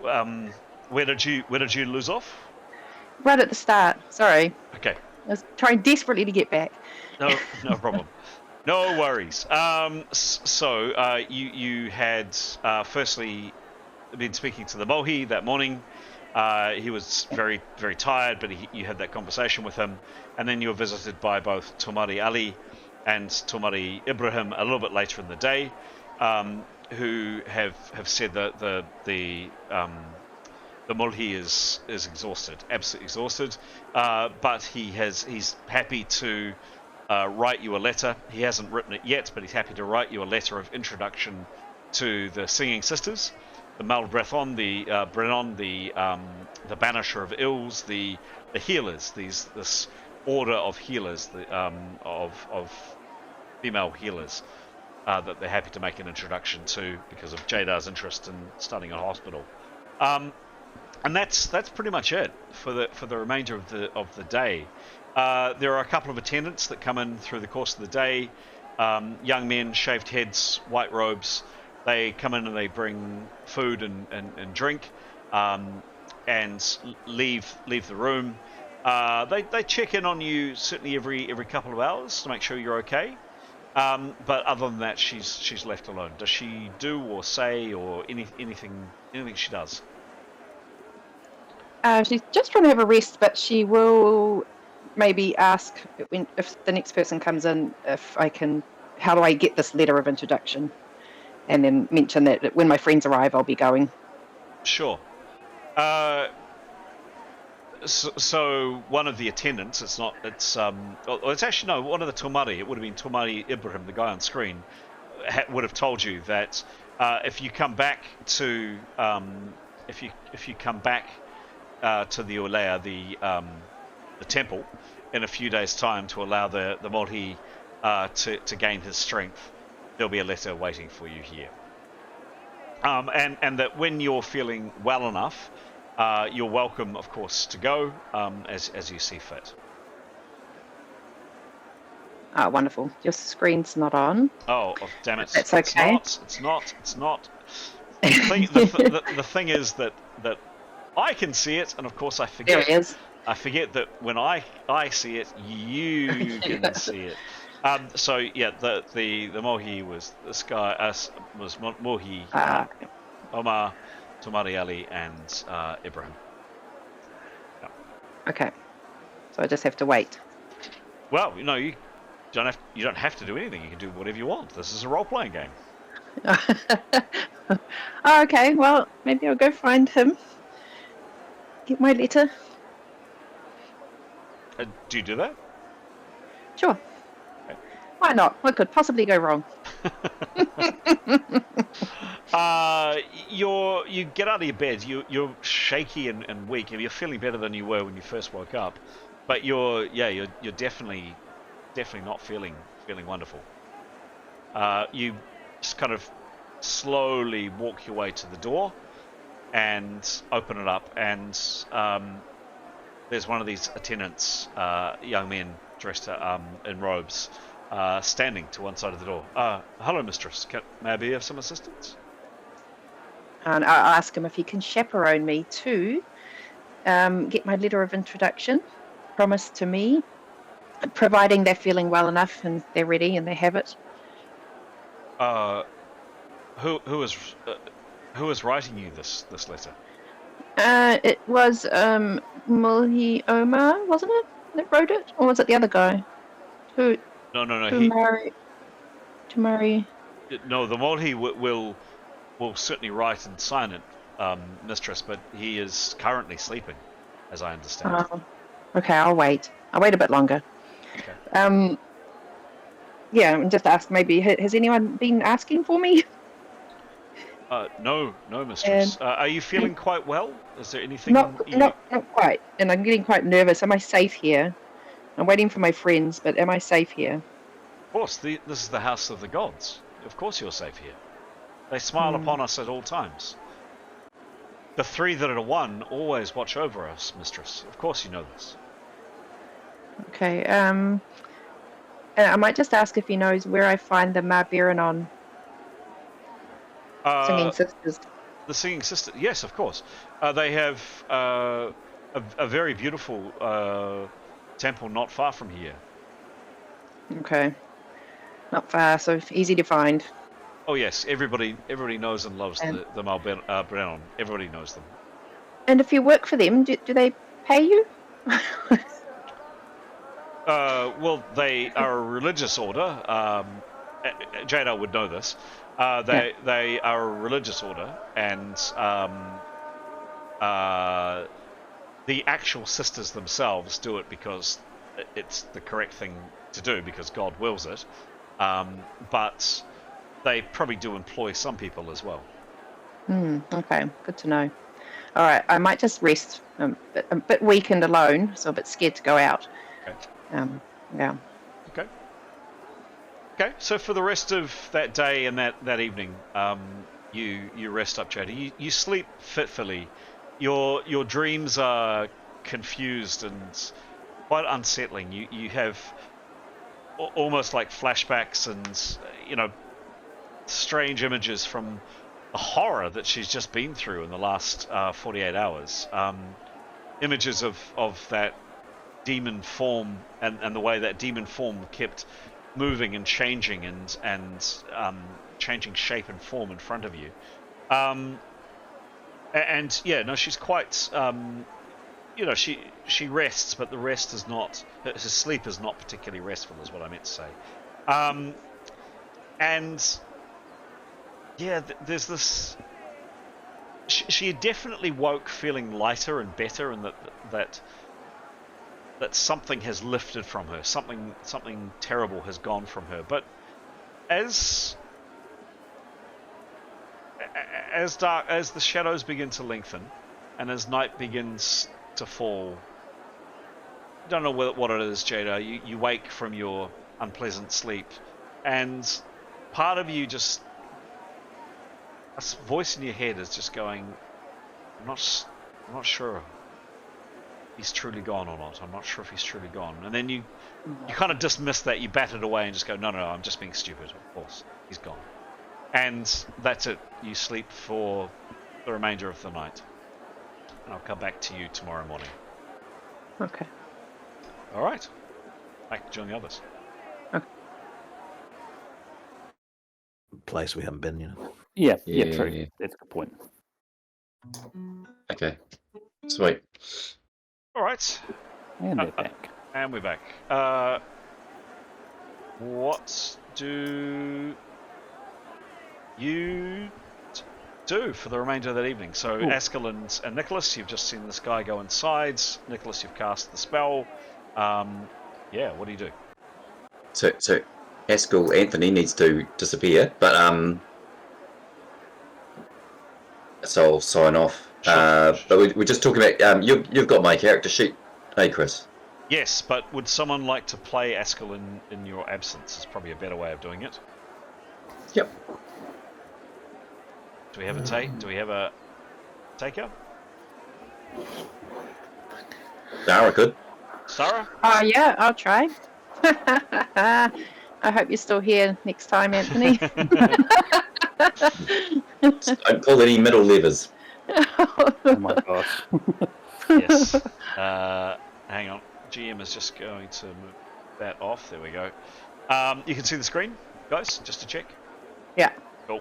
Where did you lose off? Right at the start. Sorry. Okay. I was trying desperately to get back. No problem. No worries. So you had firstly been speaking to the Mohi that morning. He was very, very tired, but you had that conversation with him, and then you were visited by both Tomari Ali and Tomari Ibrahim a little bit later in the day, who have said that the Molhi is exhausted, absolutely exhausted, but he's happy to write you a letter. He hasn't written it yet, but he's happy to write you a letter of introduction to the Singing Sisters, the Malbrethon, the Brennon, the Banisher of Ills, the healers. This order of healers, of female healers, that they're happy to make an introduction to because of Jada's interest in starting a hospital. And that's pretty much it for the remainder of the day. There are a couple of attendants that come in through the course of the day. Young men, shaved heads, white robes. They come in and they bring food and drink, and leave the room. They check in on you certainly every couple of hours to make sure you're okay. But other than that, she's left alone. Does she do or say or anything she does? She's just trying to have a rest, but she will maybe ask if the next person comes in if I can. How do I get this letter of introduction? And then mention that when my friends arrive, I'll be going. Sure. So one of the attendants, it's actually no, one of the Tomari, it would have been Tomari Ibrahim, the guy on screen, would have told you that if you come back to if you come back to the Ulea, the temple, in a few days' time to allow the Mohi to gain his strength, there'll be a letter waiting for you here. And that when you're feeling well enough, you're welcome, of course, to go as you see fit. Ah, wonderful. Your screen's not on. Oh, damn it! That's okay. It's not. The thing is that I can see it, and of course I forget. There it is. I forget that when I see it, you can see it. So yeah, the Mohi was this guy. Was Mohi, Omar, Tomari Ali, and Ibrahim. Yeah. Okay. So I just have to wait. Well, you don't have to do anything. You can do whatever you want. This is a role-playing game. Oh, okay. Well, maybe I'll go find him. Get my letter. Do you do that? Sure. Okay. Why not? What could possibly go wrong? You get out of your bed. You're shaky and weak. You're feeling better than you were when you first woke up, but you're definitely not feeling wonderful. You just kind of slowly walk your way to the door and open it up, and there's one of these attendants, young men dressed in robes, standing to one side of the door. Hello, mistress. May I be of some assistance? And I'll ask him if he can chaperone me to get my letter of introduction promised to me, providing they're feeling well enough and they're ready and they have it. Who is writing you this letter? It was Mulhi Omar, wasn't it, that wrote it? Or was it the other guy? No. Tomari. No, the Mulhi will certainly write and sign it, mistress, but he is currently sleeping, as I understand. Oh, okay, I'll wait. I'll wait a bit longer. Okay. Yeah, and just ask, maybe, has anyone been asking for me? No, mistress. Are you feeling quite well? Is there anything? Not quite. And I'm getting quite nervous. Am I safe here? I'm waiting for my friends, but am I safe here? Of course, this is the house of the gods. Of course you're safe here. They smile upon us at all times. The three that are one always watch over us, mistress. Of course you know this. Okay, I might just ask if he knows where I find the M.E.R.P Singing Sisters. The Singing Sisters, yes, of course. They have a very beautiful temple not far from here. Okay. Not far, so easy to find. Oh yes, everybody knows and loves the M.E.R.P. Everybody knows them. And if you work for them, do they pay you? Well, they are a religious order. Jada would know this. They are a religious order, and the actual sisters themselves do it because it's the correct thing to do, because God wills it. But they probably do employ some people as well. Okay, good to know. All right, I might just rest. A bit weak and alone, so a bit scared to go out. Okay. Yeah. Okay, so for the rest of that day and that evening, you rest up, Jada. You sleep fitfully. your dreams are confused and quite unsettling. You have almost like flashbacks and strange images from the horror that she's just been through in the last 48 hours. Images of that demon form and the way that demon form kept moving and changing and changing shape and form in front of you. She's quite she rests, but the rest is not, her sleep is not particularly restful, is what I meant to say. There's this, she definitely woke feeling lighter and better, and that something has lifted from her, something terrible has gone from her. But as the shadows begin to lengthen and as night begins to fall, I don't know what it is, Jada. You wake from your unpleasant sleep, and part of you just, a voice in your head is just going, I'm not sure he's truly gone or not. I'm not sure if he's truly gone. And then you kind of dismiss that, you bat it away and just go, no, I'm just being stupid. Of course, he's gone. And that's it. You sleep for the remainder of the night. And I'll come back to you tomorrow morning. Okay. All right. Back to join the others. Okay. Place we haven't been, Yeah, Yeah, true. yeah. That's a good point. Okay. Sweet. All right. And they're back. And we're back. What do you do for the remainder of that evening? So, Askell and Nicholas, you've just seen this guy go inside. Nicholas, you've cast the spell. What do you do? So Askell Anthony needs to disappear, but so I'll sign off. Sure. But we're just talking about you've got my character sheet, hey Chris. Yes, but would someone like to play Askell in your absence? Is probably a better way of doing it. Yep. Do we have a take? Do we have a taker? Sarah could. Sarah? Yeah, I'll try. I hope you're still here next time, Anthony. Don't pull any middle levers. Oh my gosh. Yes. Hang on. GM is just going to move that off. There we go. You can see the screen, guys, just to check. Yeah. Cool.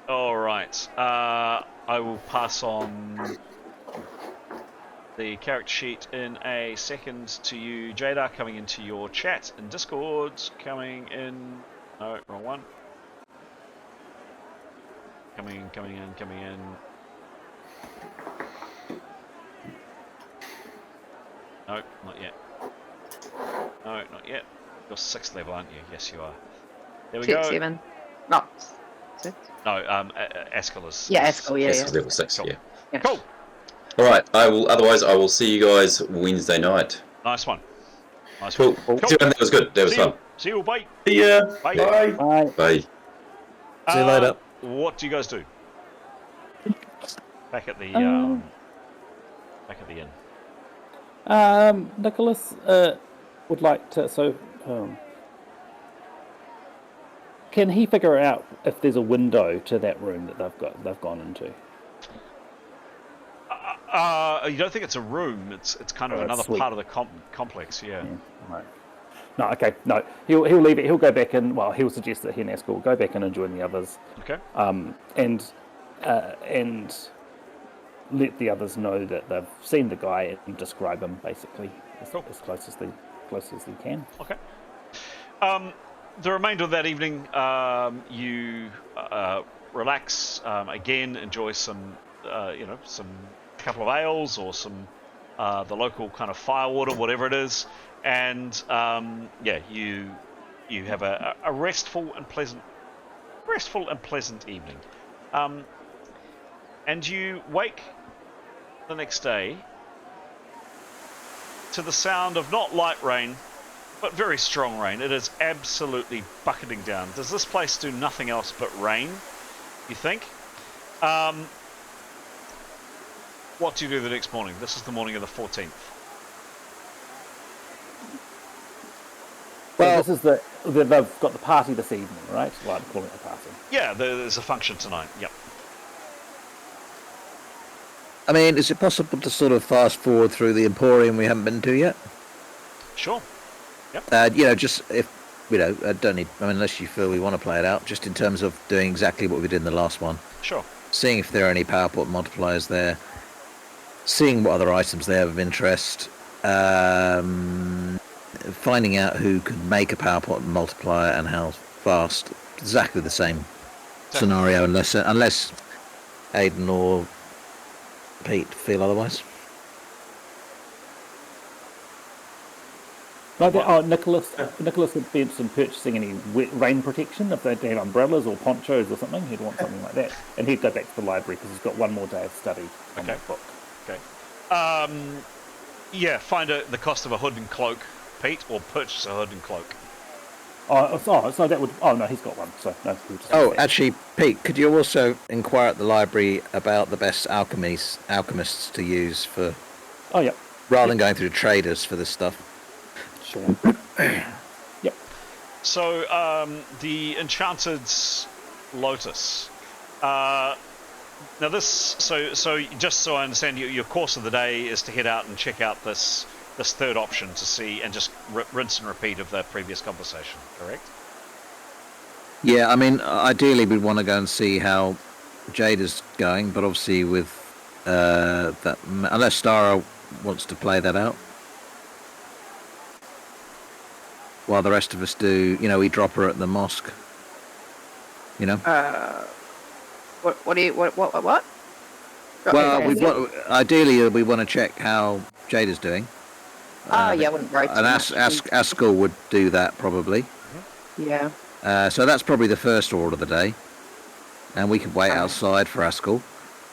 All right. I will pass on the character sheet in a second to you, Jada, coming into your chat in Discord. Coming in. No, wrong one. Coming in. No, not yet. No, not yet. You're 6th level, aren't you? Yes, you are. There we go. 7. No. 6. No, Askell is. Yeah, Askell, yeah. Yes, level 6. Cool. Yeah. Cool. All right. Otherwise, I will see you guys Wednesday night. Nice one. Cool. That was good. That was fun. See you. Bye. See ya. Bye. Bye. Bye. Bye. See you later. What do you guys do? Back at the inn. Nicholas would like to. So, can he figure out if there's a window to that room that they've gone into? You don't think it's a room? It's kind of another part of the complex. Yeah. Right. No. Okay. No. He'll leave it. He'll go back in. Well, he'll suggest that he and Askell will go back in and join the others. Okay. And let the others know that they've seen the guy and describe him basically as close as they can. Okay. The remainder of that evening, you relax again, enjoy some couple of ales or some the local kind of firewater, whatever it is, and you have a restful and pleasant evening, and you wake the next day to the sound of not light rain, but very strong rain. It is absolutely bucketing down. Does this place do nothing else but rain, you think? What do you do the next morning? This is the morning of the 14th. Well, this is they've got the party this evening, right? Well, I'm calling it a party. Yeah, there's a function tonight. Yep. I mean, is it possible to sort of fast forward through the Emporium we haven't been to yet? Sure. Just if I don't need. I mean, unless you feel we want to play it out, just in terms of doing exactly what we did in the last one. Sure. Seeing if there are any power point multipliers there. Seeing what other items they have of interest. Finding out who could make a power point multiplier and how fast. Exactly the same scenario, unless Aiden or Pete feel otherwise. Nicholas would be interested in purchasing any rain protection if they have umbrellas or ponchos or something. He'd want something like that, and he'd go back to the library because he's got one more day of study on that book. Okay. Find the cost of a hood and cloak, Pete, or purchase a hood and cloak. So that would. Oh no, he's got one. So no. Actually, Pete, could you also inquire at the library about the best alchemists to use for? Oh yeah. Rather than going through traders for this stuff. Sure. Yep. So the Enchanted Lotus. Now this. So just so I understand, your course of the day is to head out and check out this third option to see and just rinse and repeat of that previous conversation, correct? Yeah, I mean, ideally we'd want to go and see how Jada's going, but obviously with that, unless Stara wants to play that out, while the rest of us do, we drop her at the mosque. What? Well, ideally we want to check how Jada's doing. I wouldn't worry too much. Astral would do that probably. Yeah. So that's probably the first order of the day, and we could wait outside for Astral.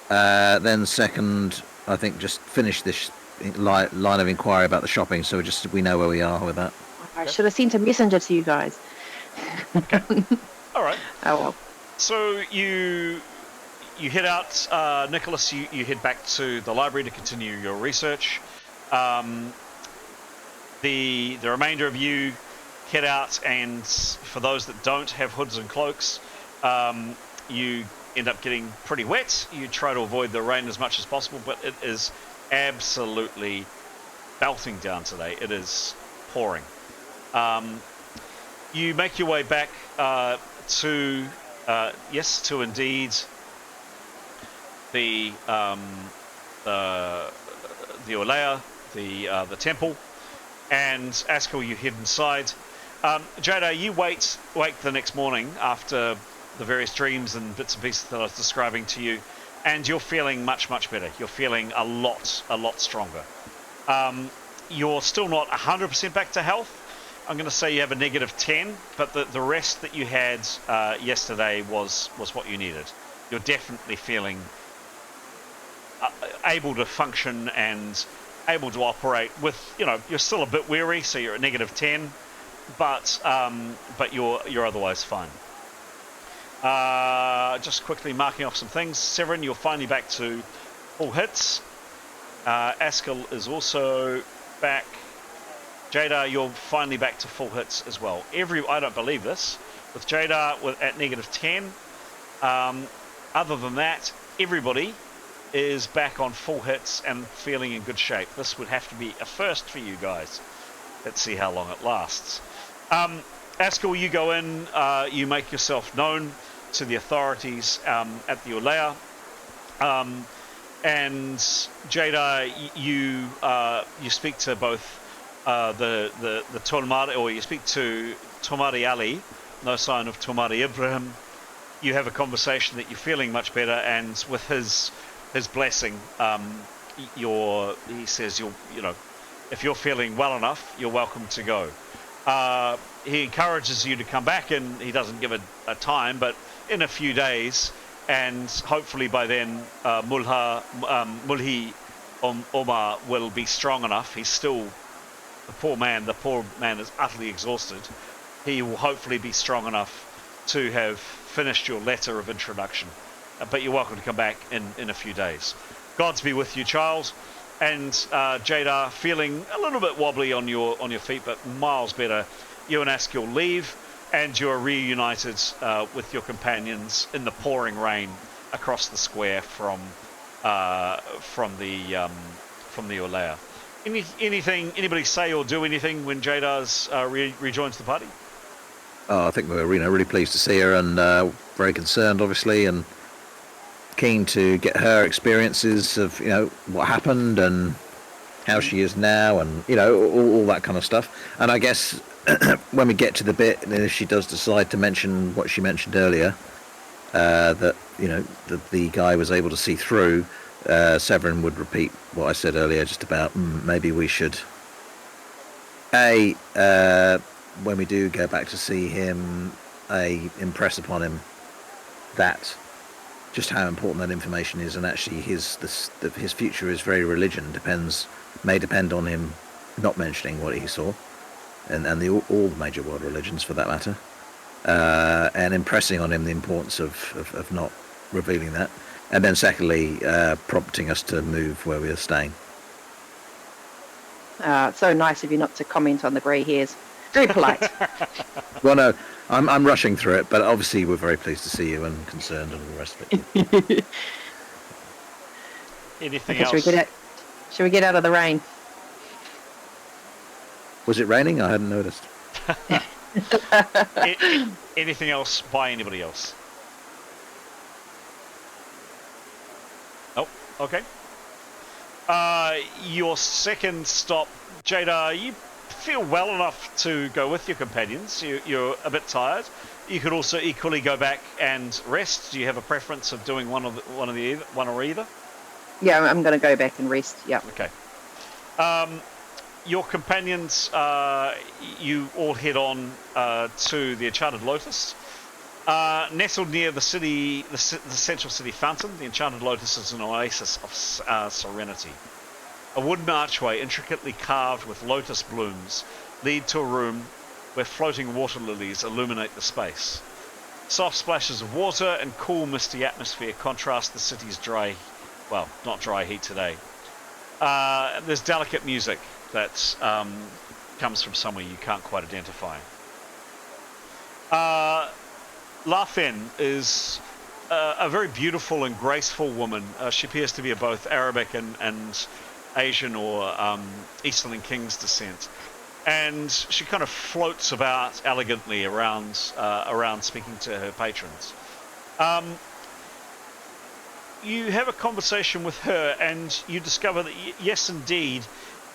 Then second, I think just finish this line of inquiry about the shopping, so we know where we are with that. I should have sent a messenger to you guys. Okay. All right. Oh well. So you head out, Nicholas. You head back to the library to continue your research. The remainder of you head out, and for those that don't have hoods and cloaks, you end up getting pretty wet. You try to avoid the rain as much as possible, but it is absolutely belting down today. It is pouring. You make your way back to indeed the Olea, the temple. And Astral, you head inside. Jada, you wake the next morning after the various dreams and bits and pieces that I was describing to you, and you're feeling much, much better. You're feeling a lot stronger. You're still not 100% back to health. I'm going to say you have a -10, but the rest that you had yesterday was what you needed. You're definitely feeling able to function and able to operate with, you're still a bit weary, so you're at -10, but you're otherwise fine. Just quickly marking off some things. Severin, you're finally back to full hits. Astral is also back. Jada, you're finally back to full hits as well. I don't believe this. With Jada at -10. Other than that, everybody is back on full hits and feeling in good shape. This would have to be a first for you guys. Let's see how long it lasts. Astral, you go in, you make yourself known to the authorities at the Olea. And Jada, you speak to both the Tomari, or you speak to Tomari Ali, no sign of Tomari Ibrahim. You have a conversation that you're feeling much better, and with his blessing, he says if you're feeling well enough, you're welcome to go. He encourages you to come back, and he doesn't give a time, but in a few days, and hopefully by then Mulhi Omar will be strong enough. He's still the poor man is utterly exhausted. He will hopefully be strong enough to have finished your letter of introduction, but you're welcome to come back in a few days. Gods be with you, child. And Jada, feeling a little bit wobbly on your feet, but miles better. You and Askill leave, and you are reunited with your companions in the pouring rain across the square from the Olea. Anything? Anybody say or do anything when Jada's rejoins the party? Oh, I think we're really pleased to see her, and very concerned, obviously, and keen to get her experiences of what happened and how she is now, and all that kind of stuff. And I guess when we get to the bit, if she does decide to mention what she mentioned earlier, that the guy was able to see through, Severin would repeat what I said earlier, just about maybe we should when we do go back to see him, impress upon him that just how important that information is, and actually his future is very religion may depend on him not mentioning what he saw, and all the major world religions for that matter, and impressing on him the importance of not revealing that, and then secondly prompting us to move where we are staying. So nice of you not to comment on the grey hairs. Very polite. Well, no, I'm rushing through it, but obviously we're very pleased to see you and concerned and all the rest of it. Anything Okay, else? Should we get out of the rain? Was it raining? I hadn't noticed. Anything else by anybody else? Nope. Okay. Your second stop, Jada, you feel well enough to go with your companions. You're a bit tired. You could also equally go back and rest. Do you have a preference of doing one or either? Yeah, I'm going to go back and rest. Yeah. Okay. Your companions, you all head on to the Enchanted Lotus. Nestled near the city, the central city fountain, the Enchanted Lotus is an oasis of serenity. A wooden archway intricately carved with lotus blooms lead to a room where floating water lilies illuminate the space. Soft splashes of water and cool misty atmosphere contrast the city's not dry heat today. There's delicate music that comes from somewhere you can't quite identify. Lafen is a very beautiful and graceful woman. She appears to be of both Arabic and Asian or Eastern King's descent. And she kind of floats about elegantly around speaking to her patrons. You have a conversation with her, and you discover that yes, indeed,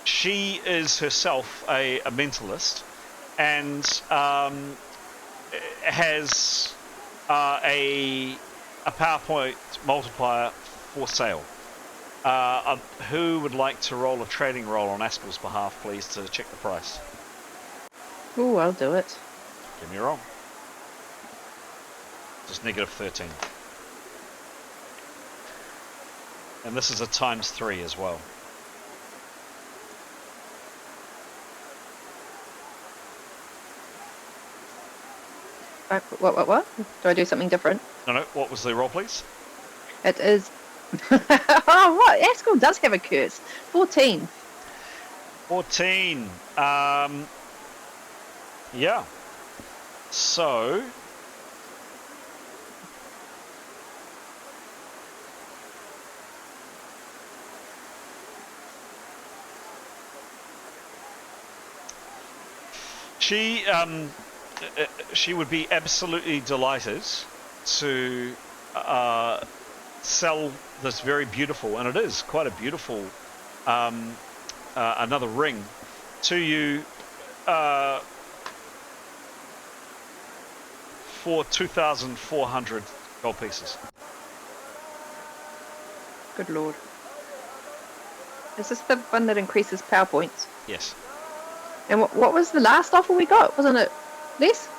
she is herself a mentalist, and has a PowerPoint multiplier for sale. Who would like to roll a trading roll on Aspel's behalf, please, to check the price? Ooh, I'll do it. Give me a roll. Just negative 13. And this is a ×3 as well. What? Do I do something different? No. What was the roll, please? It is... Oh, what? Askell does have a curse. 14. 14. Yeah. So... She would be absolutely delighted to sell this very beautiful, and it is quite a beautiful, another ring to you for 2,400 gold pieces. Good lord. Is this the one that increases power points? Yes. And what was the last offer we got? Wasn't it less?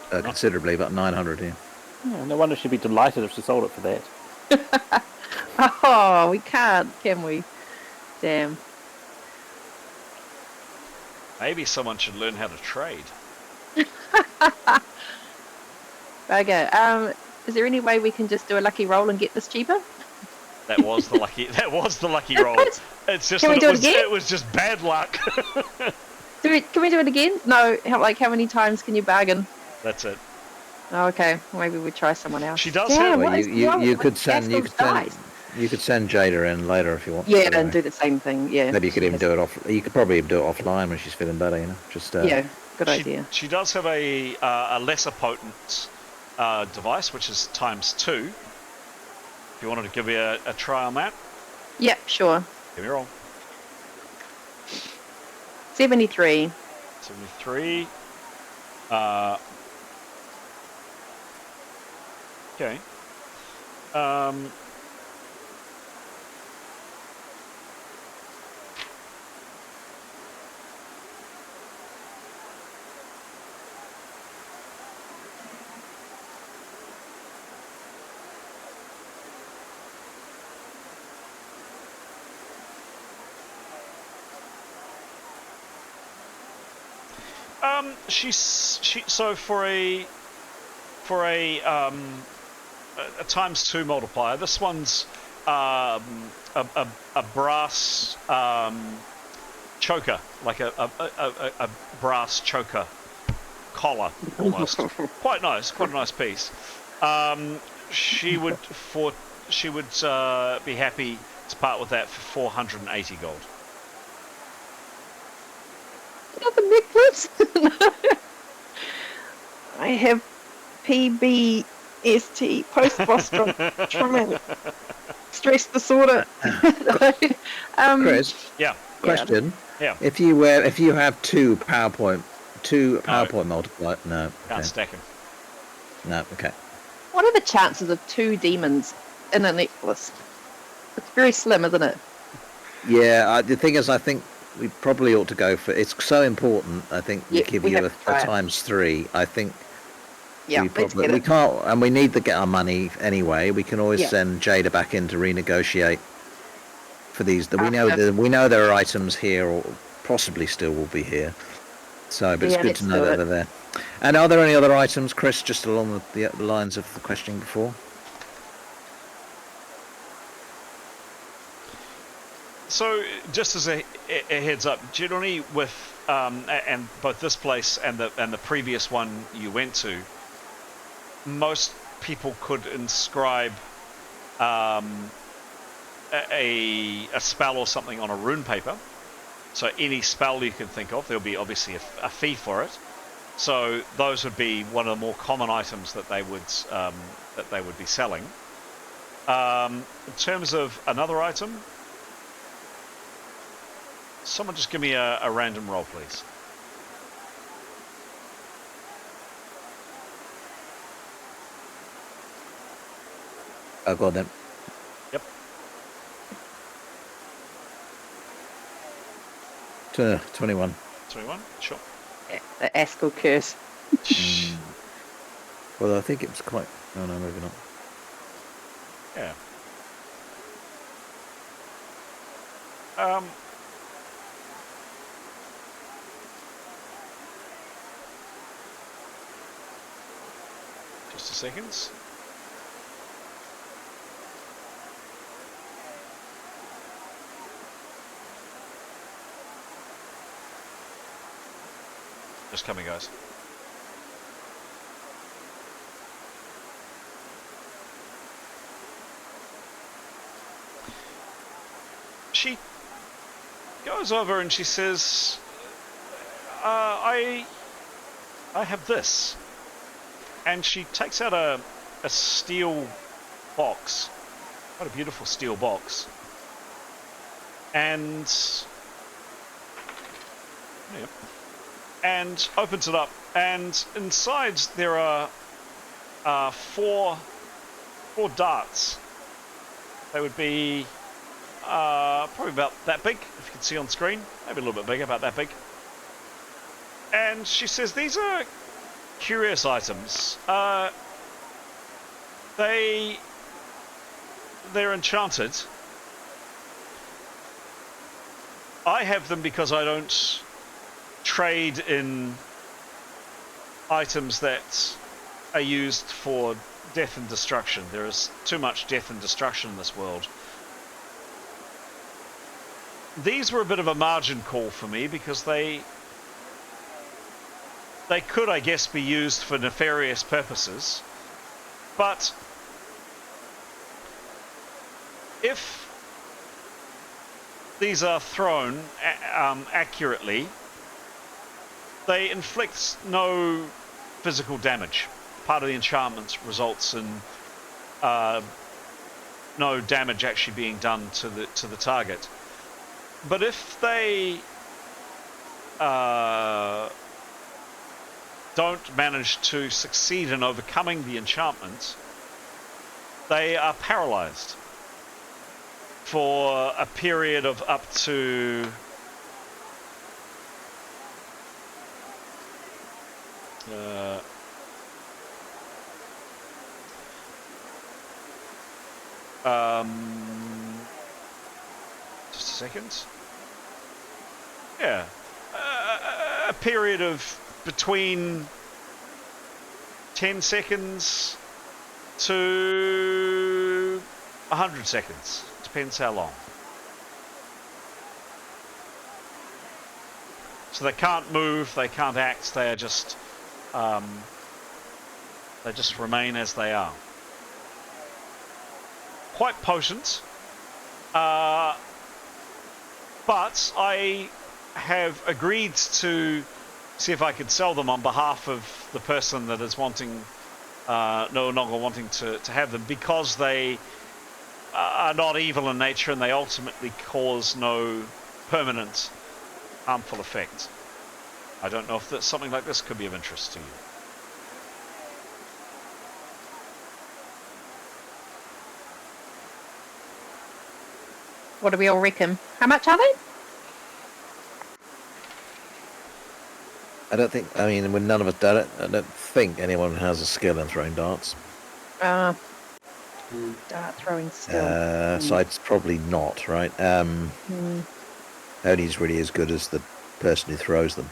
Considerably, about 900 here. Yeah, no wonder she'd be delighted if she sold it for that. Oh, we can't, can we? Damn. Maybe someone should learn how to trade. Okay, is there any way we can just do a lucky roll and get this cheaper? That was the lucky. That was the lucky roll. It's just Can we that do it again? it was just bad luck. Can we do it again? No. How many times can you bargain? That's it. Oh, okay. Maybe we try someone else. She does Damn, have. what Well, is wrong you with could send Gaskell's dice? you could send Jada in later if you want. Yeah, By the and way. do the same thing. Yeah. Maybe you could even do it off. You could probably do it offline when she's feeling better. You know, just Yeah. Good idea. She does have a lesser potent device, which is ×2. If you wanted to give me a try on that, Yeah. Sure. give me a roll. 73. 73. Okay. So for a ×2 multiplier, this one's a brass choker, like a brass choker collar, almost. Quite nice, quite a nice piece. She would be happy to part with that for 480 gold. Another necklace? I have PBST, post-traumatic stress disorder. Chris, Yeah. question. Yeah. If you have two PowerPoint multiplier, no. Can't Okay. stack him. No. Okay. What are the chances of 2 demons in a necklace? It's very slim, isn't it? Yeah. The thing is, I think we probably ought to go for. It's so important. I think we Yeah, give we you a have to try it. ×3. I think. Yeah, let's get it. can't, and we need to get our money anyway. We can always Yeah. send Jada back in to renegotiate for these. We After. know there are items here, or possibly still will be here. So, but it's Yeah, good let's to know do that it. they're there. And are there any other items, Chris, just along the lines of the questioning before? So, just as a heads up, generally with and both this place and the previous one you went to, most people could inscribe a spell or something on a rune paper. So any spell you can think of, there'll be obviously a fee for it. So those would be one of the more common items that they would be selling. In terms of another item, someone just give me a random roll, please. Oh, go on then. Yep. 21. 21. Sure. The Astral curse. Well, I think it was quite. Oh no, maybe not. Yeah. Just a second. Just coming, guys. She goes over and she says, I have this. And she takes out a steel box, quite a beautiful steel box, and opens it up, and inside there are four darts. They would be probably about that big, if you can see on screen, maybe a little bit bigger, about that big. And she says, these are curious items. They're enchanted. I have them because I don't trade in items that are used for death and destruction. There is too much death and destruction in this world. these were a bit of a margin call for me because they could, I guess, be used for nefarious purposes. But if these are thrown accurately, they inflict no physical damage. Part of the enchantment results in no damage actually being done to the target. But if they don't manage to succeed in overcoming the enchantment, they are paralyzed for a period of up to just a second. Yeah, a period of between 10 seconds to 100 seconds. Depends how long. So they can't move, they can't act, they just remain as they are. Quite potent, but I have agreed to see if I could sell them on behalf of the person that is wanting, no longer wanting to have them, because they are not evil in nature and they ultimately cause no permanent harmful effect. I don't know if something like this could be of interest to you. What do we all reckon? How much are they? I don't think. I mean, when none of us done it, I don't think anyone has a skill in throwing darts. Dart throwing skill. So it's probably not, right? Only is really as good as the person who throws them.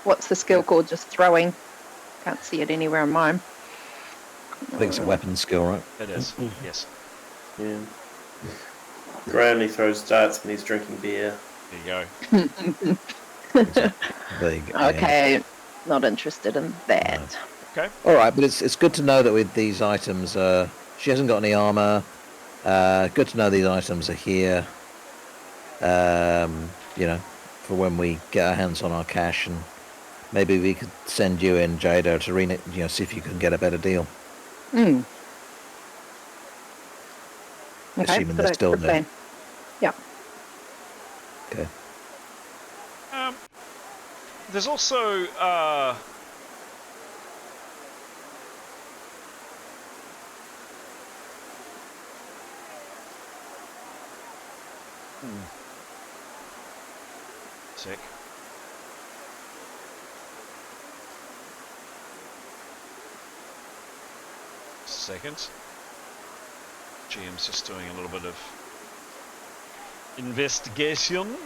What's the skill called? Just throwing. Can't see it anywhere on mine. I think it's a weapon skill, right? It is, yes. Yeah. Gray only throws darts when he's drinking beer. There you go. There you go. Okay, not interested in that. Okay. All right, but it's good to know that with these items, she hasn't got any armor. Good to know these items are here. You know, for when we get our hands on our cash, and maybe we could send you in, Jada, to see if you can get a better deal. Okay, Assuming they're still there. plan. Yeah. Okay. There's also sick. Second. GM's just doing a little bit of investigation.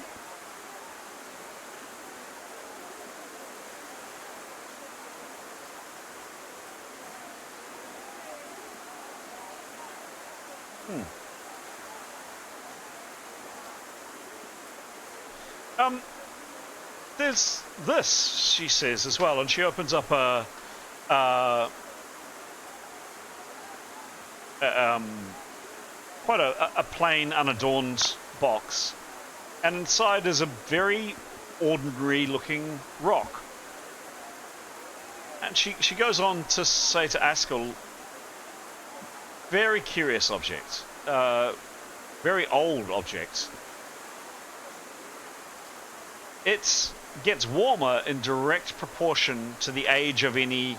There's this, she says as well, and she opens up quite a plain, unadorned box, and inside is a very ordinary-looking rock. And she goes on to say to Astral, very curious object, very old object. It gets warmer in direct proportion to the age of any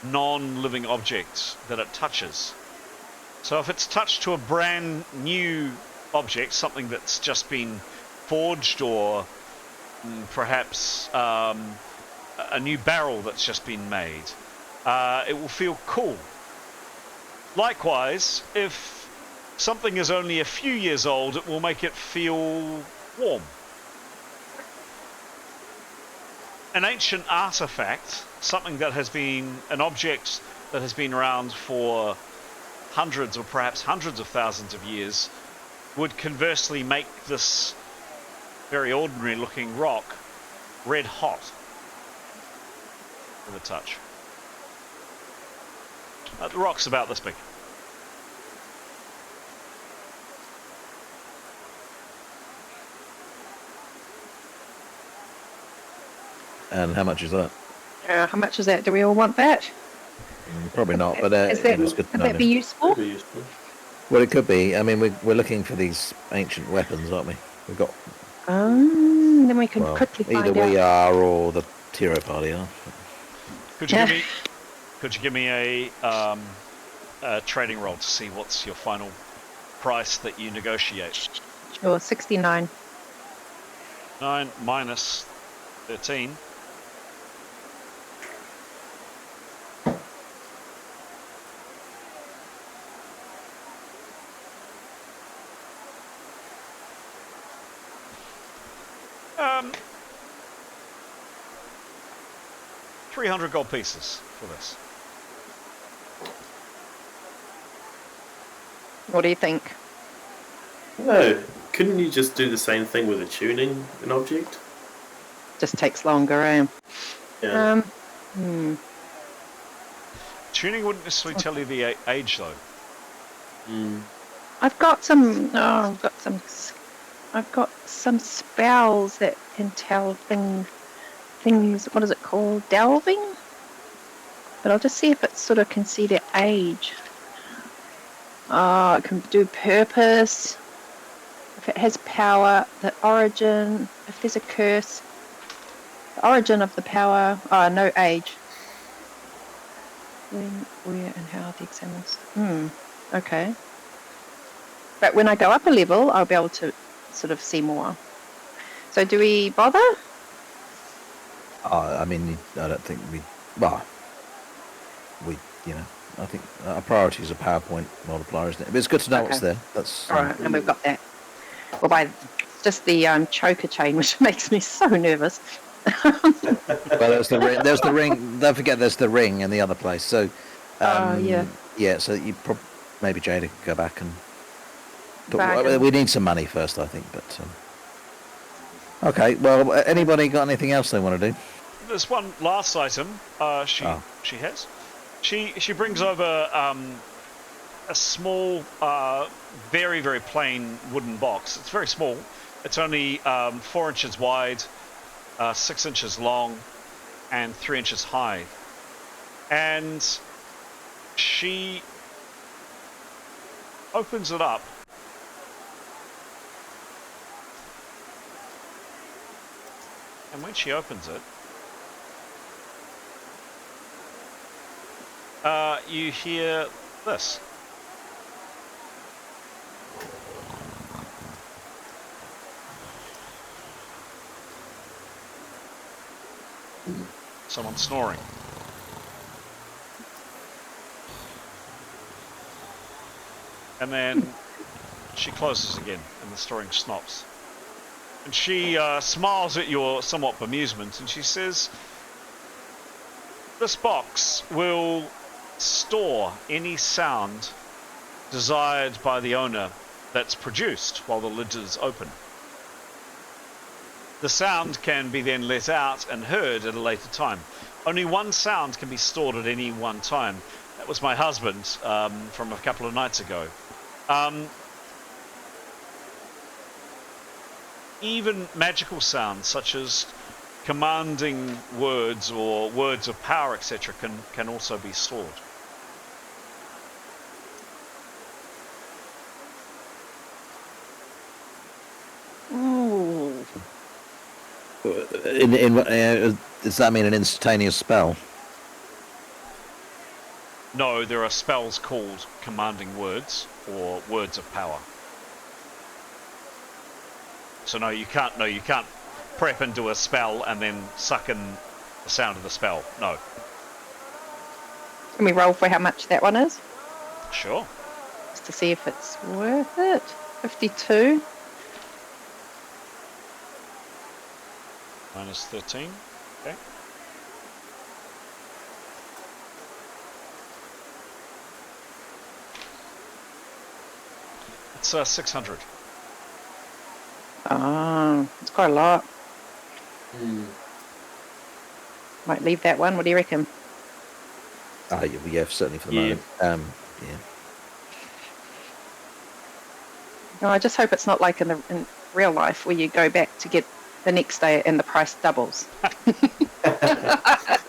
non-living object that it touches. So if it's touched to a brand new object, something that's just been forged, or perhaps a new barrel that's just been made, it will feel cool. Likewise, if something is only a few years old, it will make it feel warm. An ancient artifact, something that has been, an object that has been around for hundreds or perhaps hundreds of thousands of years, would conversely make this very ordinary looking rock red hot with a touch. The rock's about this big. And how much is that? How much is that? Do we all want that? Probably not, but Is that, it's good to would know. that be useful? Could be useful. Well, it could be. I mean, we're looking for these ancient weapons, aren't we? We've got, Then we can well, quickly either find we out. are or the Tiro party are. Could you give me a trading roll to see what's your final price that you negotiate? Sure, 69. 9 minus 13. Um, 300 gold pieces for this. What do you think? No, couldn't you just do the same thing with a tuning an object? Just takes longer, eh? Yeah. Tuning wouldn't necessarily tell you the age, though. I've got some. I've got some spells that can tell things. What is it called? Delving. But I'll just see if it sort of can see their age. It can do purpose. If it has power, the origin. If there's a curse, the origin of the power. No age. When, where, and how the examines. Okay. But when I go up a level, I'll be able to sort of see more. So do we bother? I mean, I don't think we. Well, I think our priority is a PowerPoint multiplier, isn't it? But it's good to know what's there. That's All right, and we've got that. Well, by just the choker chain, which makes me so nervous. Well, there's the ring. There's the ring. Don't forget, there's the ring in the other place. So, yeah. Yeah. So you maybe Jada could go back and. Bargain. We need some money first, I think. But okay. Well, anybody got anything else they want to do? There's one last item. She has. She brings over a small, very very plain wooden box. It's very small. It's only 4 inches wide, 6 inches long, and 3 inches high. And she opens it up. And when she opens it, you hear this. Someone snoring. And then she closes again, and the snoring stops. And she smiles at your somewhat bemusement, and she says, "This box will store any sound desired by the owner that's produced while the lid is open. The sound can be then let out and heard at a later time. Only one sound can be stored at any one time. That was my husband from a couple of nights ago. Even magical sounds such as commanding words or words of power, etc., can also be stored." Ooh. Does that mean an instantaneous spell? No, there are spells called commanding words or words of power. So no, you can't prep and do a spell and then suck in the sound of the spell. No. Can we roll for how much that one is? Sure. Just to see if it's worth it. 52. Minus 13. Okay. It's 600. Oh, it's quite a lot. Might leave that one. What do you reckon? Yeah, certainly for the Yeah. moment. Yeah. No, I just hope it's not like in real life where you go back to get the next day and the price doubles.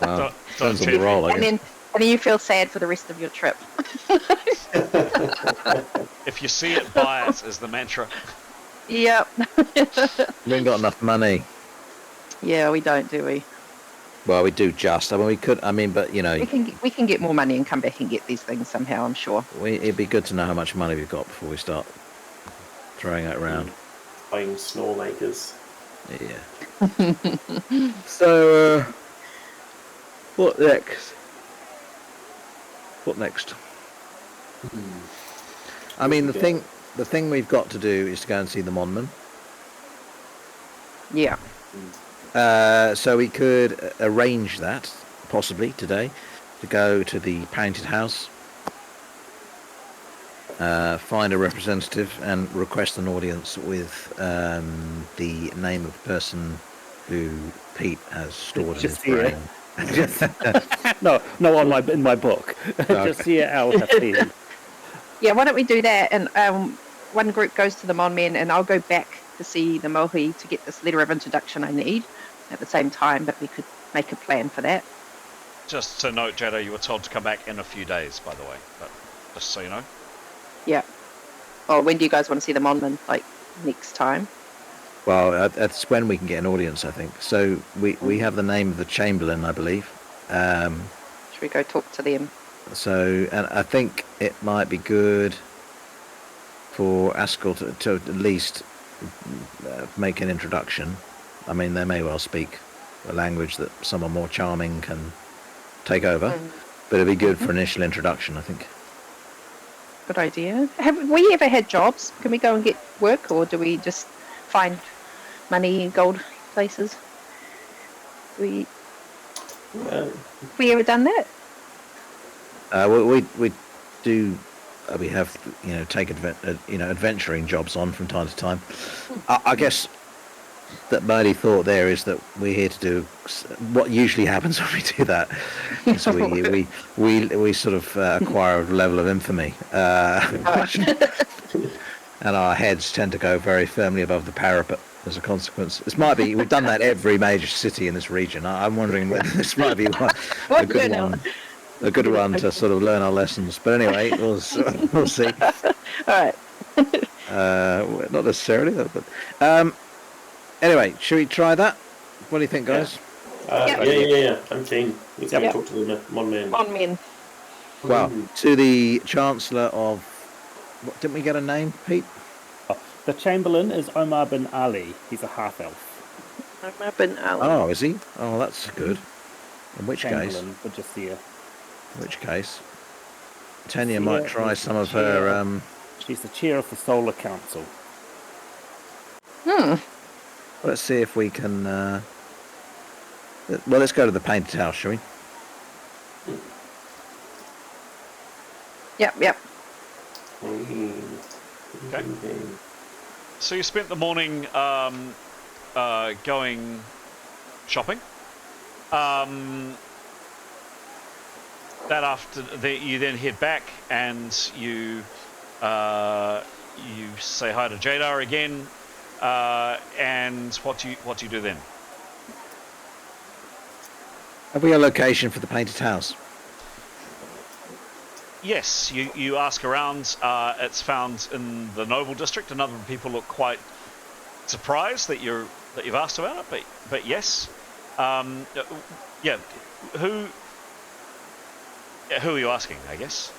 Well, Don't depends on the role, I and guess. then you feel sad for the rest of your trip. If you see it, buy it is the mantra. Yep. We ain't got enough money. Yeah, we don't, do we? Well, we do just. I mean, we could. I mean, but you know, We can get more money and come back and get these things somehow, I'm sure. it'd be good to know how much money we've got before we start throwing it around. Buying snore makers. Yeah. So, what next? What next? I mean, the thing we've got to do is to go and see the Monman. Yeah. So we could arrange that possibly today to go to the Painted House, find a representative, and request an audience with the name of the person who Pete has stored in his brain. No, in my book. Just see it out. Yeah, why don't we do that? And one group goes to the Mon Men, and I'll go back to see the Mohi to get this letter of introduction I need at the same time, but we could make a plan for that. Just to note, Jada, you were told to come back in a few days, by the way. But just so you know. Yeah. Oh, when do you guys want to see the Mon Men? Like, next time? Well, that's when we can get an audience, I think. So we have the name of the Chamberlain, I believe. Should we go talk to them? So, and I think it might be good for Astral to at least make an introduction. I mean, they may well speak a language that someone more charming can take over, but it'd be good for initial introduction, I think. Good idea. Have we ever had jobs? Can we go and get work, or do we just find money in gold places? We ever done that? We do. We have take adventuring jobs on from time to time. I guess that my only thought there is that we're here to do what usually happens when we do that. Is we sort of acquire a level of infamy, and our heads tend to go very firmly above the parapet as a consequence. This might be, we've done that every major city in this region. I'm wondering whether this might be a good one to sort of learn our lessons. But anyway, we'll see. All right. Not necessarily, though. But anyway, should we try that? What do you think, guys? Yeah. I'm keen. Let's have a talk to the Mon Men. Mon Men. Well, to the Chancellor of... What, didn't we get a name, Pete? The Chamberlain is Omar bin Ali. He's a half-elf. Omar bin Ali. Oh, is he? Oh, that's good. In which case... But just the... In which case... Tanya might try some of her... She's the chair of the Solar Council. Let's see if we can... Well, let's go to the Painted House, shall we? Yep. Okay. So you spent the morning going shopping. That you then head back and you say hi to Jada again. And what do you do then? Have we a location for the Painted House? Yes, you ask around. It's found in the Noble District. A number of people look quite surprised that you've asked about it, but yes, yeah. Who are you asking? I guess.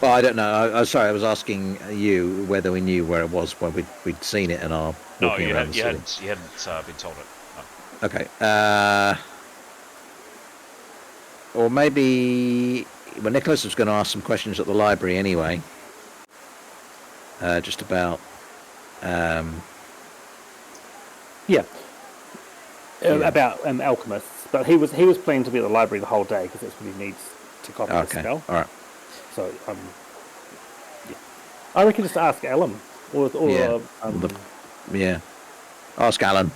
Well, I don't know. I'm sorry. I was asking you whether we knew where it was when we'd seen it in our walking around the city. You hadn't been told it. No. Okay. Or maybe... Well, Nicholas was going to ask some questions at the library anyway. Just about... About alchemists. But he was planning to be at the library the whole day because that's what he needs to copy the spell. All right. So, I reckon just ask Alan. Yeah. Ask Alan.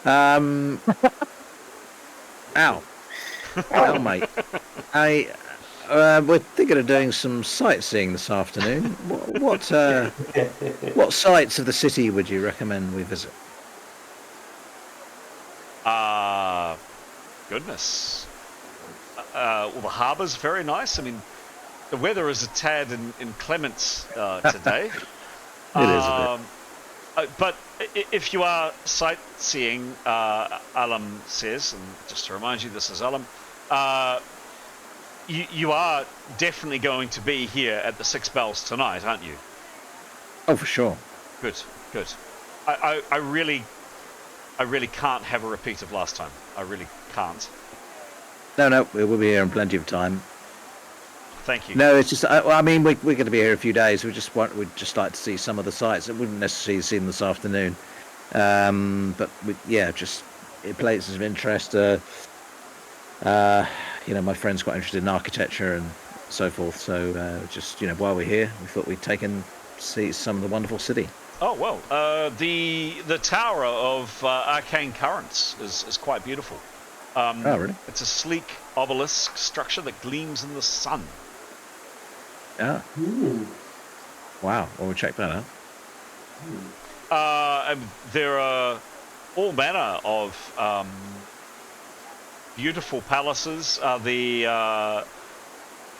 Al. Al, mate. We're thinking of doing some sightseeing this afternoon. What sites of the city would you recommend we visit? Goodness. Well, the harbour's very nice. I mean, the weather is a tad inclement today. It is a bit. But if you are sightseeing, Alam says, and just to remind you, this is Alam, you are definitely going to be here at the Six Bells tonight, aren't you? Oh, for sure. Good. I really can't have a repeat of last time. I really can't. No, we'll be here in plenty of time. Thank you. No, it's just. I mean, we're going to be here a few days. We'd just like to see some of the sites. It wouldn't necessarily see them this afternoon, but just places of interest. My friend's quite interested in architecture and so forth. So while we're here, we thought we'd take and see some of the wonderful city. Oh well, the tower of Arcane Currents is quite beautiful. Oh really? It's a sleek obelisk structure that gleams in the sun. Ah. Wow. Well, we'll check that out. And there are all manner of beautiful palaces. The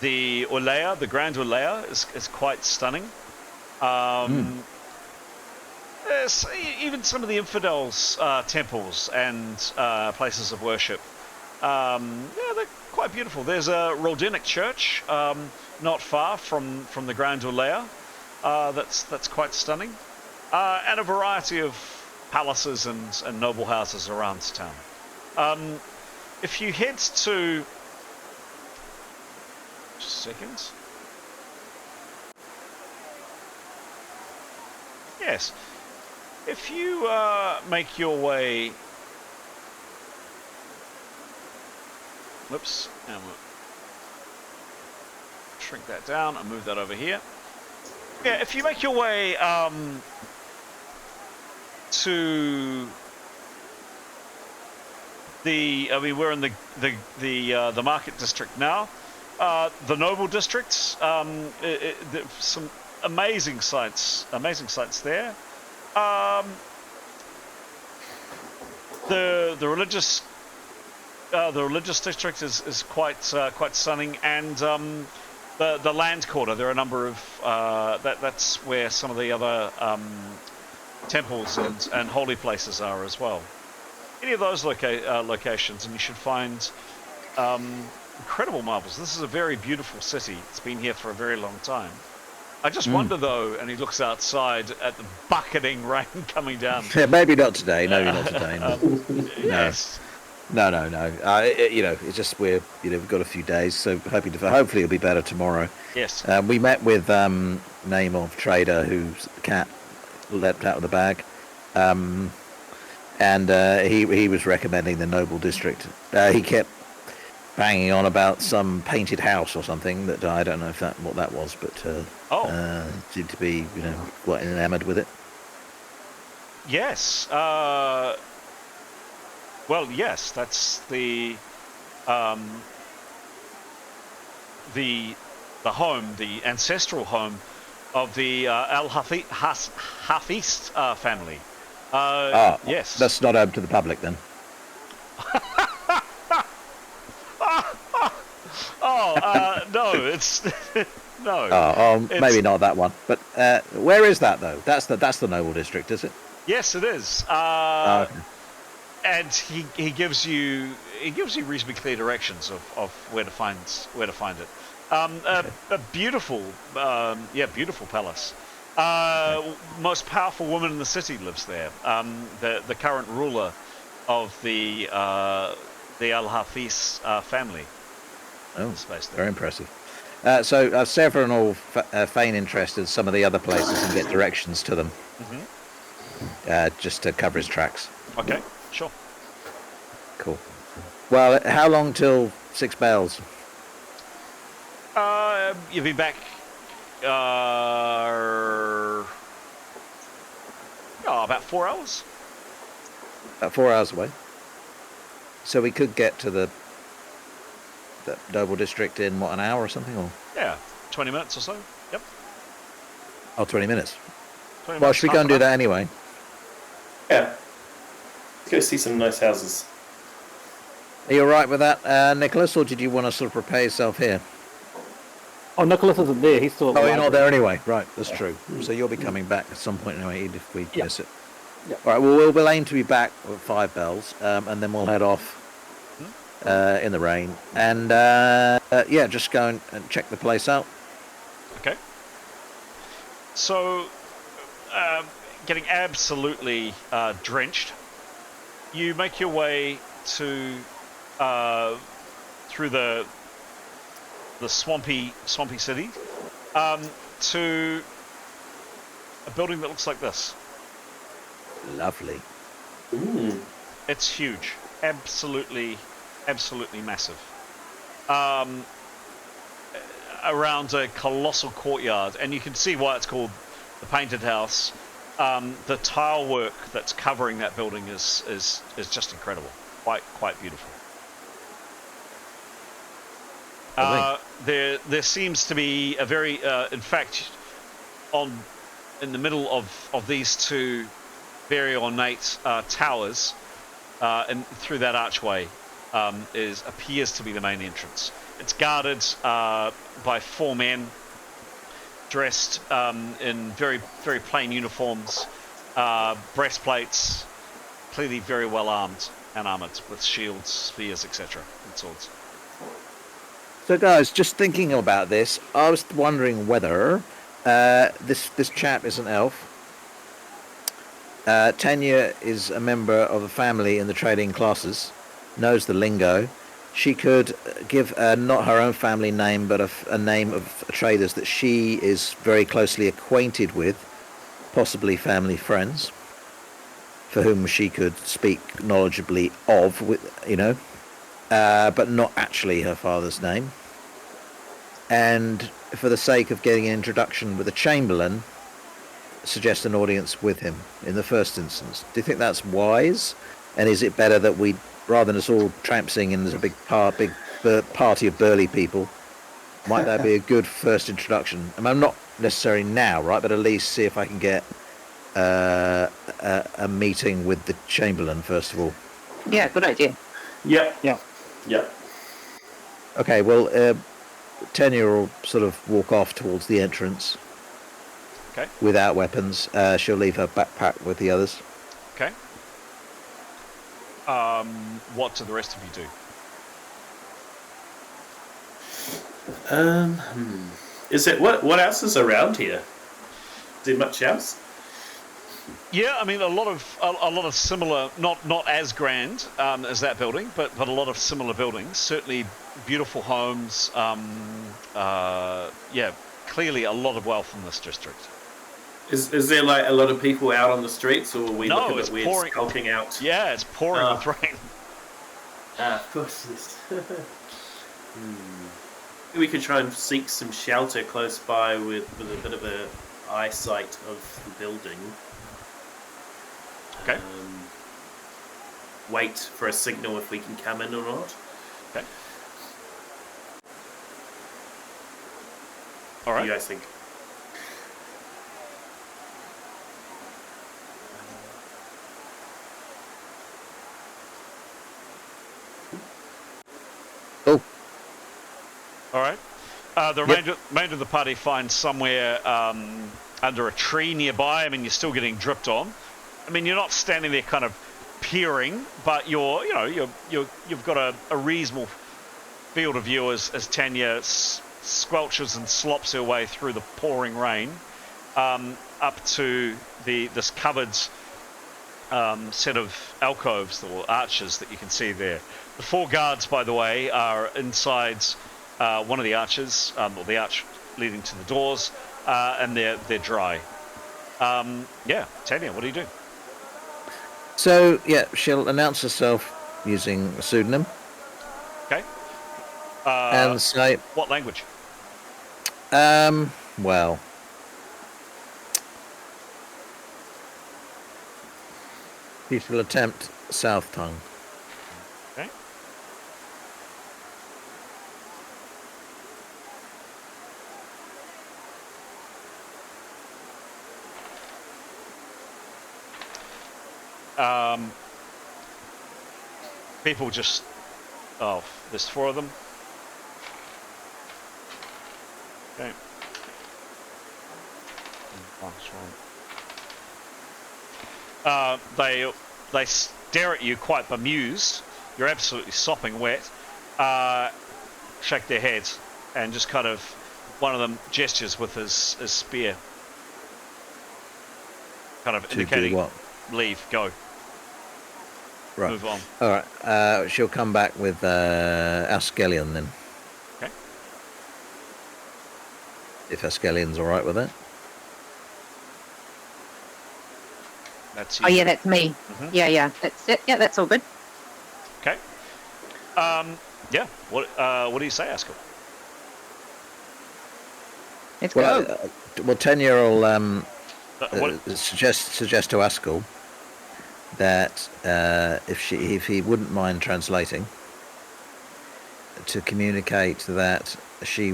Olea, the Grand Olea, is quite stunning. There's even some of the infidels' temples and places of worship. They're quite beautiful. There's a Roldenic church not far from the Grand Olea. That's quite stunning. And a variety of palaces and noble houses around town. If you head to... Just a second. Yes. If you make your way... Whoops. And we'll shrink that down and move that over here. Yeah, if you make your way to the... I mean, we're in the market district now. The noble districts, some amazing sights there. The religious district is quite stunning, and the land quarter. There are a number of that's where some of the other temples and holy places are as well. Any of those locations, and you should find incredible marvels. This is a very beautiful city. It's been here for a very long time. I just wonder, though, and he looks outside at the bucketing rain coming down. Yeah, maybe not today. Maybe not today. No. Yes. No. It's just we've got a few days, so hopefully it'll be better tomorrow. Yes. We met with name of trader whose cat leapt out of the bag, and he was recommending the noble district. He kept banging on about some painted house or something that I don't know what that was, but seemed to be quite enamoured with it. Yes. Well, yes. That's the home, the ancestral home of the Al Hafiz family. Yes. That's not open to the public then. No, it's no. Maybe not that one. But where is that though? That's the noble district, is it? Yes, it is. Okay. And he gives you reasonably clear directions of where to find it. A beautiful, beautiful palace. Most powerful woman in the city lives there. The current ruler of the Al Hafiz family. Oh, very impressive. So Severin will feign interest in some of the other places and get directions to them, just to cover his tracks. Okay, sure. Cool. Well, how long till Six Bells? You'll be back about 4 hours. about 4 hours away. So we could get to the Noble District in, what, an hour or something? Or Yeah, 20 minutes or so. Yep. 20 minutes. 20 Well, minutes, should we half go and an do hour. that anyway? Yeah. Let's go see some nice houses. Are you all right with that, Nicholas, or did you want to sort of prepare yourself here? Oh, Nicholas isn't there. He's still at the Oh, you're not library. there anyway. Right, that's true. So you'll be coming back at some point anyway, if we Yeah. miss it. Yeah. All right, well, we'll aim to be back at 5 bells, and then we'll head off in the rain. And, yeah, just go and check the place out. Okay. So, getting absolutely drenched, you make your way to through the swampy city to a building that looks like this. Lovely. It's huge, absolutely massive. Around a colossal courtyard, and you can see why it's called the Painted House. The tile work that's covering that building is just incredible, quite beautiful. There seems to be a very, in fact, in the middle of these two very ornate towers, and through that archway appears to be the main entrance. It's guarded by 4 men dressed in very plain uniforms, breastplates, clearly very well armed and armored with shields, spears, etc. and swords. So, guys, just thinking about this, I was wondering whether this chap is an elf. Tanya is a member of a family in the trading classes, knows the lingo. She could give not her own family name, but a name of traders that she is very closely acquainted with, possibly family friends, for whom she could speak knowledgeably of, but not actually her father's name. And for the sake of getting an introduction with the Chamberlain, suggest an audience with him in the first instance. Do you think that's wise? And is it better that we, rather than us all trampsing and there's a big party of burly people, might that be a good first introduction? I mean, I'm not necessarily now, right, but at least see if I can get a meeting with the Chamberlain first of all. Yeah, good idea. Yep. Yeah. Yep. Okay, well, Tanya will sort of walk off towards the entrance. Okay. Without weapons. She'll leave her backpack with the others. Okay. What do the rest of you do? Is it what else is around here? Is there much else? Yeah, I mean a lot of similar, not as grand as that building, but a lot of similar buildings. Certainly beautiful homes. Yeah, clearly a lot of wealth in this district. Is there like a lot of people out on the streets, or are we looking it's at weird pouring. skulking out? Yeah, it's pouring with rain. Of course. We could try and seek some shelter close by with a bit of a eyesight of the building. Okay. Wait for a signal if we can come in or not. Okay. All What right. do you guys think? Oh. All right. The remainder of the party finds somewhere under a tree nearby. I mean, you're still getting dripped on. I mean, you're not standing there kind of peering, but you've got a reasonable field of view as Tanya squelches and slops her way through the pouring rain up to this covered set of alcoves or arches that you can see there. The 4 guards, by the way, are inside one of the arches, or the arch leading to the doors, and they're dry. Yeah, Tanya, what do you do? So, yeah, she'll announce herself using a pseudonym. Okay. And say, What language? He shall attempt South Tongue. Okay. People just... Oh, there's 4 of them. Okay. They stare at you quite bemused. You're absolutely sopping wet. Shake their heads and just kind of... One of them gestures with his spear. Kind of To do indicating... what? Leave, go. Right. Move on. All right. She'll come back with Askelion then. Okay. If Askelion's all right with it. That's Oh you. yeah, that's me. Mhm. Yeah, that's it. Yeah, that's all good. Okay. Yeah. What do you say, Askell? Let's Well, go. Tenya will What? suggest to Askell that if he wouldn't mind translating, to communicate that she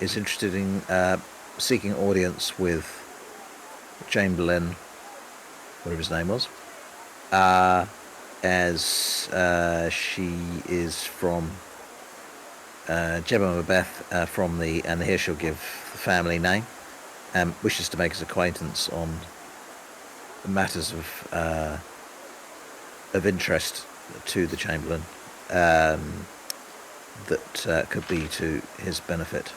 is interested in seeking audience with Chamberlain, whatever his name was, as she is from Jemma Beth from and here she'll give the family name, wishes to make his acquaintance on matters of interest to the Chamberlain that could be to his benefit.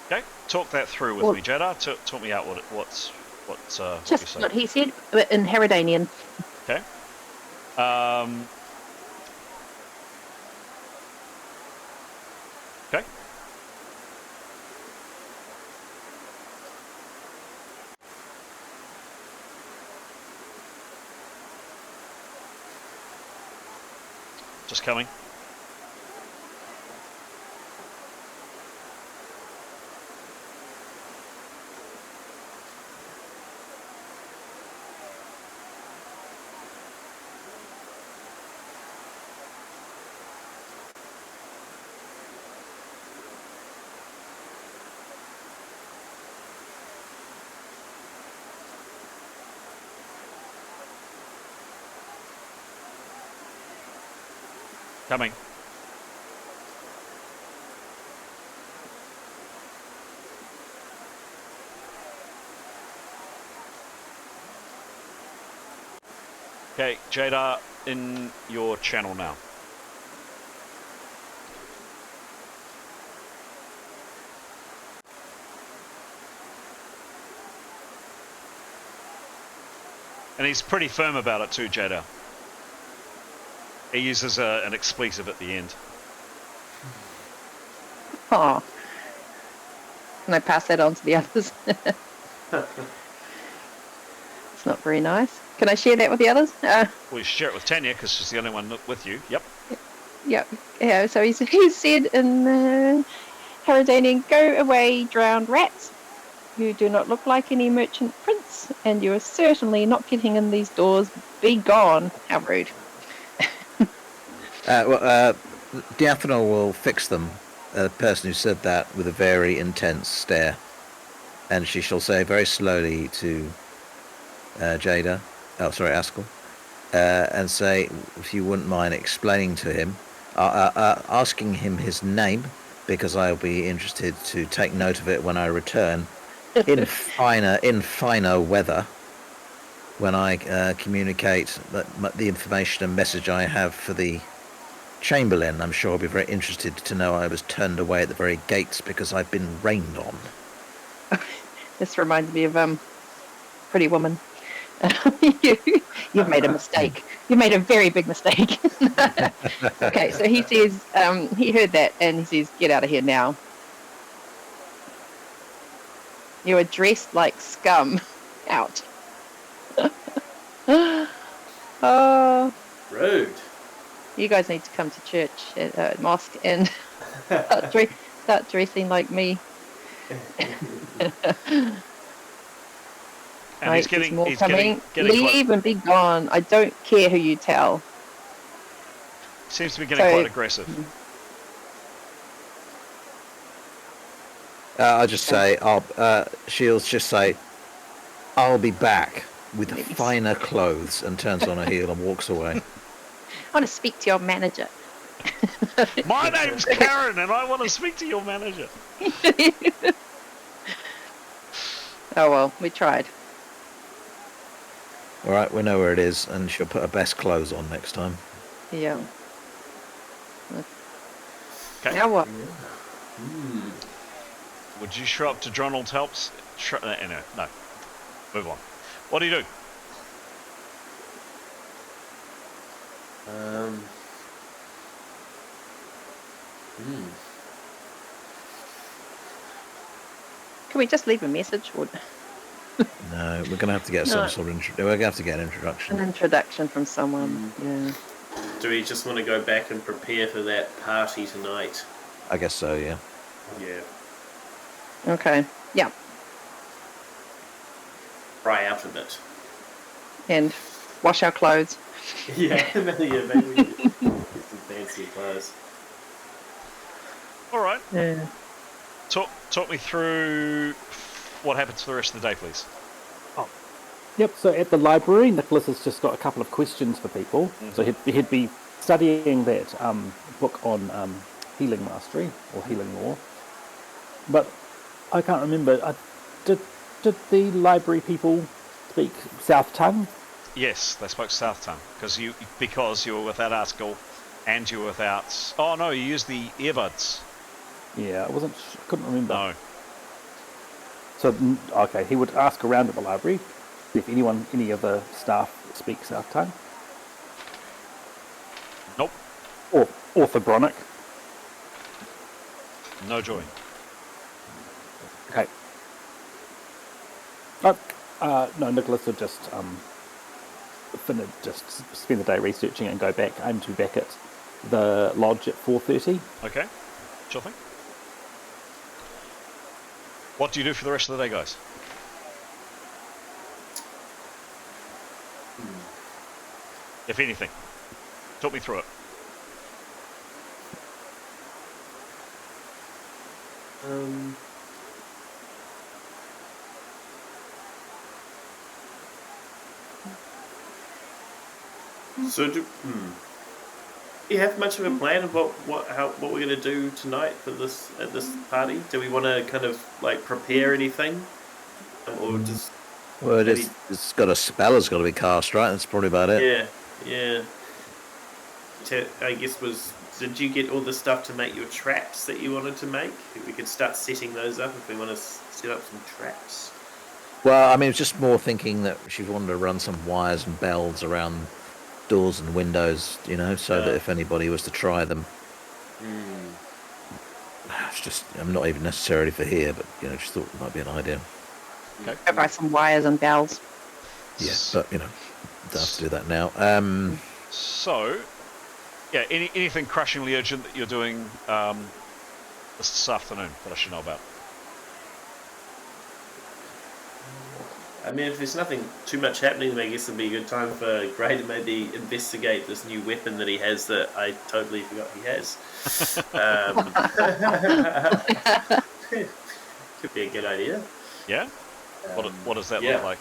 Okay. Talk that through with Well- me, Jada. Talk me out what you Just say. what he said, but in Herodanian. Okay. Okay. Just coming. Coming. Okay, Jada, in your channel now. And he's pretty firm about it too, Jada. He uses an expletive at the end. Oh. Can I pass that on to the others? It's not very nice. Can I share that with the others? We share it with Tanya because she's the only one with you. Yep. Yeah. So he said in Herodanian, "Go away, drowned rats. You do not look like any merchant prince, and you are certainly not getting in these doors. Be gone." How rude. Diaphano will fix them, the person who said that, with a very intense stare, and she shall say very slowly to Jada, Askell, and say, if you wouldn't mind explaining to him, asking him his name, because I'll be interested to take note of it when I return, in finer weather, when I communicate the information and message I have for the Chamberlain. I'm sure I'll be very interested to know I was turned away at the very gates because I've been rained on. This reminds me of Pretty Woman. You've made a mistake. You made a very big mistake. Okay, so he says he heard that and he says, "Get out of here now. You are dressed like scum. Out." Oh, Rude. you guys need to come to church at mosque and start dressing like me. And Right, he's there's getting more he's coming. getting Leave and be gone. I don't care who you tell. seems to be getting So- quite aggressive. I'll just say, Shields just say, I'll be back with Maybe. finer clothes, and turns on her heel and walks away. I want to speak to your manager. My name's Karen, and I want to speak to your manager. Oh well, we tried. All right, we know where it is, and she'll put her best clothes on next time. Yeah. Okay. Now what? Would you show up to Dronald's helps? No. Move on. What do you do? Can we just leave a message or No, we're gonna have to get some No. sort of. We're gonna have to get an an introduction. introduction from someone? Yeah. Do we just want to go back and prepare for that party tonight? I guess so. Yeah. Yeah. Okay. Yeah. Fry out a bit. And wash our clothes. Yeah, maybe we get some fancy clothes. All right. Yeah. Talk me through what happens for the rest of the day, please. Yep, so at the library, Nicholas has just got a couple of questions for people. So he'd be studying that book on healing mastery, or healing lore. But I can't remember, did the library people speak South Tongue? Yes, they spoke South Tongue because you were without Astral, and you were without. Oh no, you used the earbuds. Yeah, I couldn't remember. No. So, okay, he would ask around at the library if any of the staff speak South Tongue. Nope. Or Orthobronic. No joy. Okay. No, Nicholas would just spend the day researching and go back. Aim to be back at the lodge at 4:30. Okay. Sure thing. What do you do for the rest of the day, guys? If anything, talk me through it. So do you have much of a plan of what we're gonna do tonight for this at this party? Do we want to kind of like prepare anything, or just Well, maybe- it's got a spell. It's got to be cast, right? That's probably about it. yeah. I guess did you get all the stuff to make your traps that you wanted to make? We could start setting those up if we want to set up some traps. Well, I mean, it's just more thinking that she wanted to run some wires and bells around doors and windows, so that if anybody was to try them, it's just, I'm not even necessarily for here, but just thought it might be an idea. Okay. Go buy some wires and bells. Yes, but don't have to do that now. So, yeah, anything crushingly urgent that you're doing this afternoon that I should know about? I mean, if there's nothing too much happening, then I guess it'd be a good time for Gray to maybe investigate this new weapon that he has that I totally forgot he has. Could be a good idea. Yeah. What does that yeah. look like?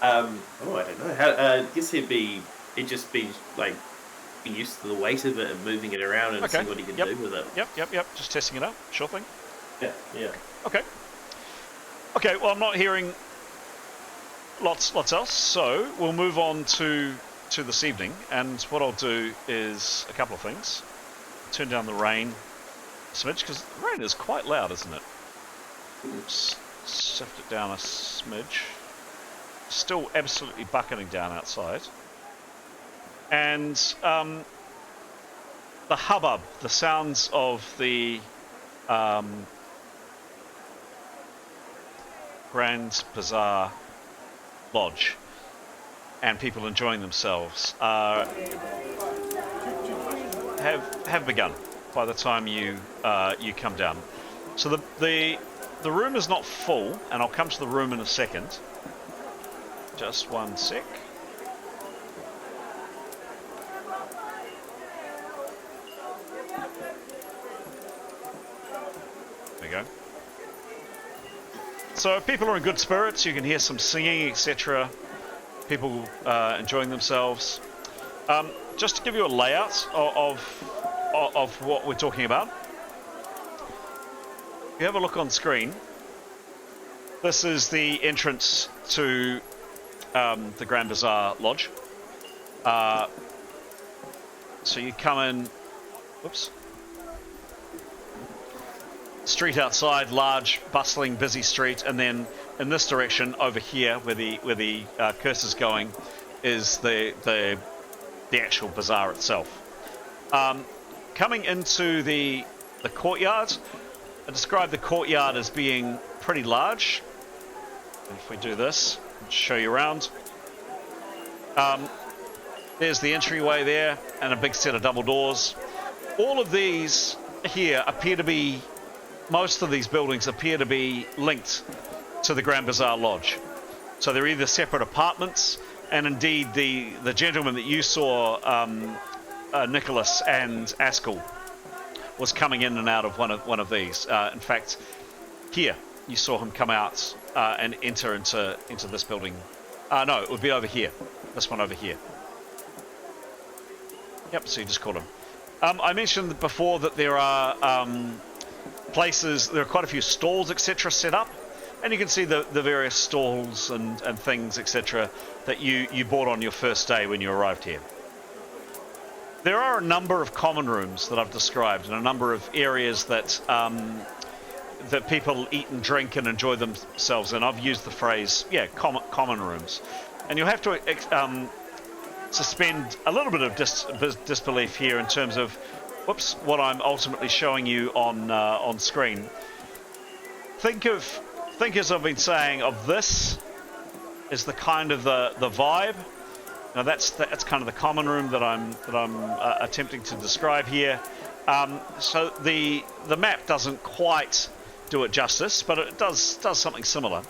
I don't know. I guess he'd just be like be used to the weight of it and moving it around and Okay. see what he can Yep. do with it. Yep. Just testing it out. Sure thing. Yeah. Okay. Well, I'm not hearing lots else, so we'll move on to this evening. And what I'll do is a couple of things. Turn down the rain a smidge, because the rain is quite loud, isn't it? Sift it down a smidge. Still absolutely bucketing down outside. And the hubbub, the sounds of the Grand Bazaar Lodge and people enjoying themselves have begun by the time you come down. So the the room is not full, and I'll come to the room in a second. Just one sec. There we go. So people are in good spirits. You can hear some singing, etc. People enjoying themselves. Just to give you a layout of what we're talking about. If you have a look on screen, this is the entrance to the Grand Bazaar Lodge. So you come in, whoops, street outside, large, bustling, busy street, and then in this direction over here, where the cursor's going, is the actual bazaar itself. Coming into the courtyard, I describe the courtyard as being pretty large. And if we do this, I'll show you around. There's the entryway there, and a big set of double doors. All of these here appear to be, most of these buildings appear to be linked to the Grand Bazaar Lodge. So they're either separate apartments, and indeed the gentleman that you saw, Nicholas and Astral, was coming in and out of one of these. In fact, here you saw him come out and enter into this building. No, it would be over here. This one over here. Yep, so you just called him. I mentioned before that there are places, there are quite a few stalls, etc. set up, and you can see the various stalls and things, etc. that you bought on your first day when you arrived here. There are a number of common rooms that I've described, and a number of areas that that people eat and drink and enjoy themselves in. I've used the phrase, common rooms. And you'll have to suspend a little bit of disbelief here in terms of, what I'm ultimately showing you on screen. Think as I've been saying of this is the kind of the vibe. Now that's kind of the common room that I'm attempting to describe here. So the map doesn't quite do it justice, but it does something similar.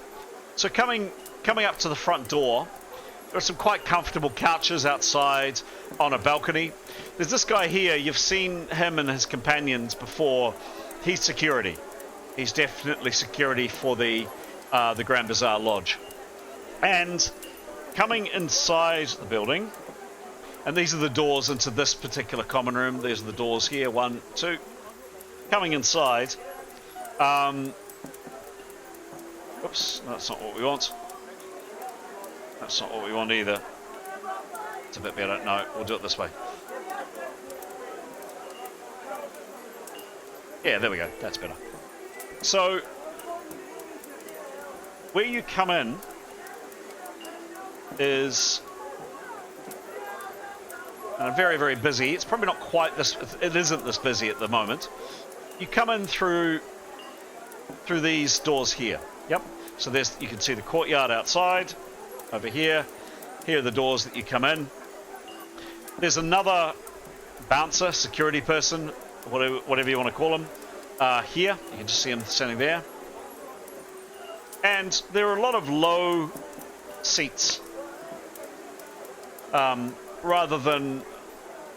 So coming up to the front door, there are some quite comfortable couches outside on a balcony. There's this guy here. You've seen him and his companions before. He's security. He's definitely security for the Grand Bazaar Lodge. And coming inside the building, and these are the doors into this particular common room. There's the doors here, 1, 2. Coming inside. Oops, that's not what we want. That's not what we want either. It's a bit better. No, we'll do it this way. Yeah, there we go. That's better. So, where you come in is very, very busy. It's probably not quite this. It isn't this busy at the moment. You come in through these doors here. Yep. So you can see the courtyard outside. Over here. Here are the doors that you come in. There's another bouncer, security person, whatever you want to call him. Here, you can just see him standing there. And there are a lot of low seats. Rather than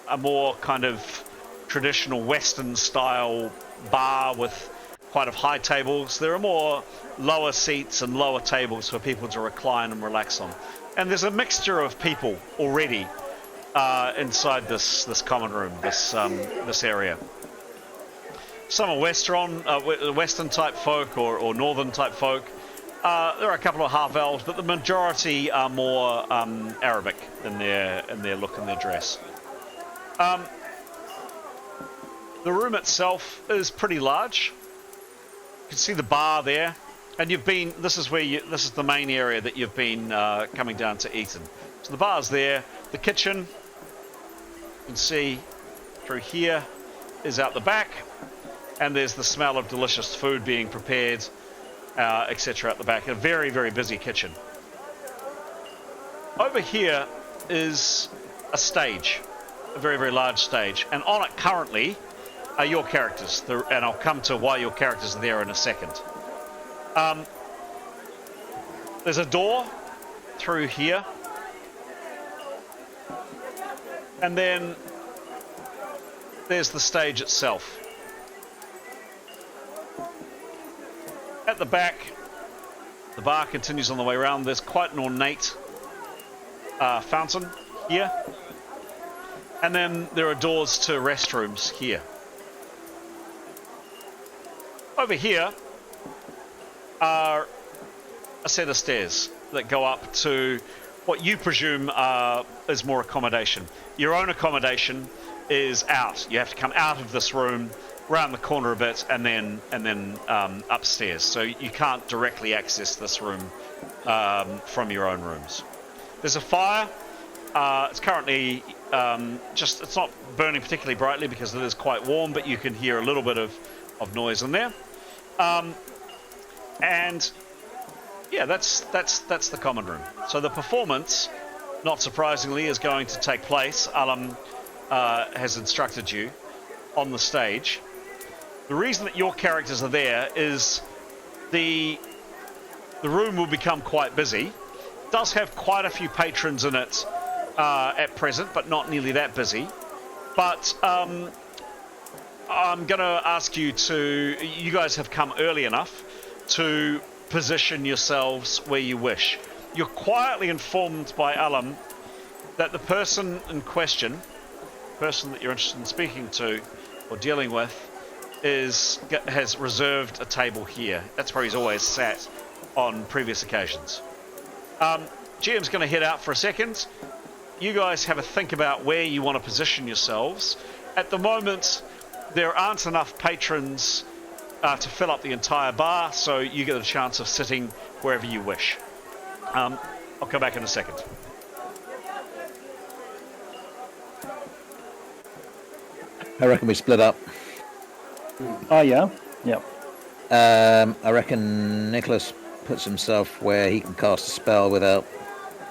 a more kind of traditional Western style bar with quite high tables, there are more lower seats and lower tables for people to recline and relax on. And there's a mixture of people already inside this common room, this area. Some are Western type folk or Northern type folk. There are a couple of half elves, but the majority are more Arabic in their look and their dress. The room itself is pretty large. You can see the bar there, and this is the main area that you've been coming down to eat in. So the bar's there. The kitchen, you can see through here, is out the back, and there's the smell of delicious food being prepared, etc. at the back. A very, very busy kitchen. Over here is a stage, a very, very large stage, and on it currently are your characters, and I'll come to why your characters are there in a second. There's a door through here. And then there's the stage itself. At the back, the bar continues on the way around. There's quite an ornate fountain here. And then there are doors to restrooms here. Over here are a set of stairs that go up to what you presume is more accommodation. Your own accommodation is out. You have to come out of this room, round the corner a bit, and then upstairs. So you can't directly access this room from your own rooms. There's a fire. It's currently it's not burning particularly brightly because it is quite warm, but you can hear a little bit of noise in there. And yeah, that's the common room. So the performance, not surprisingly, is going to take place. Alam has instructed you on the stage. The reason that your characters are there is the room will become quite busy. It does have quite a few patrons in it at present, but not nearly that busy. But I'm going to ask you guys have come early enough to position yourselves where you wish. You're quietly informed by Alam that the person in question, the person that you're interested in speaking to or dealing with, has reserved a table here. That's where he's always sat on previous occasions. GM's going to head out for a second. You guys have a think about where you want to position yourselves. At the moment, there aren't enough patrons to fill up the entire bar, so you get a chance of sitting wherever you wish. I'll come back in a second. I reckon we split up. Oh, yeah? Yep. I reckon Nicholas puts himself where he can cast a spell without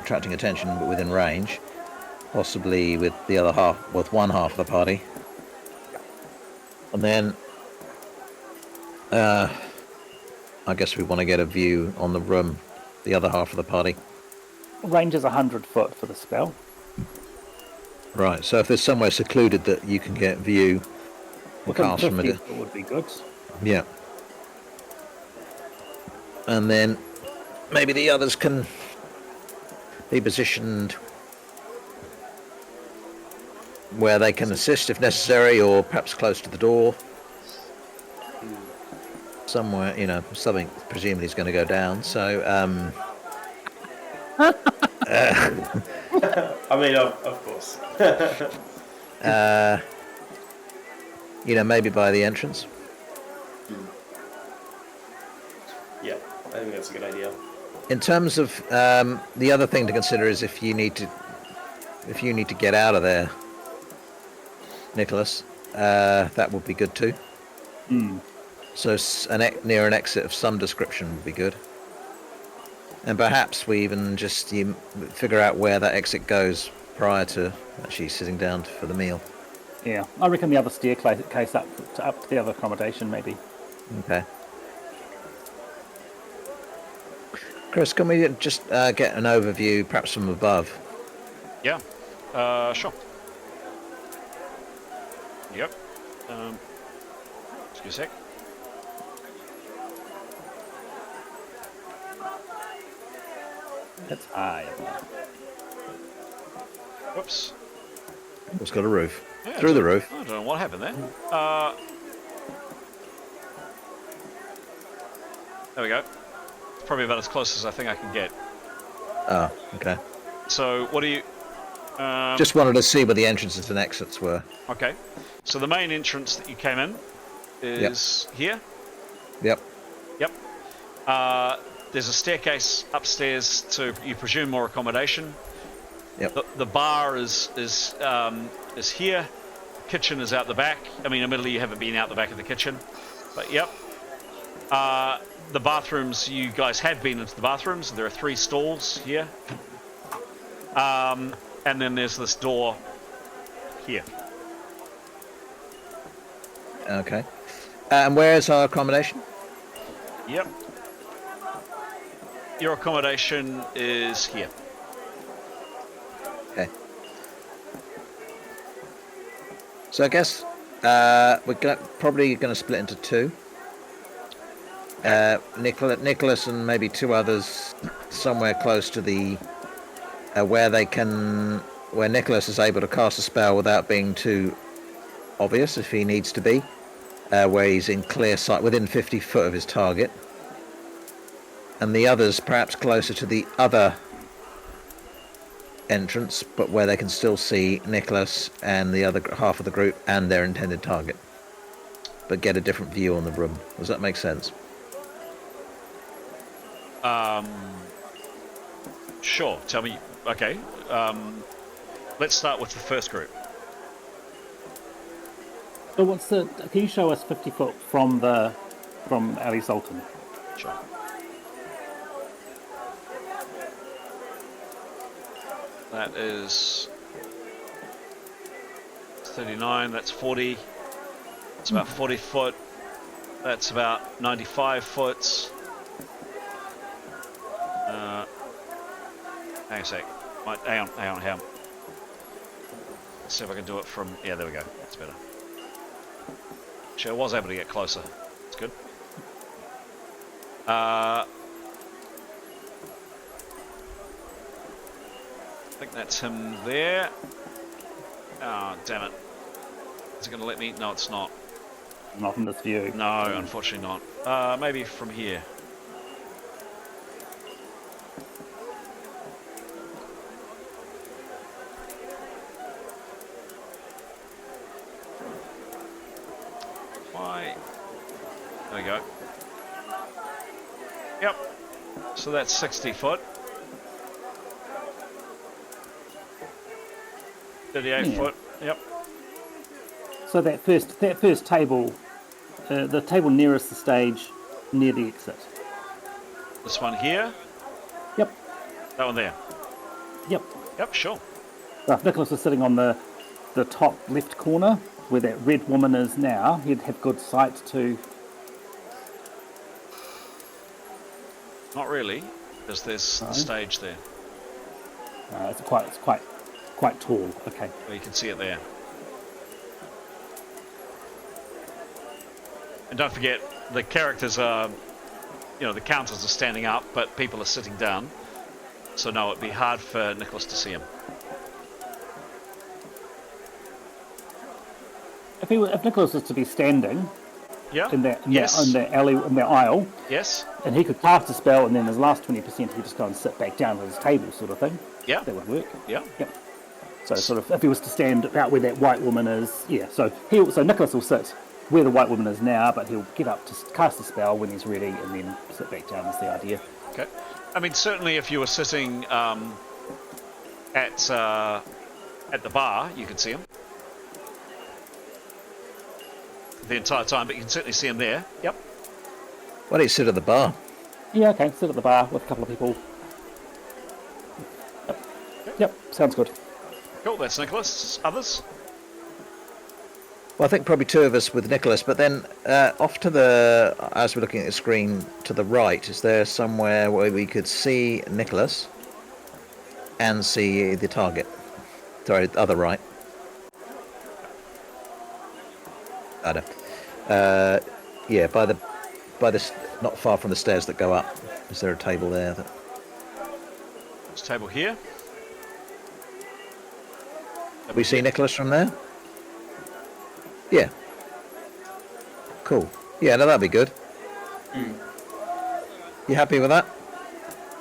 attracting attention, but within range. Possibly with the other half, with one half of the party. And then I guess we want to get a view on the room, the other half of the party. Range is 100 foot for the spell. Right, so if there's somewhere secluded that you can get view, we'll cast from it. Would be good. Yeah. And then maybe the others can be positioned where they can assist if necessary, or perhaps close to the door. Somewhere, something presumably is going to go down. So, I mean, of course. Maybe by the entrance. Yeah, I think that's a good idea. In terms of the other thing to consider is if you need to get out of there, Nicholas, that would be good too. So near an exit of some description would be good. And perhaps we even just figure out where that exit goes prior to actually sitting down for the meal. Yeah, I reckon the other staircase up to the other accommodation, maybe. Okay. Chris, can we just get an overview, perhaps from above? Yeah, sure. Yep. Just a sec. That's high. Whoops. It's got a roof. Yeah, Through the roof. I don't know what happened there. There we go. It's probably about as close as I think I can get. Oh, okay. So, what do you... just wanted to see where the entrances and exits were. Okay. So the main entrance that you came in is here. Yep. Yep. There's a staircase upstairs to, you presume, more accommodation. Yep. The bar is here. Kitchen is out the back. I mean, admittedly, you haven't been out the back of the kitchen, but yep. The bathrooms, you guys have been into the bathrooms. There are 3 stalls here. And then there's this door here. Okay. And where is our accommodation? Yep. Your accommodation is here. Okay. So I guess we're probably going to split into two. Nicholas and maybe two others somewhere close to the where Nicholas is able to cast a spell without being too obvious if he needs to be, where he's in clear sight within 50 foot of his target, and the others perhaps closer to the other entrance, but where they can still see Nicholas and the other half of the group and their intended target, but get a different view on the room. Does that make sense? Sure. Tell me. Okay. Let's start with the first group. So can you show us 50 foot from Ali Sultan? Sure. That is 39. That's 40. It's about 40 foot. That's about 95 foot. Hang on a sec. Hang on. Let's see if I can do it from... Yeah, there we go. That's better. Actually, I was able to get closer. That's good. I think that's him there. Oh, damn it. Is it going to let me? No, it's not. Not from this view. No, unfortunately not. Maybe from here. Why? There we go. Yep. So that's 60 foot. 38 foot. Yep. So that first table, the table nearest the stage, near the exit. This one here. Yep. That one there. Yep. Yep. Sure. So if Nicholas was sitting on the top left corner, where that red woman is now, he'd have good sight to... Not really, because there's the stage there. It's quite tall. Okay. Well, you can see it there. And don't forget, the characters are, the counters are standing up, but people are sitting down. So no, it'd be hard for Nicholas to see him. If Nicholas was to be standing, Yeah. in that alley, in that aisle, Yes. and he could cast a spell, and then his last 20% he'd just go and sit back down at his table, sort of thing. Yeah. That would work. Yeah. Yep. So sort of, if he was to stand out where that white woman is, yeah. So Nicholas will sit where the white woman is now, but he'll get up to cast a spell when he's ready, and then sit back down. Is the idea. Okay. I mean, certainly if you were sitting at the bar, you could see him the entire time, but you can certainly see him there. Yep. Why don't you sit at the bar? Yeah. Okay. Sit at the bar with a couple of people. Yep. Sounds good. Cool. That's Nicholas. Others? Well, I think probably two of us with Nicholas, but then off to as we're looking at the screen to the right, is there somewhere where we could see Nicholas and see the target? Sorry, the other right. I don't. Yeah, by this, not far from the stairs that go up. Is there a table there? This table here. We see Nicholas from there? Yeah. Cool. Yeah, no, that'd be good. You happy with that?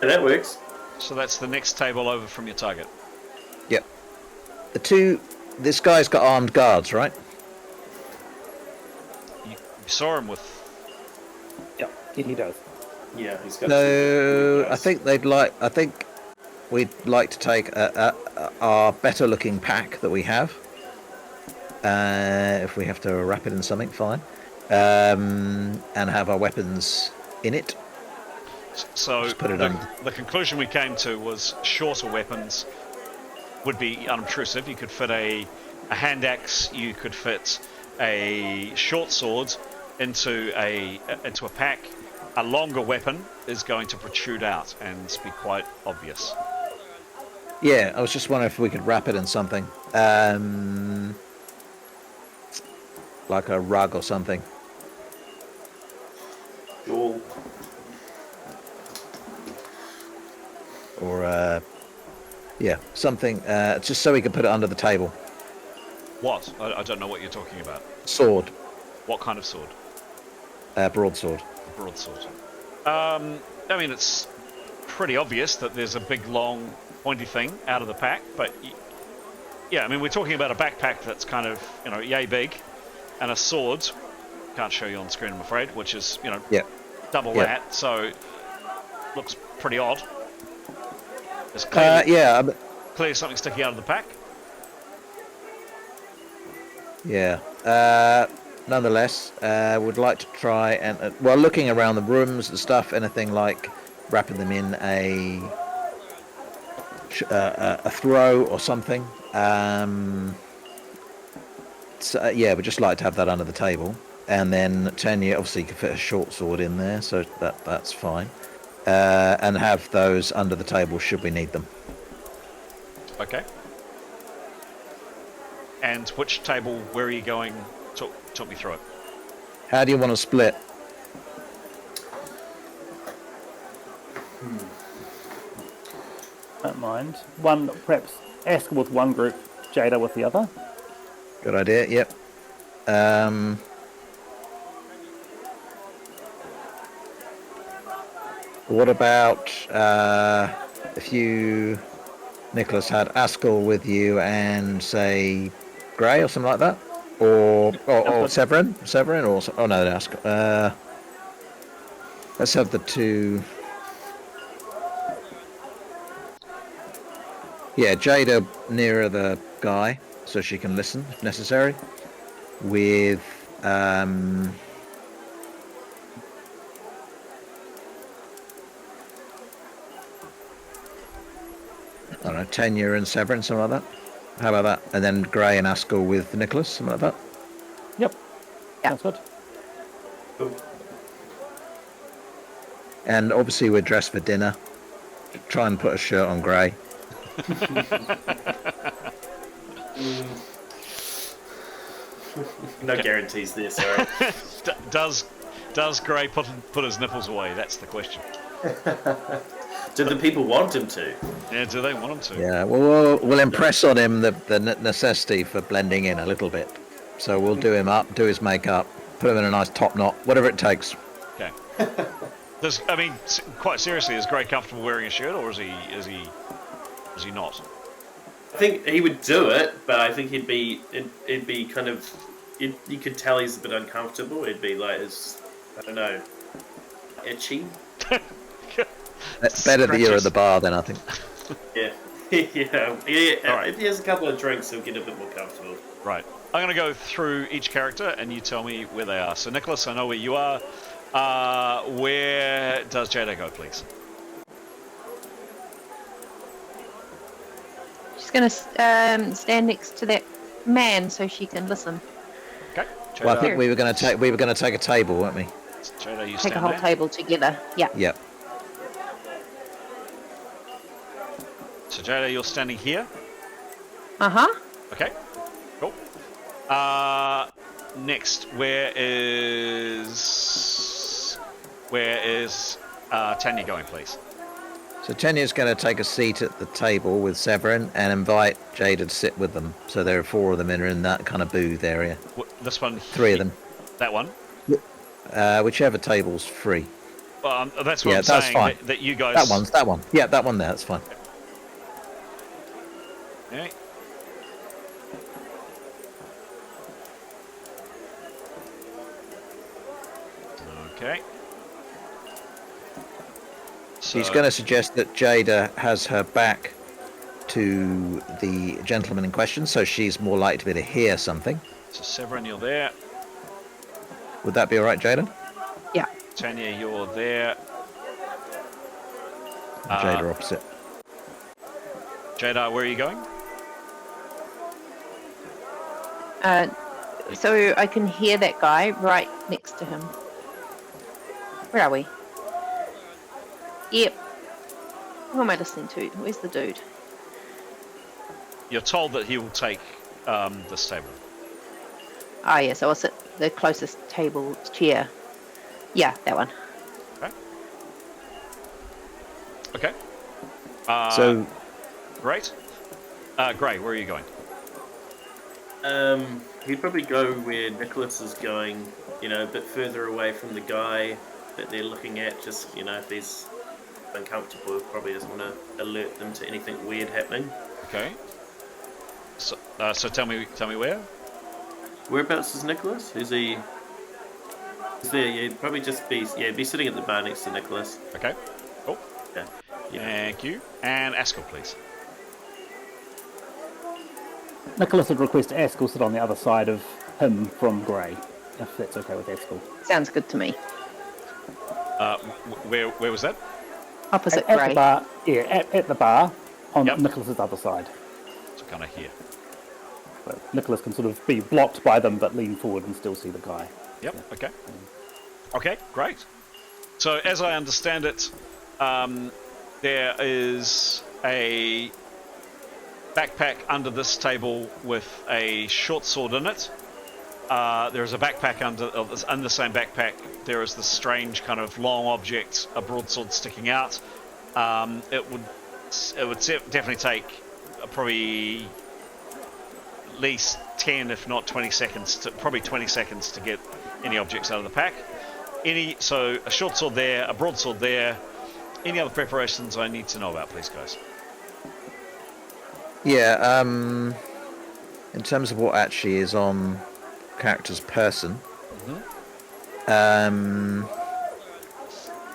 Yeah, that works. So that's the next table over from your target. Yep. This guy's got armed guards, right? You saw him with... Yep. Yeah, he does. Yeah, he's got. No, I think we'd like to take our better-looking pack that we have. If we have to wrap it in something, fine. And have our weapons in it. So Just put it on. The conclusion we came to was shorter weapons would be unobtrusive. You could fit a hand axe, you could fit a short sword into a pack, a longer weapon is going to protrude out and be quite obvious. Yeah, I was just wondering if we could wrap it in something. Like a rug or something. All Or, yeah, something, just so we can put it under the table. What? I don't know what you're talking about. Sword. What kind of sword? Broadsword. Broadsword. I mean, it's pretty obvious that there's a big, long, pointy thing out of the pack, but yeah, I mean, we're talking about a backpack that's kind of, yay big, and a sword. Can't show you on screen, I'm afraid, which is, double that, so looks pretty odd. There's clearly, clearly something sticking out of the pack. Yeah. Nonetheless, would like to try and, while looking around the rooms and stuff, anything like wrapping them in a throw or something. So, yeah, we'd just like to have that under the table. And then Tanya obviously can fit a short sword in there, so that's fine. And have those under the table should we need them. Okay. And which table, where are you going? Talk me through it. How do you want to split? Don't mind. One, perhaps Asker with one group, Jada with the other. Good idea, yep. What about if you, Nicholas, had Astral with you and, say, Grey or something like that? Or Severin, or no, Astral. Let's have the two. Yeah, Jada nearer the guy, so she can listen if necessary. With I don't know, Tanya and Severin, something like that. How about that? And then Grey and Astral with Nicholas, something like that. Yep. Yeah. Sounds good. And obviously we're dressed for dinner. Try and put a shirt on Grey. no guarantees there, sorry. Does Grey put his nipples away? That's the question. Do the people want him to? Yeah, do they want him to? Yeah, well, we'll impress on him the necessity for blending in a little bit. So we'll do him up, do his makeup, put him in a nice top knot, whatever it takes. Okay. Quite seriously, is Grey comfortable wearing a shirt, or is he not? I think he would do it, but I think it'd be kind of, you could tell he's a bit uncomfortable. It'd be like, I don't know, itchy. It's better that you're at the bar then, I think. Yeah. Yeah. Right. If he has a couple of drinks, he'll get a bit more comfortable. Right. I'm going to go through each character, and you tell me where they are. So, Nicholas, I know where you are. Where does Jada go, please? She's going to stand next to that man so she can listen. Okay. Jada, Well, I think we were going to take a table, weren't we? Jada, you Take stand a whole there. table together. Yeah. Yep. So, Jada, you're standing here. Uh-huh. Okay. Cool. Next, where is Tanya going, please? So Tanya's going to take a seat at the table with Severin and invite Jada to sit with them. So there are four of them in that kind of booth area. This one? Three of them. That one? Whichever table's free. Well, that's what I'm that's saying. fine. That you guys... That one. Yeah, that one there, that's fine. Okay. Okay. So, He's going to suggest that Jada has her back to the gentleman in question, so she's more likely to be able to hear something. So Severin, you're there. Would that be all right, Jada? Yeah. Tanya, you're there. Jada opposite. Jada, where are you going? So I can hear that guy right next to him. Where are we? Yep. Who am I listening to? Where's the dude? You're told that he will take this table. Ah, yes, I was at the closest table chair. Yeah, that one. Okay. So Great. Gray, where are you going? He'd probably go where Nicholas is going, a bit further away from the guy that they're looking at, just, if he's uncomfortable, probably doesn't want to alert them to anything weird happening. Okay. So tell me where? Whereabouts is Nicholas? Is he... Is there? Yeah, he'd probably just be sitting at the bar next to Nicholas. Okay. Cool. Yeah. Thank you. And Askell, please. Nicholas would request Askell sit on the other side of him from Grey, if that's okay with Askell. Sounds good to me. Where was that? Opposite At Grey. the bar, at the bar on Yep. Nicholas's other side. So kind of here. So Nicholas can sort of be blocked by them, but lean forward and still see the guy. Yep. Yeah. Okay. Okay. Great. So as I understand it, there is a backpack under this table with a short sword in it. There is a backpack in the same backpack. There is this strange kind of long object, a broadsword sticking out. It would definitely take probably at least 10, if not 20 seconds, probably 20 seconds to get any objects out of the pack. So a short sword there, a broadsword there. Any other preparations I need to know about, please, guys? yeah, in terms of what actually is on character's person,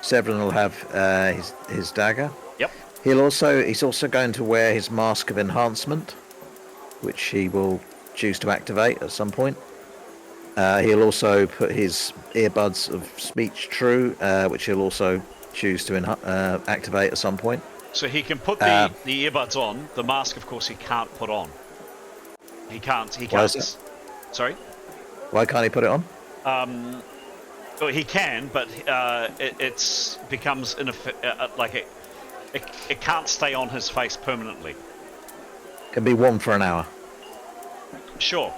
Severin will have his dagger. Yep. He's also going to wear his mask of enhancement, which he will choose to activate at some point. He'll also put his earbuds of speech true, which he'll also choose to activate at some point. So he can put the earbuds on. The mask, of course, he can't put on. He can't. Why is that? Sorry? Why can't he put it on? Well, he can, but it becomes it can't stay on his face permanently. Can be worn for an hour. Sure.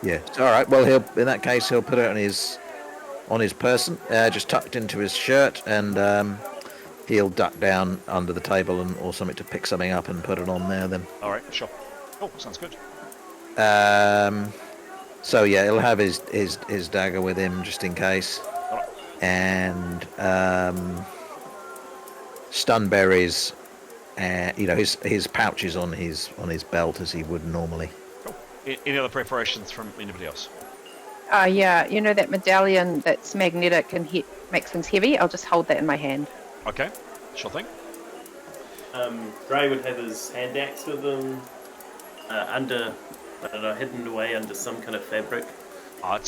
Yeah. All right. Well, in that case he'll put it on his person, just tucked into his shirt, and he'll duck down under the table or something to pick something up and put it on there. Then. All right. Sure. Oh, sounds good. So yeah, he'll have his dagger with him just in case, and stun berries, his pouches on his belt as he would normally. Cool. Any other preparations from anybody else? Yeah, that medallion that's magnetic and makes things heavy? I'll just hold that in my hand. Okay. Sure thing. Gray would have his hand axe with him, hidden away under some kind of fabric. Oh, I'm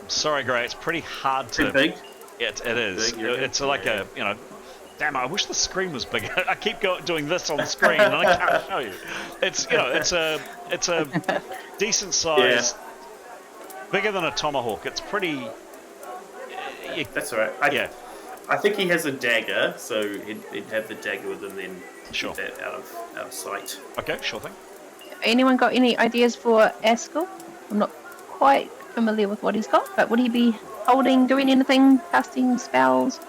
sorry, Gray. It's pretty hard to. Pretty big. It is. Big, it's like a Damn, I wish the screen was bigger. I keep doing this on the screen and I can't show you. It's a decent size, bigger than a tomahawk. It's pretty. That's all right. I think he has a dagger, so he'd have the dagger with him then. Sure. Keep that out of sight. Okay, sure thing. Anyone got any ideas for Askell? I'm not quite familiar with what he's got, but would he be holding, doing anything, casting spells?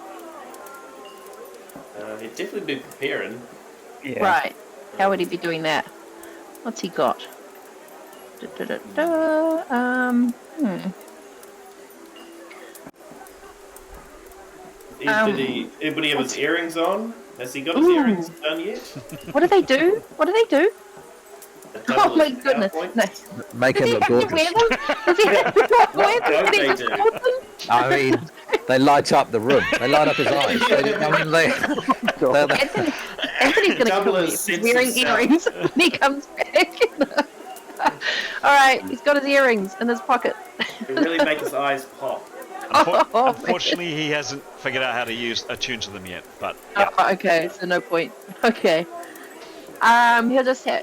He'd definitely be preparing. Yeah. Right. How would he be doing that? What's he got? Everybody have his earrings on? Has he got his earrings done yet? What do they do? Oh my goodness! No. Make him look Does he gorgeous. have to wear them? What don't they do? I mean, they light up the room. They light up his eyes. Anthony's going to Double kill me his if he's sense wearing of sound. earrings when he comes back. Alright, he's got his earrings in his pocket. It really make his eyes pop. Unfortunately, he hasn't figured out how to attune to them yet. But yeah. Oh, okay, so no point. Okay.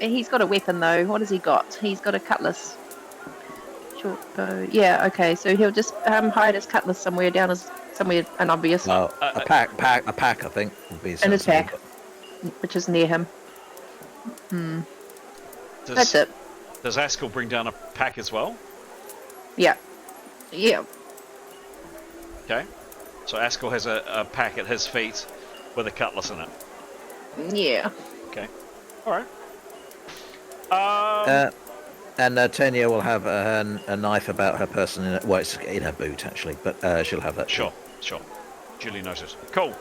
He's got a weapon though. What has he got? He's got a cutlass. Short bow. Yeah, okay, so he'll just hide his cutlass somewhere down his somewhere an obvious A pack, I think would be in his sensible. pack, which is near him. That's Does, it. does Askell bring down a pack as well? Yeah. Yeah. Okay. So Askell has a pack at his feet with a cutlass in it. Yeah. Okay. All right. And Tanya will have a knife about her person it's in her boot actually, but she'll have that. Sure. Duly noted. Cool.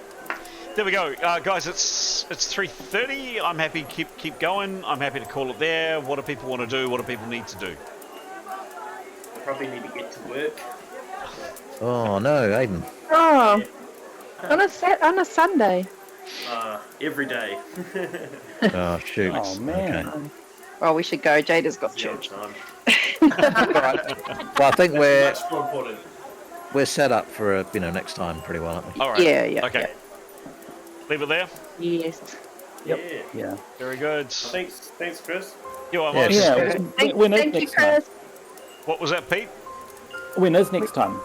There we go, guys. It's 3:30. I'm happy. Keep going. I'm happy to call it there. What do people want to do? What do people need to do? I probably need to get to work. Oh no, Aiden. Oh, on a Sunday. Every day. Oh shoot. Oh man. Okay. Well, we should go. Jada's got Yeah, church. time. Well, I think we're Much more important. set up for next time pretty well, aren't we? All right. Yeah. Okay. Leave it there. Yes. Yep. Yeah. Yeah. Very good. Thanks, Chris. You are Yes. welcome. Yeah. When is Thank you, next time? Chris. What was that, Pete? When is next time?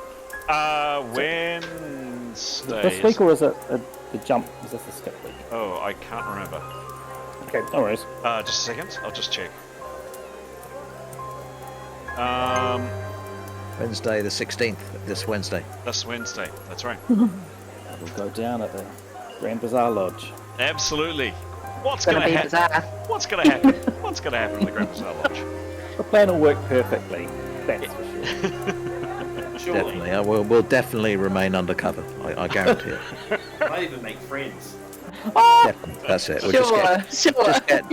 Wednesday. This week or is it the jump? Is this the skip week? Oh, I can't remember. Okay, no worries. Just a second. I'll just check. Wednesday the 16th. This Wednesday. This Wednesday. That's right. We'll go down at the Grand Bazaar Lodge. Absolutely. What's It's gonna gonna be happen? bizarre. What's gonna happen? What's gonna happen in the Grand Bazaar Lodge? The plan will work perfectly. That's for sure. Surely. Definitely. We'll definitely remain undercover. I guarantee it. Might even make friends. Definitely. That's it. We'll Sure.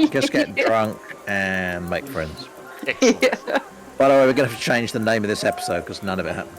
just get drunk and make friends. Excellent. Yeah. By the way, we're going to have to change the name of this episode because none of it happened.